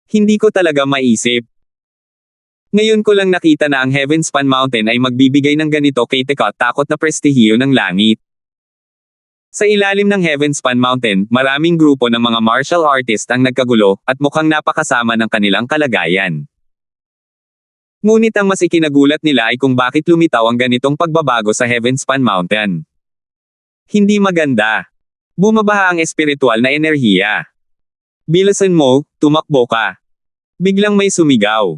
Hindi ko talaga maisip. Ngayon ko lang nakita na ang Heavenspan Mountain ay magbibigay ng ganito kay takot na prestihiyo ng langit. Sa ilalim ng Heavenspan Mountain, maraming grupo ng mga martial artist ang nagkagulo, at mukhang napakasama ng kanilang kalagayan. Ngunit ang mas ikinagulat nila ay kung bakit lumitaw ang ganitong pagbabago sa Heavenspan Mountain. Hindi maganda. Bumabaha ang espiritual na enerhiya. Bilisan mo, tumakbo ka. Biglang may sumigaw.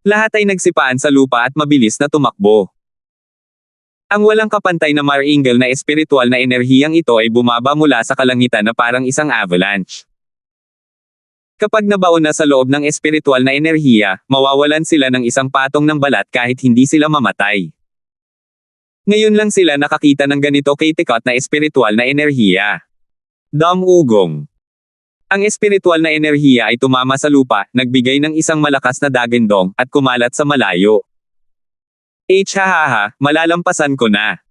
Lahat ay nagsipaan sa lupa at mabilis na tumakbo. Ang walang kapantay na Mar-Angel na espiritual na enerhiyang ito ay bumaba mula sa kalangitan na parang isang avalanche. Kapag nabaon na sa loob ng espiritual na enerhiya, mawawalan sila ng isang patong ng balat kahit hindi sila mamatay. Ngayon lang sila nakakita ng ganito kay-tikot na espiritual na enerhiya. Damugong. Ang espiritual na enerhiya ay tumama sa lupa, nagbigay ng isang malakas na dagandong, at kumalat sa malayo. Hahaha, malalampasan ko na.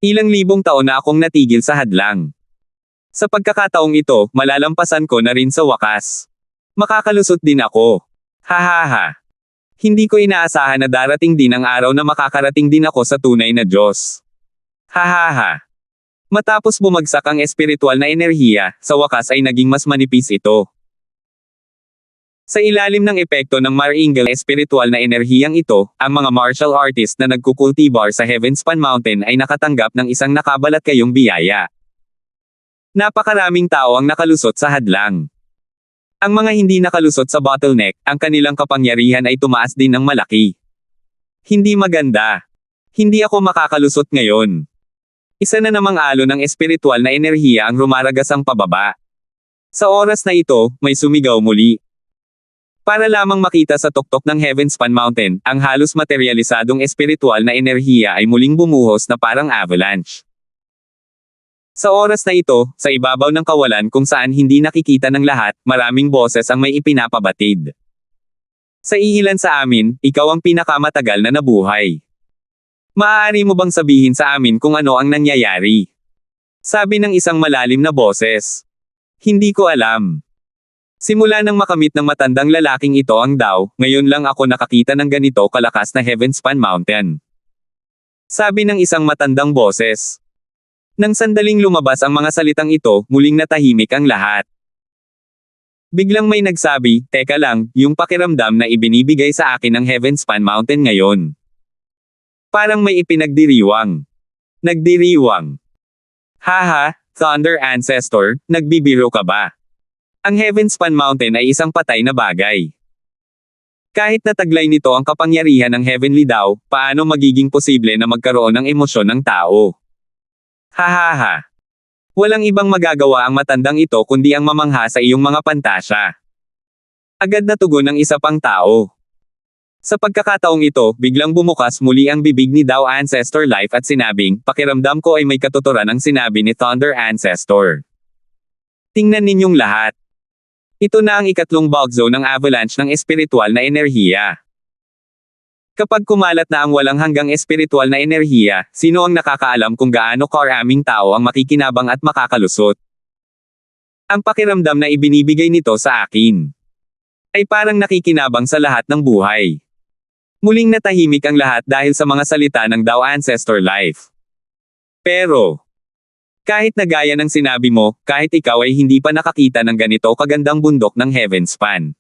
Ilang libong taon na akong natigil sa hadlang. Sa pagkakataong ito, malalampasan ko na rin sa wakas. Makakalusot din ako. Hahaha. Hindi ko inaasahan na darating din ang araw na makakarating din ako sa tunay na Diyos. Hahaha. Matapos bumagsak ang espiritual na enerhiya, sa wakas ay naging mas manipis ito. Sa ilalim ng epekto ng Mar-Angel espiritual na enerhiyang ito, ang mga martial artist na nagkukultibar sa Heavenspan Mountain ay nakatanggap ng isang nakabalat kayong biyaya. Napakaraming tao ang nakalusot sa hadlang. Ang mga hindi nakalusot sa bottleneck, ang kanilang kapangyarihan ay tumaas din ng malaki. Hindi maganda. Hindi ako makakalusot ngayon. Isa na namang alon ng espiritual na enerhiya ang rumaragasang pababa. Sa oras na ito, may sumigaw muli. Para lamang makita sa tuktok ng Heavenspan Mountain, ang halos materialisadong espiritual na enerhiya ay muling bumuhos na parang avalanche. Sa oras na ito, sa ibabaw ng kawalan kung saan hindi nakikita ng lahat, maraming boses ang may ipinapabatid. Sa iilan sa amin, ikaw ang pinakamatagal na nabuhay. Maaari mo bang sabihin sa amin kung ano ang nangyayari? Sabi ng isang malalim na boses. Hindi ko alam. Simula nang makamit ng matandang lalaking ito ang Dao, ngayon lang ako nakakita ng ganito kalakas na Heavenspan Mountain. Sabi ng isang matandang boses. Nang sandaling lumabas ang mga salitang ito, muling natahimik ang lahat. Biglang may nagsabi, teka lang, yung pakiramdam na ibinibigay sa akin ng Heavenspan Mountain ngayon. Parang may ipinagdiriwang. Nagdiriwang. Haha, Thunder Ancestor, nagbibiro ka ba? Ang Heavenspan Mountain ay isang patay na bagay. Kahit nataglay nito ang kapangyarihan ng Heavenly Dao, paano magiging posible na magkaroon ng emosyon ng tao? Hahaha. Walang ibang magagawa ang matandang ito kundi ang mamangha sa iyong mga pantasya. Agad na tugon ng isa pang tao. Sa pagkakataong ito, biglang bumukas muli ang bibig ni Dao Ancestor Life at sinabing, pakiramdam ko ay may katuturan ang sinabi ni Thunder Ancestor. Tingnan ninyong lahat. Ito na ang ikatlong bulk zone ng avalanche ng espiritual na enerhiya. Kapag kumalat na ang walang hanggang espiritual na enerhiya, sino ang nakakaalam kung gaano karaming tao ang makikinabang at makakalusot? Ang pakiramdam na ibinibigay nito sa akin ay parang nakikinabang sa lahat ng buhay. Muling natahimik ang lahat dahil sa mga salita ng Dao Ancestor Life. Pero, kahit na gaya ng sinabi mo, kahit ikaw ay hindi pa nakakita ng ganito kagandang bundok ng Heavenspan.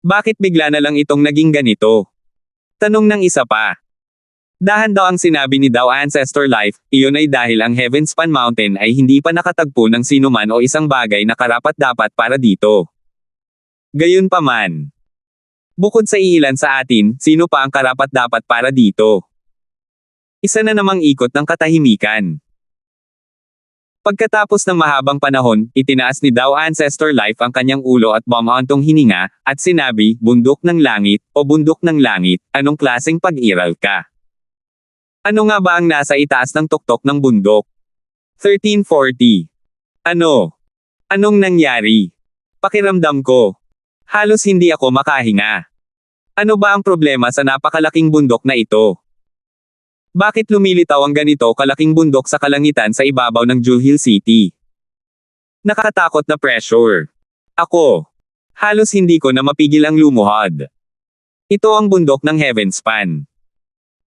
Bakit bigla na lang itong naging ganito? Tanong ng isa pa. Dahan daw ang sinabi ni Dao Ancestor Life, iyon ay dahil ang Heavenspan Mountain ay hindi pa nakatagpo ng sinuman o isang bagay na karapat-dapat para dito. Gayunpaman, bukod sa iilan sa atin, sino pa ang karapat-dapat para dito? Isa na namang ikot ng katahimikan. Pagkatapos ng mahabang panahon, itinaas ni Dao Ancestor Life ang kanyang ulo at bumauntong hininga, at sinabi, bundok ng langit, o bundok ng langit, anong klaseng pag-iral ka? Ano nga ba ang nasa itaas ng tuktok ng bundok? 1340. Ano? Anong nangyari? Pakiramdam ko. Halos hindi ako makahinga. Ano ba ang problema sa napakalaking bundok na ito? Bakit lumilitaw ang ganito kalaking bundok sa kalangitan sa ibabaw ng Jewel City? Nakakatakot na pressure. Ako. Halos hindi ko na mapigil ang lumuhod. Ito ang bundok ng Heavenspan.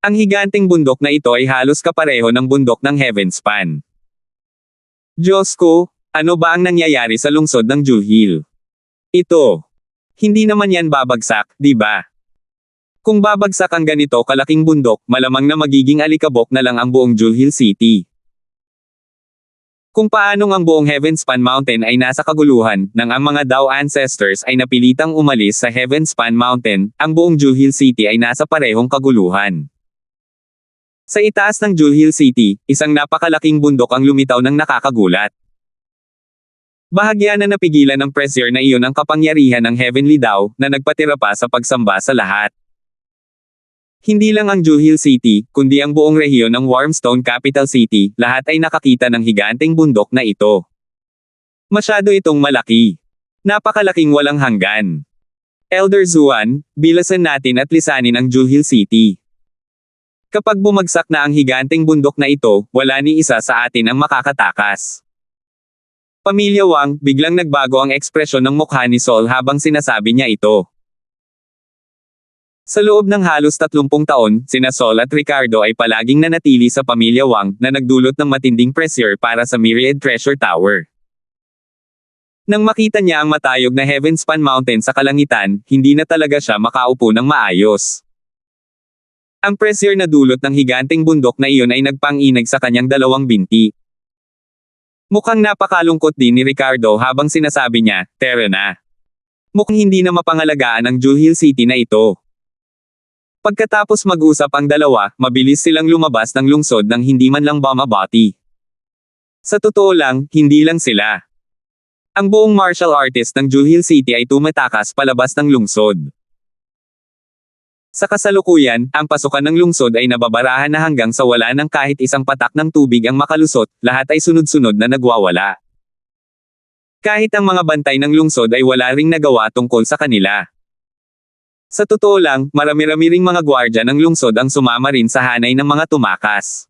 Ang higanting bundok na ito ay halos kapareho ng bundok ng Heavenspan. Diyos ko, ano ba ang nangyayari sa lungsod ng Jewel? Ito. Hindi naman yan babagsak, di ba? Kung babagsak ang ganito kalaking bundok, malamang na magiging alikabok na lang ang buong Jewel City. Kung paanong ang buong Heavenspan Mountain ay nasa kaguluhan, nang ang mga Dao Ancestors ay napilitang umalis sa Heavenspan Mountain, ang buong Jewel City ay nasa parehong kaguluhan. Sa itaas ng Jewel City, isang napakalaking bundok ang lumitaw ng nakakagulat. Bahagya na napigilan ng pressure na iyon ang kapangyarihan ng Heavenly Dao, na nagpatira pa sa pagsamba sa lahat. Hindi lang ang Jewel City, kundi ang buong rehiyon ng Warmstone Capital City, lahat ay nakakita ng higanteng bundok na ito. Masyado itong malaki. Napakalaking walang hanggan. Elder Zuan, bilasan natin at lisanin ang Jewel City. Kapag bumagsak na ang higanteng bundok na ito, wala ni isa sa atin ang makakatakas. Pamilya Wang, biglang nagbago ang ekspresyon ng mukha ni Sol habang sinasabi niya ito. Sa loob ng halos 30 taon, sina Sol at Ricardo ay palaging nanatili sa pamilya Wang, na nagdulot ng matinding pressure para sa Myriad Treasure Tower. Nang makita niya ang matayog na Heavenspan Mountain sa kalangitan, hindi na talaga siya makaupo ng maayos. Ang pressure na dulot ng higanteng bundok na iyon ay nagpang-inag sa kanyang dalawang binti. Mukhang napakalungkot din ni Ricardo habang sinasabi niya, "Tara na." Mukhang hindi na mapangalagaan ang Jewel City na ito. Pagkatapos mag-usap ang dalawa, mabilis silang lumabas ng lungsod nang hindi man lang bumabati. Sa totoo lang, hindi lang sila. Ang buong martial artist ng Jewel City ay tumatakas palabas ng lungsod. Sa kasalukuyan, ang pasukan ng lungsod ay nababarahan na hanggang sa wala ng kahit isang patak ng tubig ang makalusot, lahat ay sunod-sunod na nagwawala. Kahit ang mga bantay ng lungsod ay wala ring nagawa tungkol sa kanila. Sa totoo lang, marami-rami ring mga gwardya ng lungsod ang sumama rin sa hanay ng mga tumakas.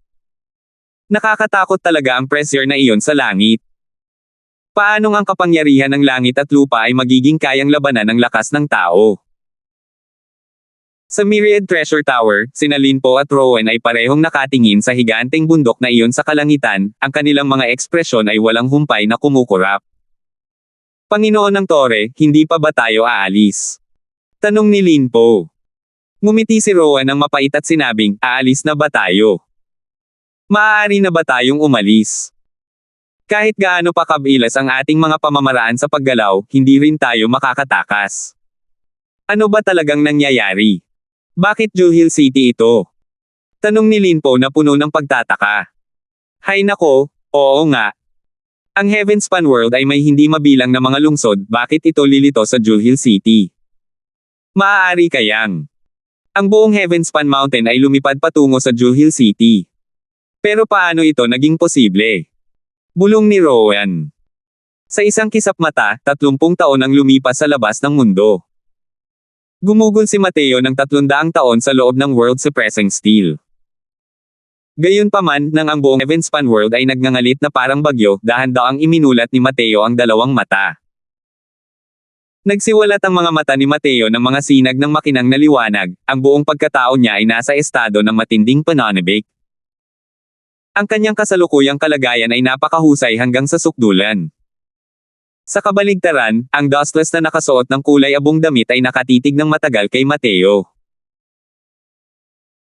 Nakakatakot talaga ang pressure na iyon sa langit. Paanong ang kapangyarihan ng langit at lupa ay magiging kayang labanan ng lakas ng tao? Sa Myriad Treasure Tower, sina Linpo at Rowan ay parehong nakatingin sa higanteng bundok na iyon sa kalangitan, ang kanilang mga ekspresyon ay walang humpay na kumukurap. Panginoon ng Tore, hindi pa ba tayo aalis? Tanong ni Linpo. Ngumiti si Rowan ng mapait at sinabing, aalis na ba tayo? Maaari na ba tayong umalis? Kahit gaano pa kabilas ang ating mga pamamaraan sa paggalaw, hindi rin tayo makakatakas. Ano ba talagang nangyayari? Bakit Jewel City ito? Tanong ni Linpo na puno ng pagtataka. Hay nako, oo nga. Ang Heavenspan World ay may hindi mabilang na mga lungsod, bakit ito lilito sa Jewel City? Maaari kayang ang buong Heavenspan Mountain ay lumipad patungo sa Jewel City. Pero paano ito naging posible? Bulong ni Rowan. Sa isang kisap mata, 30 taon ang lumipas sa labas ng mundo. Gumugol si Mateo ng 300 taon sa loob ng world-suppressing steel. Gayunpaman, nang ang buong Heavenspan world ay nagngangalit na parang bagyo, dahan-daang iminulat ni Mateo ang dalawang mata. Nagsiwalat ang mga mata ni Mateo ng mga sinag ng makinang na liwanag, ang buong pagkatao niya ay nasa estado ng matinding pananabik. Ang kanyang kasalukuyang kalagayan ay napakahusay hanggang sa sukdulan. Sa kabaligtaran, ang Dustless na nakasuot ng kulay abong damit ay nakatitig ng matagal kay Mateo.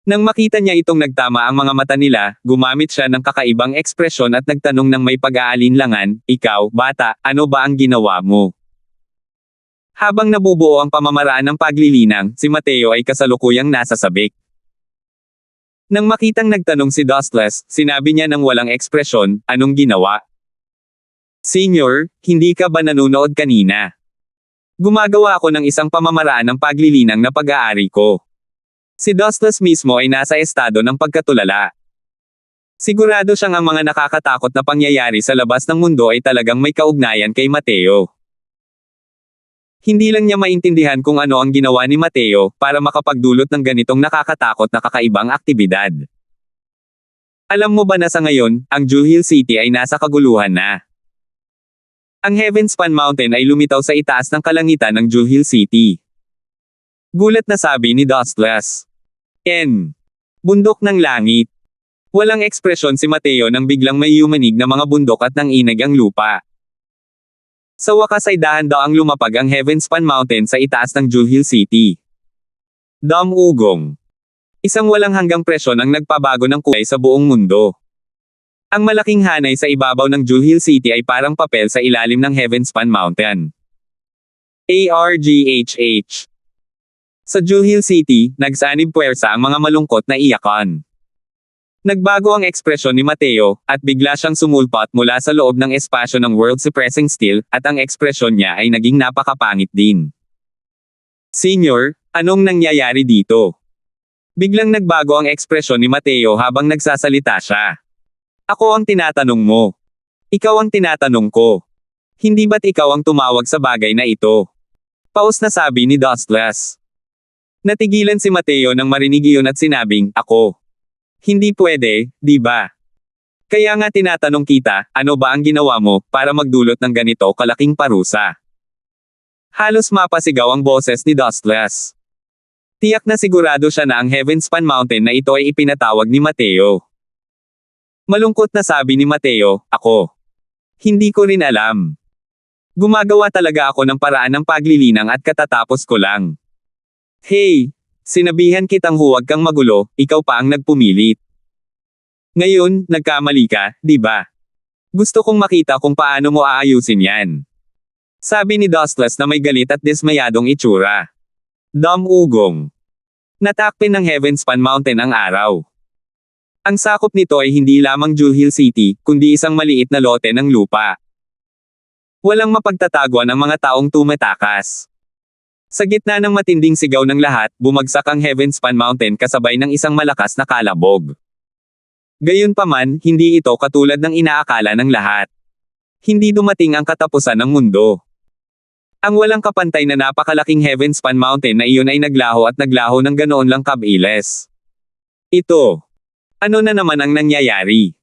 Nang makita niya itong nagtama ang mga mata nila, gumamit siya ng kakaibang ekspresyon at nagtanong ng may pag-aalinlangan, "Ikaw, bata, ano ba ang ginawa mo?" Habang nabubuo ang pamamaraan ng paglilinang, si Mateo ay kasalukuyang nasa sabik. Nang makitang nagtanong si Dustless, sinabi niya ng walang ekspresyon, "Anong ginawa?" "Senior, hindi ka ba nanonood kanina? Gumagawa ako ng isang pamamaraan ng paglilinang na pag-aari ko." Si Dustless mismo ay nasa estado ng pagkatulala. Sigurado siyang ang mga nakakatakot na pangyayari sa labas ng mundo ay talagang may kaugnayan kay Mateo. Hindi lang niya maintindihan kung ano ang ginawa ni Mateo para makapagdulot ng ganitong nakakatakot na kakaibang aktibidad. Alam mo ba na sa ngayon, ang Jewel City ay nasa kaguluhan na. Ang Heavenspan Mountain ay lumitaw sa itaas ng kalangitan ng Jewel City. Gulat na sabi ni Dustless. Bundok ng langit. Walang ekspresyon si Mateo nang biglang may yumanig na mga bundok at nanginig ang lupa. Sa wakas ay dahan-daang lumapag ang Heavenspan Mountain sa itaas ng Jewel City. Ugong. Isang walang hanggang presyon ang nagpabago ng kulay sa buong mundo. Ang malaking hanay sa ibabaw ng Jewel City ay parang papel sa ilalim ng Heavenspan Mountain. ARGHH. Sa Jewel City, nagsanib puwersa ang mga malungkot na iyakan. Nagbago ang ekspresyon ni Mateo, at bigla siyang sumulpat mula sa loob ng espasyo ng world-suppressing steel, at ang ekspresyon niya ay naging napakapangit din. "Senior, anong nangyayari dito?" Biglang nagbago ang ekspresyon ni Mateo habang nagsasalita siya. "Ako ang tinatanong mo. Ikaw ang tinatanong ko. Hindi ba't ikaw ang tumawag sa bagay na ito?" Paus na sabi ni Dustless. Natigilan si Mateo nang marinig iyon at sinabing, "Ako. Hindi pwede, di ba? Kaya nga tinatanong kita, ano ba ang ginawa mo para magdulot ng ganito kalaking parusa?" Halos mapasigaw ang boses ni Dustless. Tiyak na sigurado siya na ang Heavenspan Mountain na ito ay ipinatawag ni Mateo. Malungkot na sabi ni Mateo, "Ako. Hindi ko rin alam. Gumagawa talaga ako ng paraan ng paglilinang at katatapos ko lang. Hey, sinabihan kitang huwag kang magulo, ikaw pa ang nagpumilit. Ngayon, nagkamali ka, di ba? Gusto kong makita kung paano mo aayusin yan." Sabi ni Dustless na may galit at dismayadong itsura. Ugong. Natakpin ng Heavenspan Mountain ang araw. Ang sakop nito ay hindi lamang Jewel City, kundi isang maliit na lote ng lupa. Walang mapagtataguan ang mga taong tumatakas. Sa gitna ng matinding sigaw ng lahat, bumagsak ang Heavenspan Mountain kasabay ng isang malakas na kalabog. Gayunpaman, hindi ito katulad ng inaakala ng lahat. Hindi dumating ang katapusan ng mundo. Ang walang kapantay na napakalaking Heavenspan Mountain na iyon ay naglaho at naglaho ng ganoon lang kabilis. Ito. Ano na naman ang nangyayari?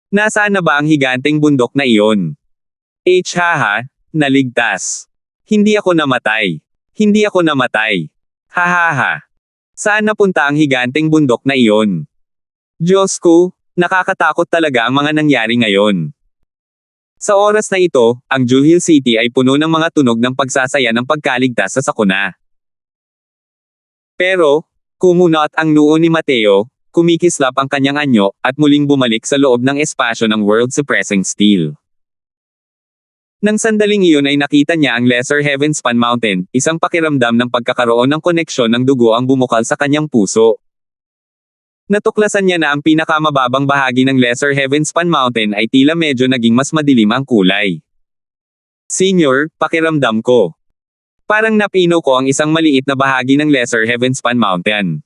Nasaan na ba ang higanteng bundok na iyon? Haha, naligtas. Hindi ako namatay. Hindi ako namatay. Hahaha. Saan napunta ang higanteng bundok na iyon? Diyos ko, nakakatakot talaga ang mga nangyari ngayon. Sa oras na ito, ang Jewel City ay puno ng mga tunog ng pagsasaya ng pagkaligtas sa sakuna. Pero, kumunot ang noo ni Mateo, kumikislap ang kanyang anyo, at muling bumalik sa loob ng espasyo ng world-suppressing steel. Nang sandaling iyon ay nakita niya ang Lesser Heavenspan Mountain, isang pakiramdam ng pagkakaroon ng koneksyon ng dugo ang bumukal sa kanyang puso. Natuklasan niya na ang pinakamababang bahagi ng Lesser Heavenspan Mountain ay tila medyo naging mas madilim ang kulay. "Senior, pakiramdam ko. Parang napino ko ang isang maliit na bahagi ng Lesser Heavenspan Mountain."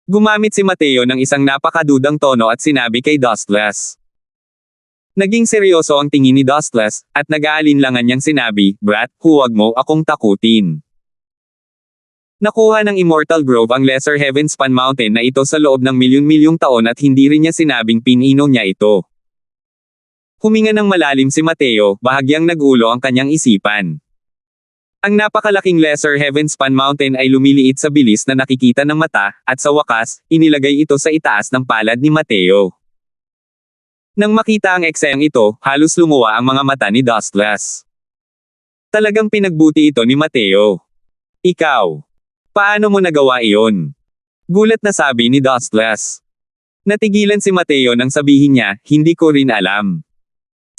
Gumamit si Mateo ng isang napakadudang tono at sinabi kay Dustless. Naging seryoso ang tingin ni Dustless, at nag-aalinlangan niyang sinabi, "Brat, huwag mo akong takutin. Nakuha ng Immortal Grove ang Lesser Heavenspan Mountain na ito sa loob ng milyon-milyong taon at hindi rin niya sinabing pinino niya ito. Huminga ng malalim si Mateo, bahagyang nagulo ang kanyang isipan. Ang napakalaking Lesser Heavenspan Mountain ay lumiliit sa bilis na nakikita ng mata, at sa wakas, inilagay ito sa itaas ng palad ni Mateo. Nang makita ang eksenang ito, halos lumuwa ang mga mata ni Dustless. Talagang pinagbuti ito ni Mateo. Ikaw. Paano mo nagawa iyon? Gulat na sabi ni Dustless. Natigilan si Mateo nang sabihin niya, hindi ko rin alam.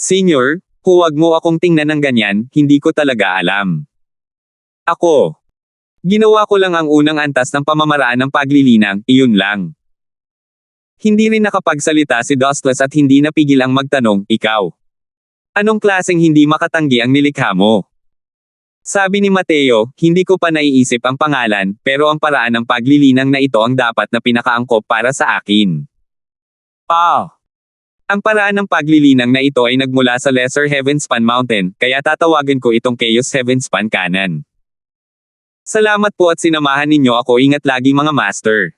Senior, huwag mo akong tingnan ng ganyan, hindi ko talaga alam. Ako. Ginawa ko lang ang unang antas ng pamamaraan ng paglilinang, iyon lang. Hindi rin nakapagsalita si Dustless at hindi napigil ang magtanong, ikaw. Anong klaseng hindi makatanggi ang nilikha mo? Sabi ni Mateo, hindi ko pa naiisip ang pangalan, pero ang paraan ng paglilinang na ito ang dapat na pinakaangkop para sa akin. Ang paraan ng paglilinang na ito ay nagmula sa Lesser Heavenspan Mountain, kaya tatawagan ko itong Chaos Heavenspan Canon. Salamat po at sinamahan ninyo ako, ingat lagi mga master.